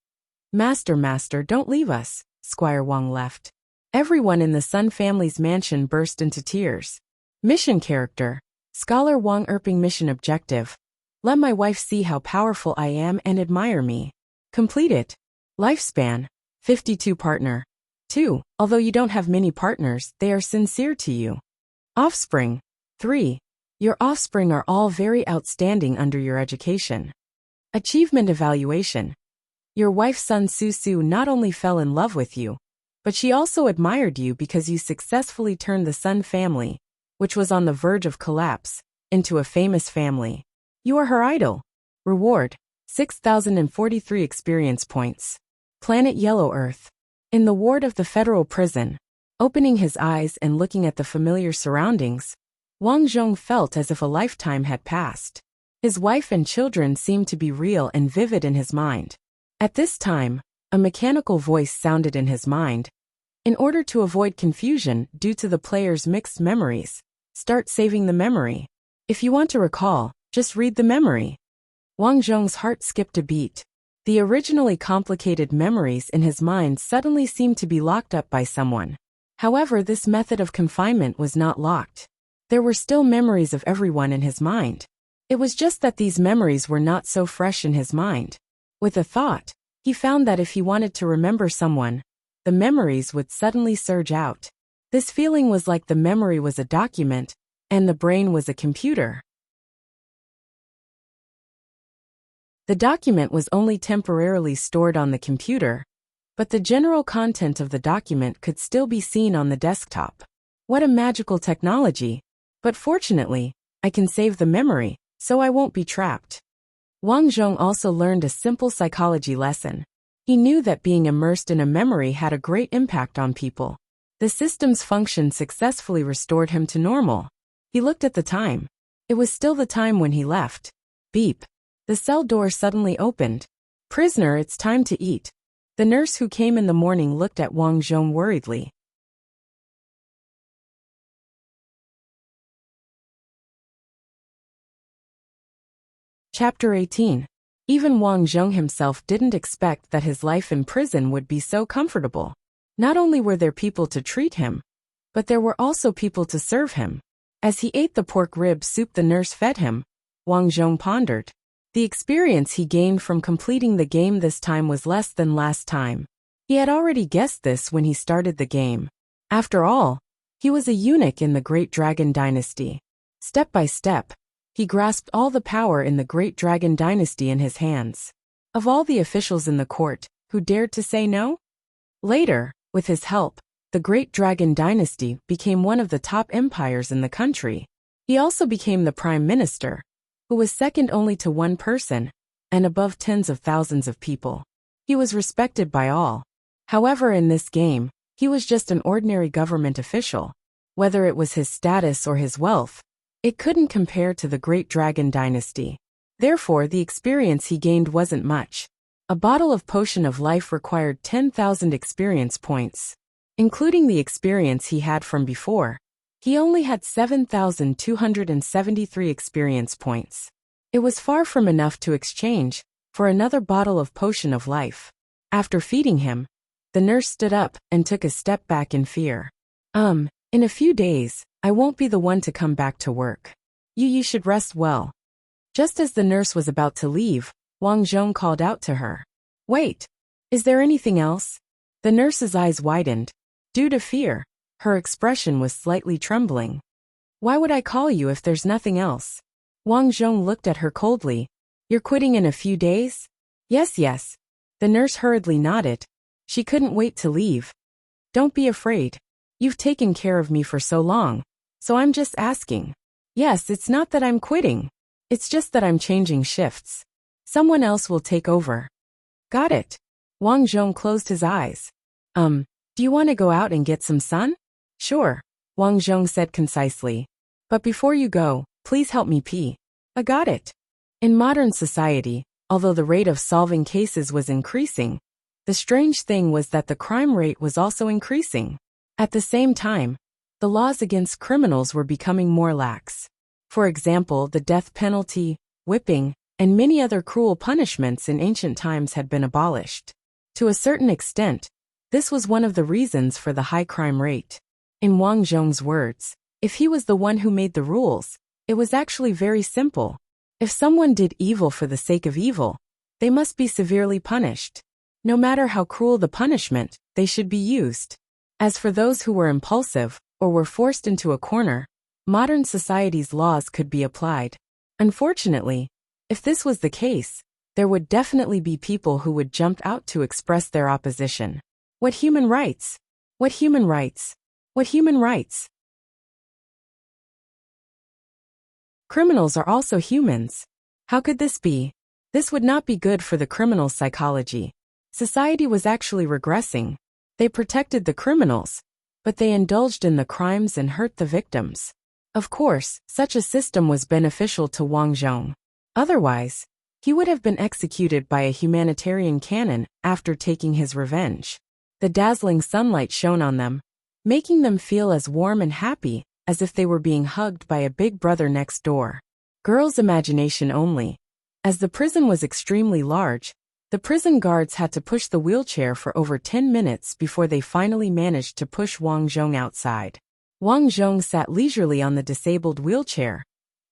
Master, don't leave us. Squire Wang left. Everyone in the Sun family's mansion burst into tears. Mission character. Scholar Wang Erping mission objective. Let my wife see how powerful I am and admire me. Complete it. Lifespan. 52 partner. 2. Although you don't have many partners, they are sincere to you. Offspring. 3. Your offspring are all very outstanding under your education. Achievement evaluation. Your wife Sun Susu not only fell in love with you, but she also admired you because you successfully turned the Sun family, which was on the verge of collapse, into a famous family. You are her idol. Reward. 6,043 experience points. Planet Yellow Earth. In the ward of the federal prison, opening his eyes and looking at the familiar surroundings, Wang Zhong felt as if a lifetime had passed. His wife and children seemed to be real and vivid in his mind. At this time, a mechanical voice sounded in his mind. In order to avoid confusion due to the player's mixed memories, start saving the memory. If you want to recall, just read the memory. Wang Zhong's heart skipped a beat. The originally complicated memories in his mind suddenly seemed to be locked up by someone. However, this method of confinement was not locked. There were still memories of everyone in his mind. It was just that these memories were not so fresh in his mind. With a thought, he found that if he wanted to remember someone, the memories would suddenly surge out. This feeling was like the memory was a document, and the brain was a computer. The document was only temporarily stored on the computer, but the general content of the document could still be seen on the desktop. What a magical technology! But fortunately, I can save the memory, so I won't be trapped. Wang Zhong also learned a simple psychology lesson. He knew that being immersed in a memory had a great impact on people. The system's function successfully restored him to normal. He looked at the time. It was still the time when he left. Beep. The cell door suddenly opened. "Prisoner, it's time to eat." The nurse who came in the morning looked at Wang Zhong worriedly. Chapter 18. Even Wang Zhong himself didn't expect that his life in prison would be so comfortable. Not only were there people to treat him, but there were also people to serve him. As he ate the pork rib soup the nurse fed him, Wang Zhong pondered. The experience he gained from completing the game this time was less than last time. He had already guessed this when he started the game. After all, he was a eunuch in the Great Dragon Dynasty. Step by step, he grasped all the power in the Great Dragon Dynasty in his hands. Of all the officials in the court, who dared to say no? Later, with his help, the Great Dragon Dynasty became one of the top empires in the country. He also became the prime minister, who was second only to one person, and above tens of thousands of people. He was respected by all. However, in this game, he was just an ordinary government official. Whether it was his status or his wealth, it couldn't compare to the Great Dragon Dynasty. Therefore, the experience he gained wasn't much. A bottle of potion of life required 10,000 experience points. Including the experience he had from before, he only had 7,273 experience points. It was far from enough to exchange for another bottle of potion of life. After feeding him, the nurse stood up and took a step back in fear. In a few days, I won't be the one to come back to work. You should rest well." Just as the nurse was about to leave, Wang Zhong called out to her. "Wait, is there anything else?" The nurse's eyes widened. Due to fear, her expression was slightly trembling. "Why would I call you if there's nothing else?" Wang Zhong looked at her coldly. "You're quitting in a few days?" Yes. The nurse hurriedly nodded. She couldn't wait to leave. "Don't be afraid. You've taken care of me for so long, so I'm just asking." "Yes, it's not that I'm quitting. It's just that I'm changing shifts. Someone else will take over." "Got it." Wang Zhong closed his eyes. Do you want to go out and get some sun?" "Sure," Wang Zhong said concisely. "But before you go, please help me pee." "I got it." In modern society, although the rate of solving cases was increasing, the strange thing was that the crime rate was also increasing. At the same time, the laws against criminals were becoming more lax. For example, the death penalty, whipping, and many other cruel punishments in ancient times had been abolished. To a certain extent, this was one of the reasons for the high crime rate. In Wang Zhong's words, if he was the one who made the rules, it was actually very simple. If someone did evil for the sake of evil, they must be severely punished. No matter how cruel the punishment, they should be used. As for those who were impulsive, or were forced into a corner, modern society's laws could be applied. Unfortunately, if this was the case, there would definitely be people who would jump out to express their opposition. What human rights? What human rights? What human rights? Criminals are also humans. How could this be? This would not be good for the criminal's psychology. Society was actually regressing. They protected the criminals, but they indulged in the crimes and hurt the victims. Of course, such a system was beneficial to Wang Zhong. Otherwise, he would have been executed by a humanitarian cannon after taking his revenge. The dazzling sunlight shone on them, making them feel as warm and happy as if they were being hugged by a big brother next door. Girls' imagination only. As the prison was extremely large, the prison guards had to push the wheelchair for over 10 minutes before they finally managed to push Wang Zhong outside. Wang Zhong sat leisurely on the disabled wheelchair,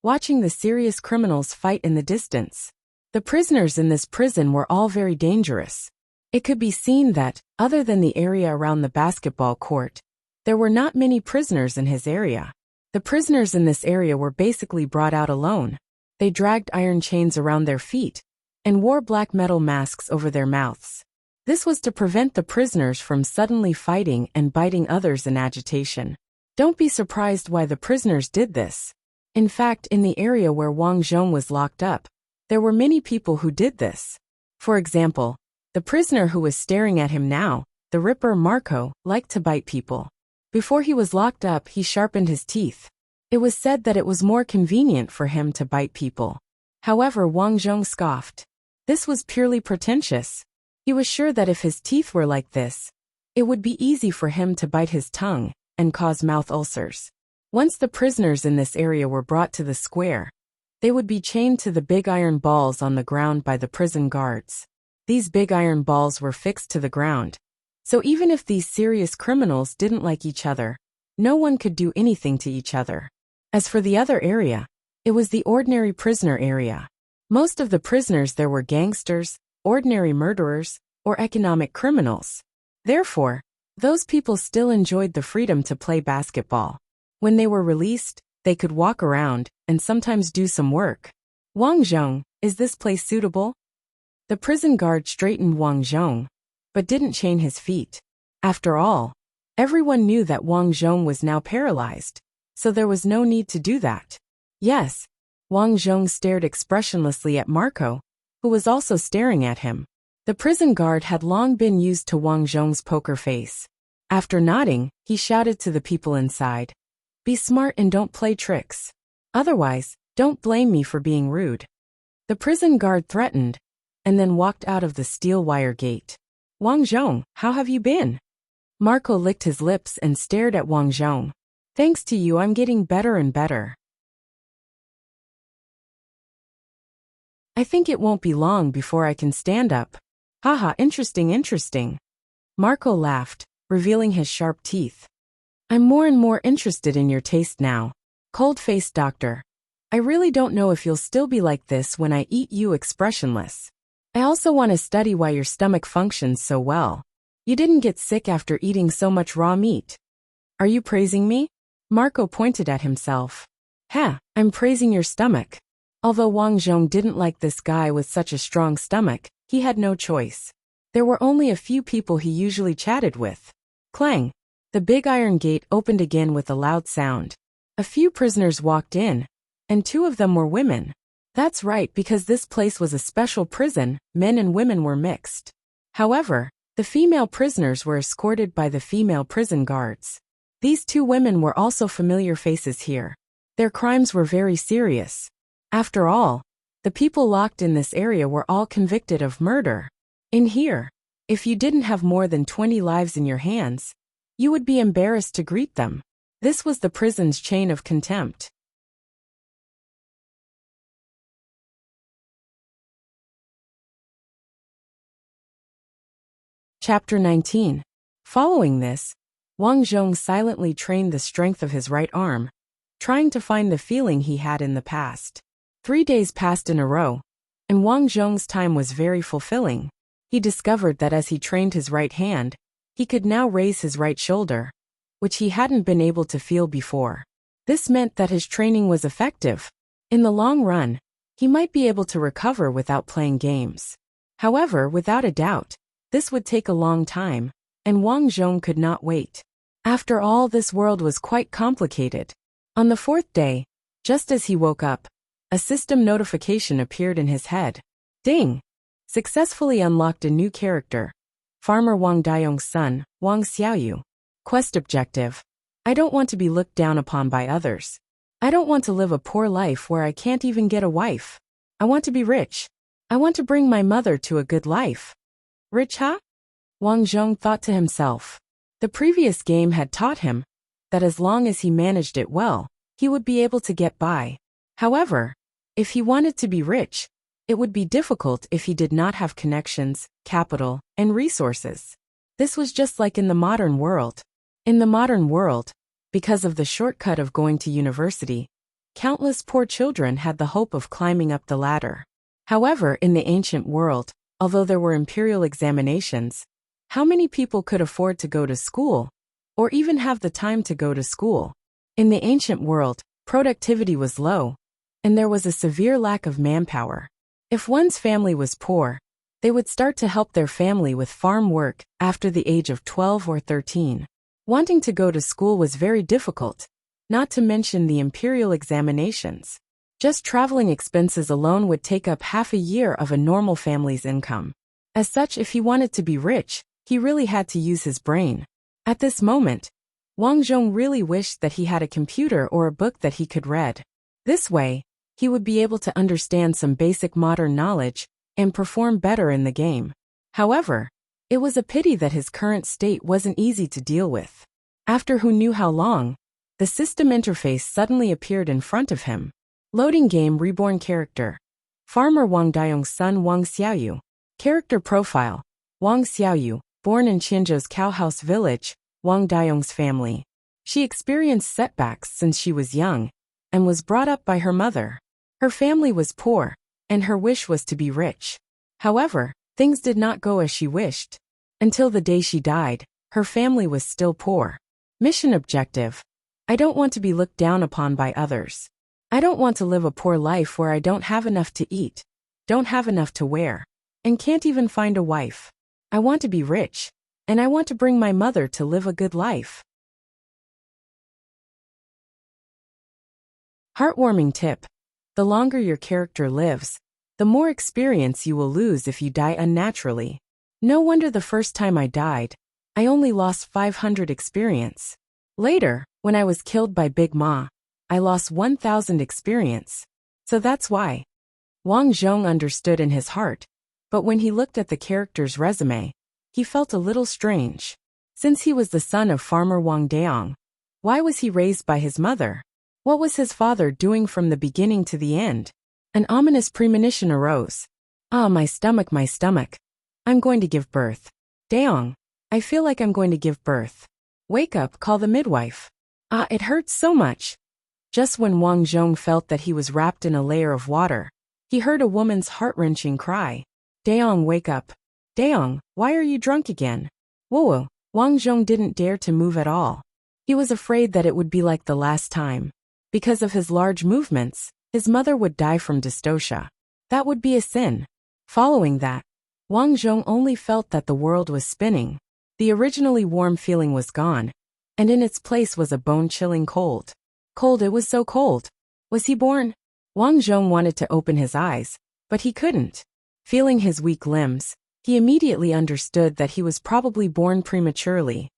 watching the serious criminals fight in the distance. The prisoners in this prison were all very dangerous. It could be seen that, other than the area around the basketball court, there were not many prisoners in his area. The prisoners in this area were basically brought out alone. They dragged iron chains around their feet and wore black metal masks over their mouths. This was to prevent the prisoners from suddenly fighting and biting others in agitation. Don't be surprised why the prisoners did this. In fact, in the area where Wang Zhong was locked up, there were many people who did this. For example, the prisoner who was staring at him now, the Ripper Marco, liked to bite people. Before he was locked up, he sharpened his teeth. It was said that it was more convenient for him to bite people. However, Wang Zhong scoffed. This was purely pretentious. He was sure that if his teeth were like this, it would be easy for him to bite his tongue and cause mouth ulcers. Once the prisoners in this area were brought to the square, they would be chained to the big iron balls on the ground by the prison guards. These big iron balls were fixed to the ground, so even if these serious criminals didn't like each other, no one could do anything to each other. As for the other area, it was the ordinary prisoner area. Most of the prisoners there were gangsters, ordinary murderers, or economic criminals. Therefore, those people still enjoyed the freedom to play basketball. When they were released, they could walk around and sometimes do some work. Wang Zhong, is this place suitable? The prison guard straightened Wang Zhong, but didn't chain his feet. After all, everyone knew that Wang Zhong was now paralyzed, so there was no need to do that. Yes, Wang Zhong stared expressionlessly at Marco, who was also staring at him. The prison guard had long been used to Wang Zhong's poker face. After nodding, he shouted to the people inside, "Be smart and don't play tricks. Otherwise, don't blame me for being rude." The prison guard threatened, and then walked out of the steel wire gate. "Wang Zhong, how have you been?" Marco licked his lips and stared at Wang Zhong. "Thanks to you, I'm getting better and better. I think it won't be long before I can stand up." "Haha, interesting. Marco laughed, revealing his sharp teeth. "I'm more and more interested in your taste now. Cold-faced doctor. I really don't know if you'll still be like this when I eat you expressionless. I also want to study why your stomach functions so well. You didn't get sick after eating so much raw meat. Are you praising me?" Marco pointed at himself. I'm praising your stomach." Although Wang Zhong didn't like this guy with such a strong stomach, he had no choice. There were only a few people he usually chatted with. Clang! The big iron gate opened again with a loud sound. A few prisoners walked in, and 2 of them were women. That's right, because this place was a special prison, men and women were mixed. However, the female prisoners were escorted by the female prison guards. These 2 women were also familiar faces here. Their crimes were very serious. After all, the people locked in this area were all convicted of murder. In here, if you didn't have more than 20 lives in your hands, you would be embarrassed to greet them. This was the prison's chain of contempt. Chapter 19. Following this, Wang Zhong silently trained the strength of his right arm, trying to find the feeling he had in the past. 3 days passed in a row, and Wang Zhong's time was very fulfilling. He discovered that as he trained his right hand, he could now raise his right shoulder, which he hadn't been able to feel before. This meant that his training was effective. In the long run, he might be able to recover without playing games. However, without a doubt, this would take a long time, and Wang Zhong could not wait. After all, this world was quite complicated. On the 4th day, just as he woke up, a system notification appeared in his head. Ding! Successfully unlocked a new character. Farmer Wang Dayong's son, Wang Xiaoyu. Quest objective. I don't want to be looked down upon by others. I don't want to live a poor life where I can't even get a wife. I want to be rich. I want to bring my mother to a good life. Rich, huh? Wang Zhong thought to himself. The previous game had taught him that as long as he managed it well, he would be able to get by. However, if he wanted to be rich, it would be difficult if he did not have connections, capital, and resources. This was just like in the modern world. In the modern world, because of the shortcut of going to university, countless poor children had the hope of climbing up the ladder. However, in the ancient world, although there were imperial examinations, how many people could afford to go to school, or even have the time to go to school? In the ancient world, productivity was low, and there was a severe lack of manpower. If one's family was poor, they would start to help their family with farm work after the age of 12 or 13. Wanting to go to school was very difficult, not to mention the imperial examinations. Just traveling expenses alone would take up half a year of a normal family's income. As such, if he wanted to be rich, he really had to use his brain. At this moment, Wang Zhong really wished that he had a computer or a book that he could read. This way, he would be able to understand some basic modern knowledge and perform better in the game. However, it was a pity that his current state wasn't easy to deal with. After who knew how long, the system interface suddenly appeared in front of him. Loading game Reborn character. Farmer Wang Dayong's son Wang Xiaoyu. Character profile. Wang Xiaoyu, born in Qianzhou's cowhouse village, Wang Dayong's family. She experienced setbacks since she was young and was brought up by her mother. Her family was poor, and her wish was to be rich. However, things did not go as she wished. Until the day she died, her family was still poor. Mission objective. I don't want to be looked down upon by others. I don't want to live a poor life where I don't have enough to eat, don't have enough to wear, and can't even find a wife. I want to be rich, and I want to bring my mother to live a good life. Heartwarming tip. The longer your character lives, the more experience you will lose if you die unnaturally. No wonder the first time I died, I only lost 500 experience. Later, when I was killed by Big Ma, I lost 1,000 experience. So that's why. Wang Zhong understood in his heart, but when he looked at the character's resume, he felt a little strange. Since he was the son of farmer Wang Dayong, why was he raised by his mother? What was his father doing from the beginning to the end? An ominous premonition arose. Ah, my stomach, my stomach. I'm going to give birth. Dayong, I feel like I'm going to give birth. Wake up, call the midwife. Ah, it hurts so much. Just when Wang Zhong felt that he was wrapped in a layer of water, he heard a woman's heart-wrenching cry. Dayong, wake up. Dayong, why are you drunk again? Whoa, Wang Zhong didn't dare to move at all. He was afraid that it would be like the last time. Because of his large movements, his mother would die from dystocia. That would be a sin. Following that, Wang Zhong only felt that the world was spinning. The originally warm feeling was gone, and in its place was a bone-chilling cold. Cold, it was so cold. Was he born? Wang Zhong wanted to open his eyes, but he couldn't. Feeling his weak limbs, he immediately understood that he was probably born prematurely.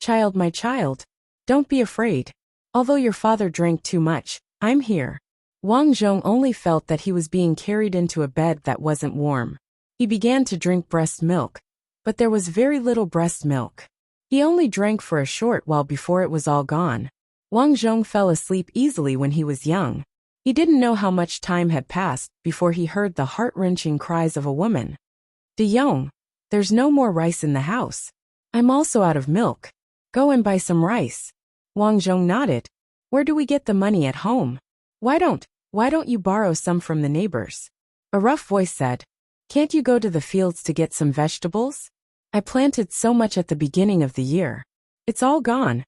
Child, my child, don't be afraid. Although your father drank too much, I'm here. Wang Zhong only felt that he was being carried into a bed that wasn't warm. He began to drink breast milk, but there was very little breast milk. He only drank for a short while before it was all gone. Wang Zhong fell asleep easily when he was young. He didn't know how much time had passed before he heard the heart-wrenching cries of a woman. De Yong, there's no more rice in the house. I'm also out of milk. Go and buy some rice. Wang Zhong nodded. Where do we get the money at home? Why don't you borrow some from the neighbors? A rough voice said. Can't you go to the fields to get some vegetables? I planted so much at the beginning of the year. It's all gone.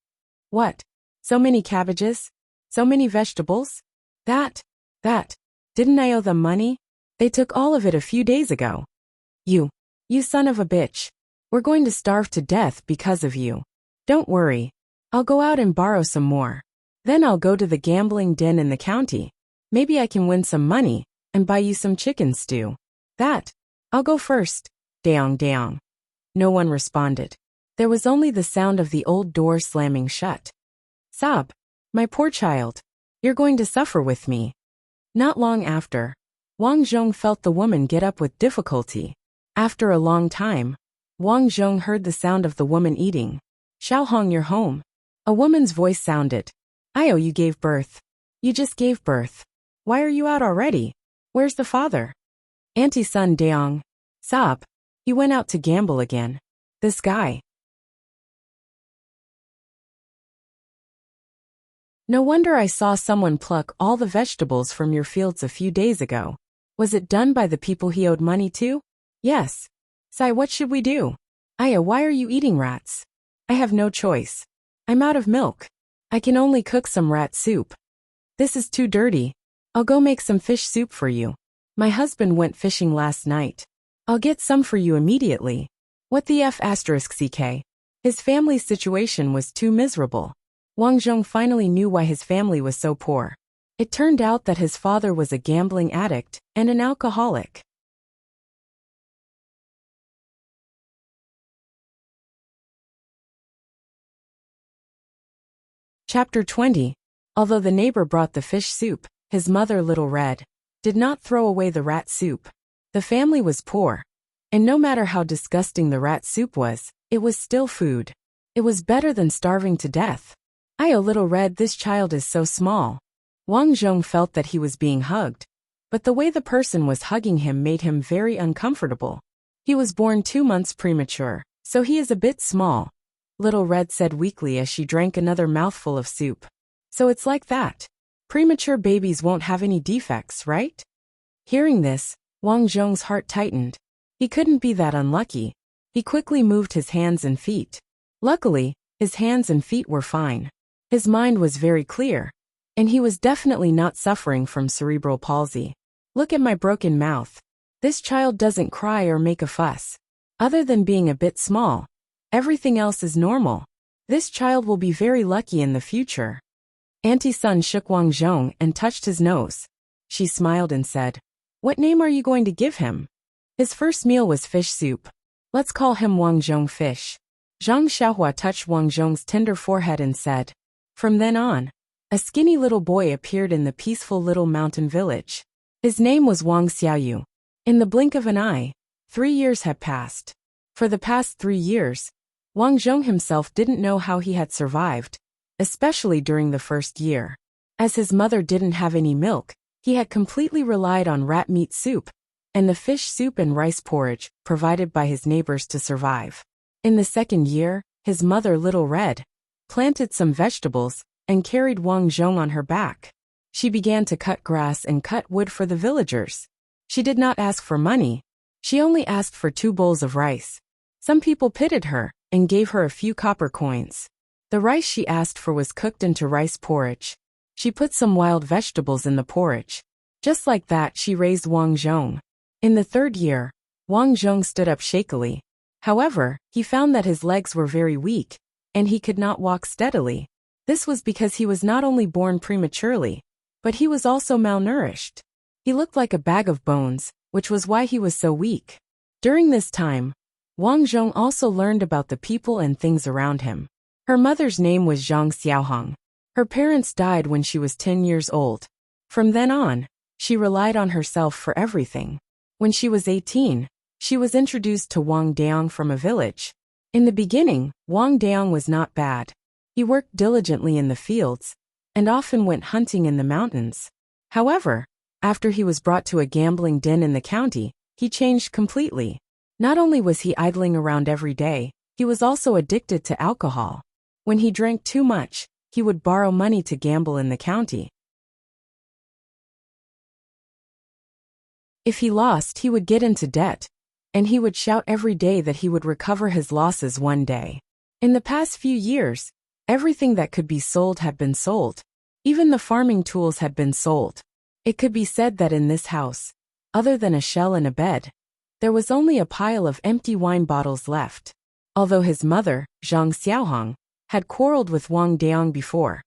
What? So many cabbages? So many vegetables? That. Didn't I owe them money? They took all of it a few days ago. You son of a bitch. We're going to starve to death because of you. Don't worry. I'll go out and borrow some more. Then I'll go to the gambling den in the county. Maybe I can win some money and buy you some chicken stew. I'll go first. Dayong. No one responded. There was only the sound of the old door slamming shut. Sob, my poor child. You're going to suffer with me. Not long after, Wang Zhong felt the woman get up with difficulty. After a long time, Wang Zhong heard the sound of the woman eating. Xiaohong, you're home. A woman's voice sounded. Io, you gave birth. You just gave birth. Why are you out already? Where's the father? Auntie's son Dayong. Sob. He went out to gamble again. This guy. No wonder I saw someone pluck all the vegetables from your fields a few days ago. Was it done by the people he owed money to? Yes. Sai, what should we do? Aya, why are you eating rats? I have no choice. I'm out of milk. I can only cook some rat soup. This is too dirty. I'll go make some fish soup for you. My husband went fishing last night. I'll get some for you immediately. What the F***? His family's situation was too miserable. Wang Zhong finally knew why his family was so poor. It turned out that his father was a gambling addict and an alcoholic. Chapter 20. Although the neighbor brought the fish soup, his mother, Little Red, did not throw away the rat soup. The family was poor, and no matter how disgusting the rat soup was, it was still food. It was better than starving to death. "Oh, Little Red, this child is so small." Wang Zhong felt that he was being hugged, but the way the person was hugging him made him very uncomfortable. "He was born 2 months premature, so he is a bit small," Little Red said weakly as she drank another mouthful of soup. "So it's like that. Premature babies won't have any defects, right?" Hearing this, Wang Zhong's heart tightened. He couldn't be that unlucky. He quickly moved his hands and feet. Luckily, his hands and feet were fine. His mind was very clear, and he was definitely not suffering from cerebral palsy. "Look at my broken mouth. This child doesn't cry or make a fuss. Other than being a bit small, everything else is normal. This child will be very lucky in the future." Auntie Sun shook Wang Zhong and touched his nose. She smiled and said, "What name are you going to give him?" His first meal was fish soup. "Let's call him Wang Zhong Fish." Zhang Xiaohua touched Wang Zhong's tender forehead and said. From then on, a skinny little boy appeared in the peaceful little mountain village. His name was Wang Xiaoyu. In the blink of an eye, 3 years had passed. For the past 3 years, Wang Zhong himself didn't know how he had survived, especially during the first year. As his mother didn't have any milk, he had completely relied on rat meat soup and the fish soup and rice porridge provided by his neighbors to survive. In the second year, his mother, Little Red, planted some vegetables and carried Wang Zhong on her back. She began to cut grass and cut wood for the villagers. She did not ask for money. She only asked for 2 bowls of rice. Some people pitied her and gave her a few copper coins. The rice she asked for was cooked into rice porridge. She put some wild vegetables in the porridge. Just like that, she raised Wang Zhong. In the third year, Wang Zhong stood up shakily. However, he found that his legs were very weak, and he could not walk steadily. This was because he was not only born prematurely, but he was also malnourished. He looked like a bag of bones, which was why he was so weak. During this time, Wang Zhong also learned about the people and things around him. Her mother's name was Zhang Xiaohang. Her parents died when she was 10 years old. From then on, she relied on herself for everything. When she was 18, she was introduced to Wang Daong from a village. In the beginning, Wang Daong was not bad. He worked diligently in the fields and often went hunting in the mountains. However, after he was brought to a gambling den in the county, he changed completely. Not only was he idling around every day, he was also addicted to alcohol. When he drank too much, he would borrow money to gamble in the county. If he lost, he would get into debt, and he would shout every day that he would recover his losses one day. In the past few years, everything that could be sold had been sold. Even the farming tools had been sold. It could be said that in this house, other than a shell and a bed, there was only a pile of empty wine bottles left. Although his mother, Zhang Xiaohang, had quarreled with Wang Daong before,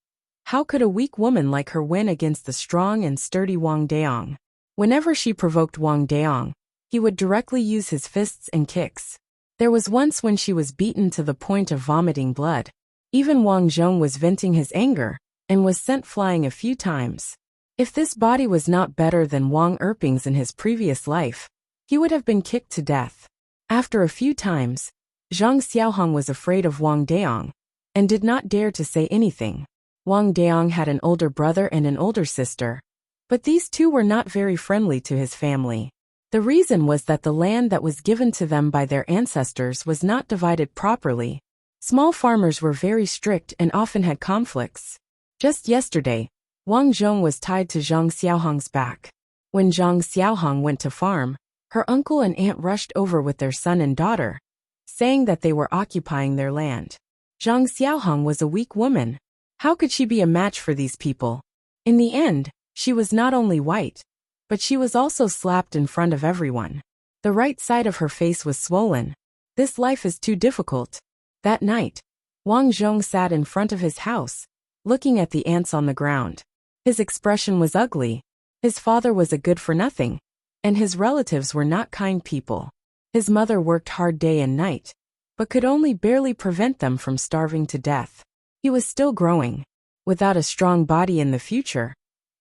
how could a weak woman like her win against the strong and sturdy Wang Daong? Whenever she provoked Wang Daong, he would directly use his fists and kicks. There was once when she was beaten to the point of vomiting blood. Even Wang Zhong was venting his anger and was sent flying a few times. If this body was not better than Wang Erping's in his previous life, he would have been kicked to death. After a few times, Zhang Xiaohang was afraid of Wang Daong and did not dare to say anything. Wang Daong had an older brother and an older sister, but these two were not very friendly to his family. The reason was that the land that was given to them by their ancestors was not divided properly. Small farmers were very strict and often had conflicts. Just yesterday, Wang Zhong was tied to Zhang Xiaohang's back. When Zhang Xiaohang went to farm, her uncle and aunt rushed over with their son and daughter, saying that they were occupying their land. Zhang Xiaohang was a weak woman. How could she be a match for these people? In the end, she was not only white, but she was also slapped in front of everyone. The right side of her face was swollen. This life is too difficult. That night, Wang Zhong sat in front of his house, looking at the ants on the ground. His expression was ugly. His father was a good-for-nothing, and his relatives were not kind people. His mother worked hard day and night, but could only barely prevent them from starving to death. He was still growing. Without a strong body in the future,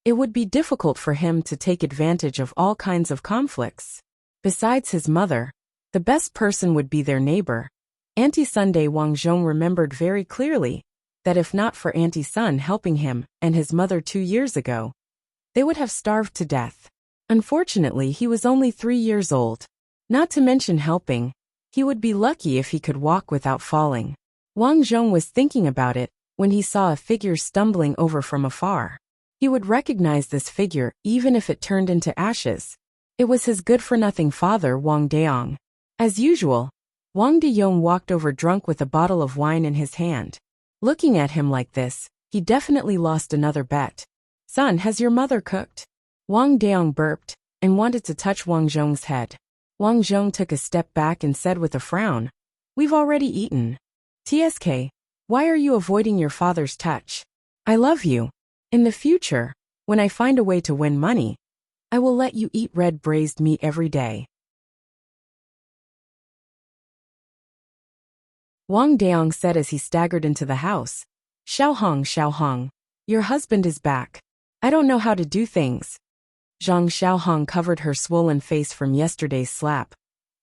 it would be difficult for him to take advantage of all kinds of conflicts. Besides his mother, the best person would be their neighbor. Auntie Sunday. Wang Zhong remembered very clearly that if not for Auntie Sun helping him and his mother 2 years ago, they would have starved to death. Unfortunately, he was only 3 years old. Not to mention helping, he would be lucky if he could walk without falling. Wang Zhong was thinking about it when he saw a figure stumbling over from afar. He would recognize this figure even if it turned into ashes. It was his good-for-nothing father, Wang Deong. As usual, Wang Deyong walked over drunk with a bottle of wine in his hand. Looking at him like this, he definitely lost another bet. "Son, has your mother cooked?" Wang Deong burped and wanted to touch Wang Zhong's head. Wang Zhong took a step back and said with a frown, "We've already eaten." "TSK, why are you avoiding your father's touch? I love you. In the future, when I find a way to win money, I will let you eat red braised meat every day." Wang Deong said as he staggered into the house. Xiao Hong, your husband is back. I don't know how to do things." Zhang Xiaohong covered her swollen face from yesterday's slap.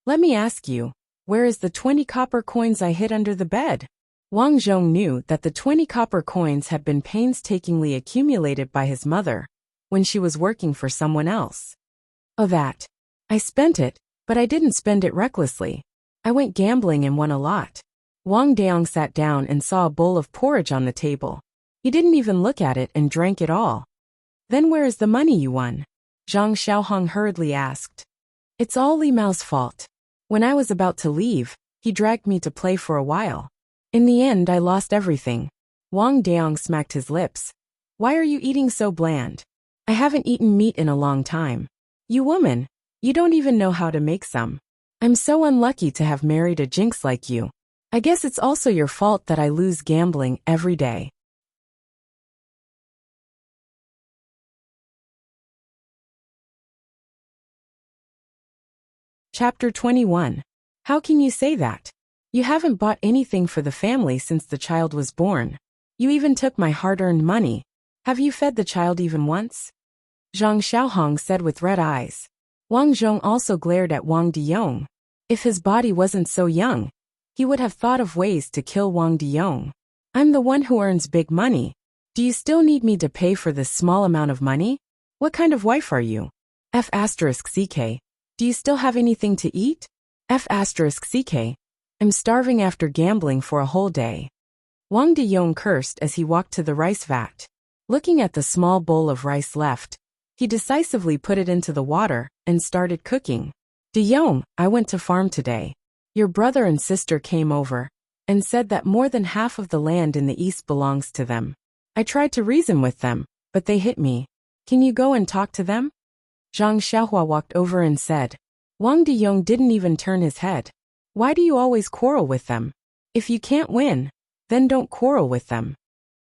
"Let me ask you, where is the 20 copper coins I hid under the bed?" Wang Zhong knew that the 20 copper coins had been painstakingly accumulated by his mother when she was working for someone else. "Oh, that. I spent it, but I didn't spend it recklessly. I went gambling and won a lot." Wang Deong sat down and saw a bowl of porridge on the table. He didn't even look at it and drank it all. "Then where is the money you won?" Zhang Xiaohong hurriedly asked. "It's all Li Mao's fault. When I was about to leave, he dragged me to play for a while. In the end, I lost everything." Wang Deong smacked his lips. "Why are you eating so bland? I haven't eaten meat in a long time. You woman, you don't even know how to make some. I'm so unlucky to have married a jinx like you. I guess it's also your fault that I lose gambling every day." Chapter 21. How can you say that? You haven't bought anything for the family since the child was born. You even took my hard-earned money. Have you fed the child even once? Zhang Xiaohong said with red eyes. Wang Zhong also glared at Wang Deyong. If his body wasn't so young, he would have thought of ways to kill Wang Deyong. "I'm the one who earns big money. Do you still need me to pay for this small amount of money? What kind of wife are you? F***CK. Do you still have anything to eat? F***CK. I'm starving after gambling for a whole day." Wang Deyong cursed as he walked to the rice vat. Looking at the small bowl of rice left, he decisively put it into the water and started cooking. "Deyong, I went to farm today. Your brother and sister came over and said that more than half of the land in the east belongs to them. I tried to reason with them, but they hit me. Can you go and talk to them?" Zhang Xiaohua walked over and said. Wang Deyong didn't even turn his head. "Why do you always quarrel with them? If you can't win, then don't quarrel with them.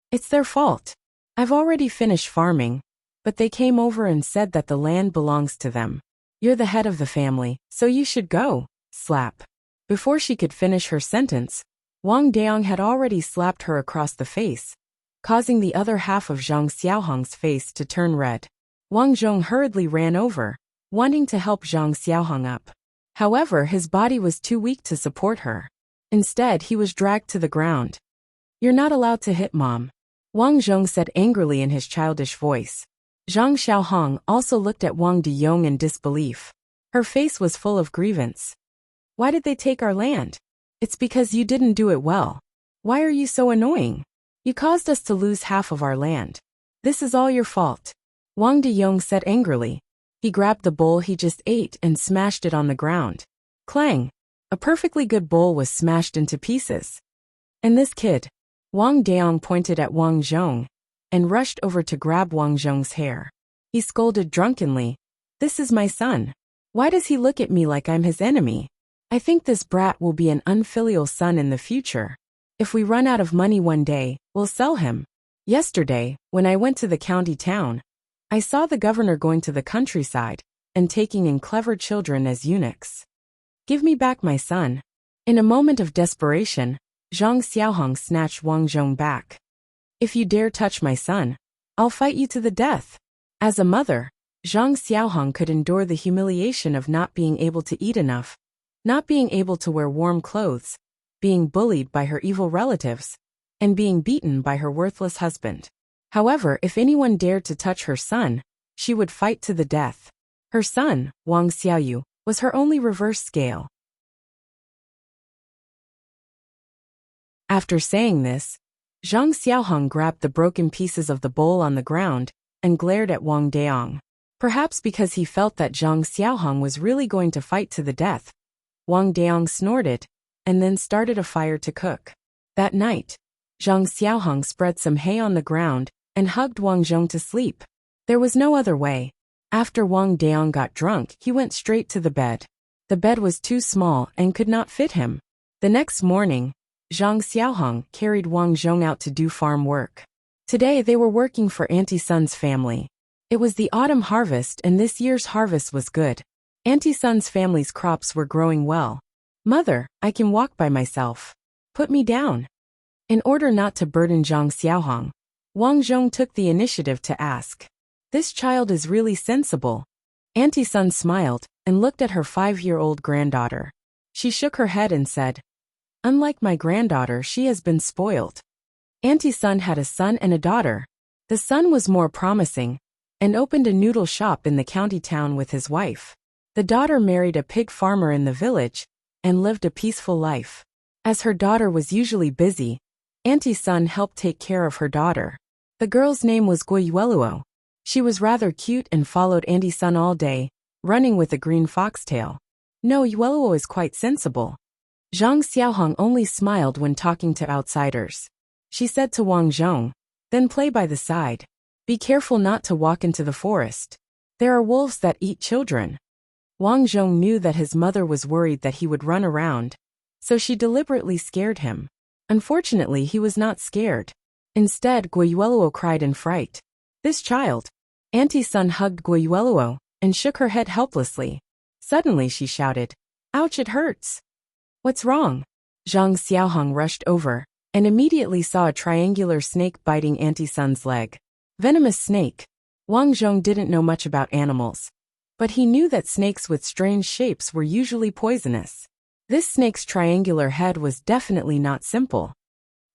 It's their fault. I've already finished farming, but they came over and said that the land belongs to them. You're the head of the family, so you should go." Slap. Before she could finish her sentence, Wang Deong had already slapped her across the face, causing the other half of Zhang Xiaohong's face to turn red. Wang Zhong hurriedly ran over, wanting to help Zhang Xiaohong up. However, his body was too weak to support her. Instead, he was dragged to the ground. "You're not allowed to hit Mom," Wang Zhong said angrily in his childish voice. Zhang Xiaohong also looked at Wang Deyong in disbelief. Her face was full of grievance. "Why did they take our land? It's because you didn't do it well. Why are you so annoying? You caused us to lose half of our land. This is all your fault," Wang Deyong said angrily. He grabbed the bowl he just ate and smashed it on the ground. Clang! A perfectly good bowl was smashed into pieces. "And this kid," Wang Deong pointed at Wang Zhong and rushed over to grab Wang Zhong's hair. He scolded drunkenly. "This is my son. Why does he look at me like I'm his enemy? I think this brat will be an unfilial son in the future. If we run out of money one day, we'll sell him. Yesterday, when I went to the county town, I saw the governor going to the countryside and taking in clever children as eunuchs. Give me back my son." In a moment of desperation, Zhang Xiaohong snatched Wang Zhong back. "If you dare touch my son, I'll fight you to the death." As a mother, Zhang Xiaohong could endure the humiliation of not being able to eat enough, not being able to wear warm clothes, being bullied by her evil relatives, and being beaten by her worthless husband. However, if anyone dared to touch her son, she would fight to the death. Her son, Wang Xiaoyu, was her only reverse scale. After saying this, Zhang Xiaohong grabbed the broken pieces of the bowl on the ground and glared at Wang Daong. Perhaps because he felt that Zhang Xiaohong was really going to fight to the death, Wang Daong snorted and then started a fire to cook. That night, Zhang Xiaohong spread some hay on the ground and hugged Wang Zhong to sleep. There was no other way. After Wang Daong got drunk, he went straight to the bed. The bed was too small and could not fit him. The next morning, Zhang Xiaohong carried Wang Zhong out to do farm work. Today they were working for Auntie Sun's family. It was the autumn harvest and this year's harvest was good. Auntie Sun's family's crops were growing well. "Mother, I can walk by myself. Put me down." In order not to burden Zhang Xiaohong, Wang Zhong took the initiative to ask. "This child is really sensible." Auntie Sun smiled and looked at her 5-year-old granddaughter. She shook her head and said, "Unlike my granddaughter, she has been spoiled." Auntie Sun had a son and a daughter. The son was more promising and opened a noodle shop in the county town with his wife. The daughter married a pig farmer in the village and lived a peaceful life. As her daughter was usually busy, Auntie Sun helped take care of her daughter. The girl's name was Guiyueluo. She was rather cute and followed Auntie Sun all day, running with a green foxtail. "No, Yueluo is quite sensible." Zhang Xiaohong only smiled when talking to outsiders. She said to Wang Zhong, "Then play by the side. Be careful not to walk into the forest. There are wolves that eat children." Wang Zhong knew that his mother was worried that he would run around, so she deliberately scared him. Unfortunately, he was not scared. Instead, Guiyueluo cried in fright. "This child!" Auntie Sun hugged Guiyueluo and shook her head helplessly. Suddenly she shouted, "Ouch, it hurts!" "What's wrong?" Zhang Xiaohong rushed over and immediately saw a triangular snake biting Auntie Sun's leg. Venomous snake. Wang Zhong didn't know much about animals, but he knew that snakes with strange shapes were usually poisonous. This snake's triangular head was definitely not simple.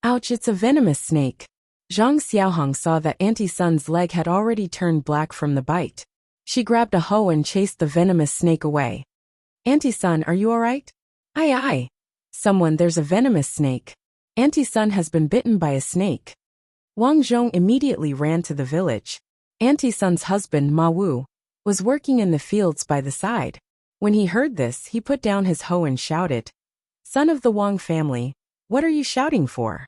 "Ouch, it's a venomous snake." Zhang Xiaohong saw that Auntie Sun's leg had already turned black from the bite. She grabbed a hoe and chased the venomous snake away. "Auntie Sun, are you alright?" "Aye aye. Someone, there's a venomous snake. Auntie Sun has been bitten by a snake." Wang Zhong immediately ran to the village. Auntie Sun's husband, Ma Wu, was working in the fields by the side. When he heard this, he put down his hoe and shouted, "Son of the Wang family, what are you shouting for?"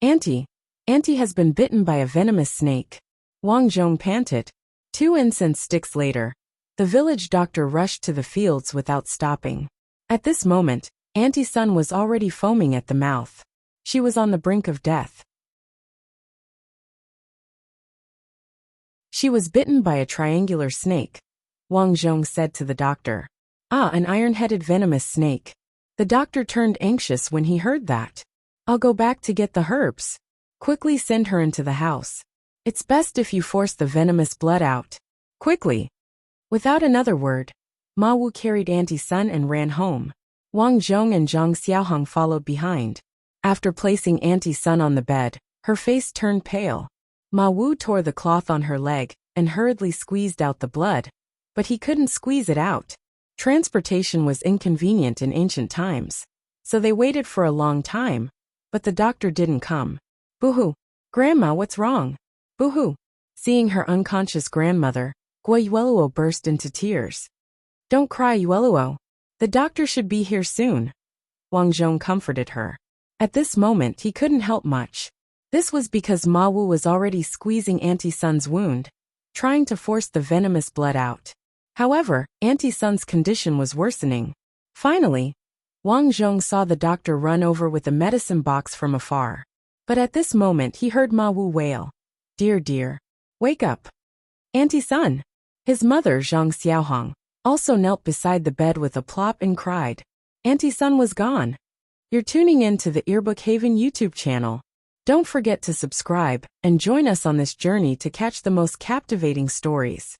Auntie has been bitten by a venomous snake." Wang Zhong panted. 2 incense sticks later, the village doctor rushed to the fields without stopping. At this moment, Auntie Sun was already foaming at the mouth. She was on the brink of death. She was bitten by a triangular snake, Wang Zhong said to the doctor. "Ah, an iron-headed venomous snake." The doctor turned anxious when he heard that. "I'll go back to get the herbs. Quickly send her into the house. It's best if you force the venomous blood out. Quickly." Without another word, Ma Wu carried Auntie Sun and ran home. Wang Zhong and Zhang Xiaohong followed behind. After placing Auntie Sun on the bed, her face turned pale. Ma Wu tore the cloth on her leg and hurriedly squeezed out the blood, but he couldn't squeeze it out. Transportation was inconvenient in ancient times, so they waited for a long time, but the doctor didn't come. "Boo-hoo! Grandma, what's wrong?" "Boo-hoo!" Seeing her unconscious grandmother, Guiyueluo burst into tears. "Don't cry, Yueluo. The doctor should be here soon." Wang Zhong comforted her. At this moment he couldn't help much. This was because Ma Wu was already squeezing Auntie Sun's wound, trying to force the venomous blood out. However, Auntie Sun's condition was worsening. Finally, Wang Zhong saw the doctor run over with a medicine box from afar. But at this moment he heard Ma Wu wail, "Dear, dear, wake up. Auntie Sun." His mother, Zhang Xiaohong, also knelt beside the bed with a plop and cried. Auntie Sun was gone. You're tuning in to the Earbook Haven YouTube channel. Don't forget to subscribe and join us on this journey to catch the most captivating stories.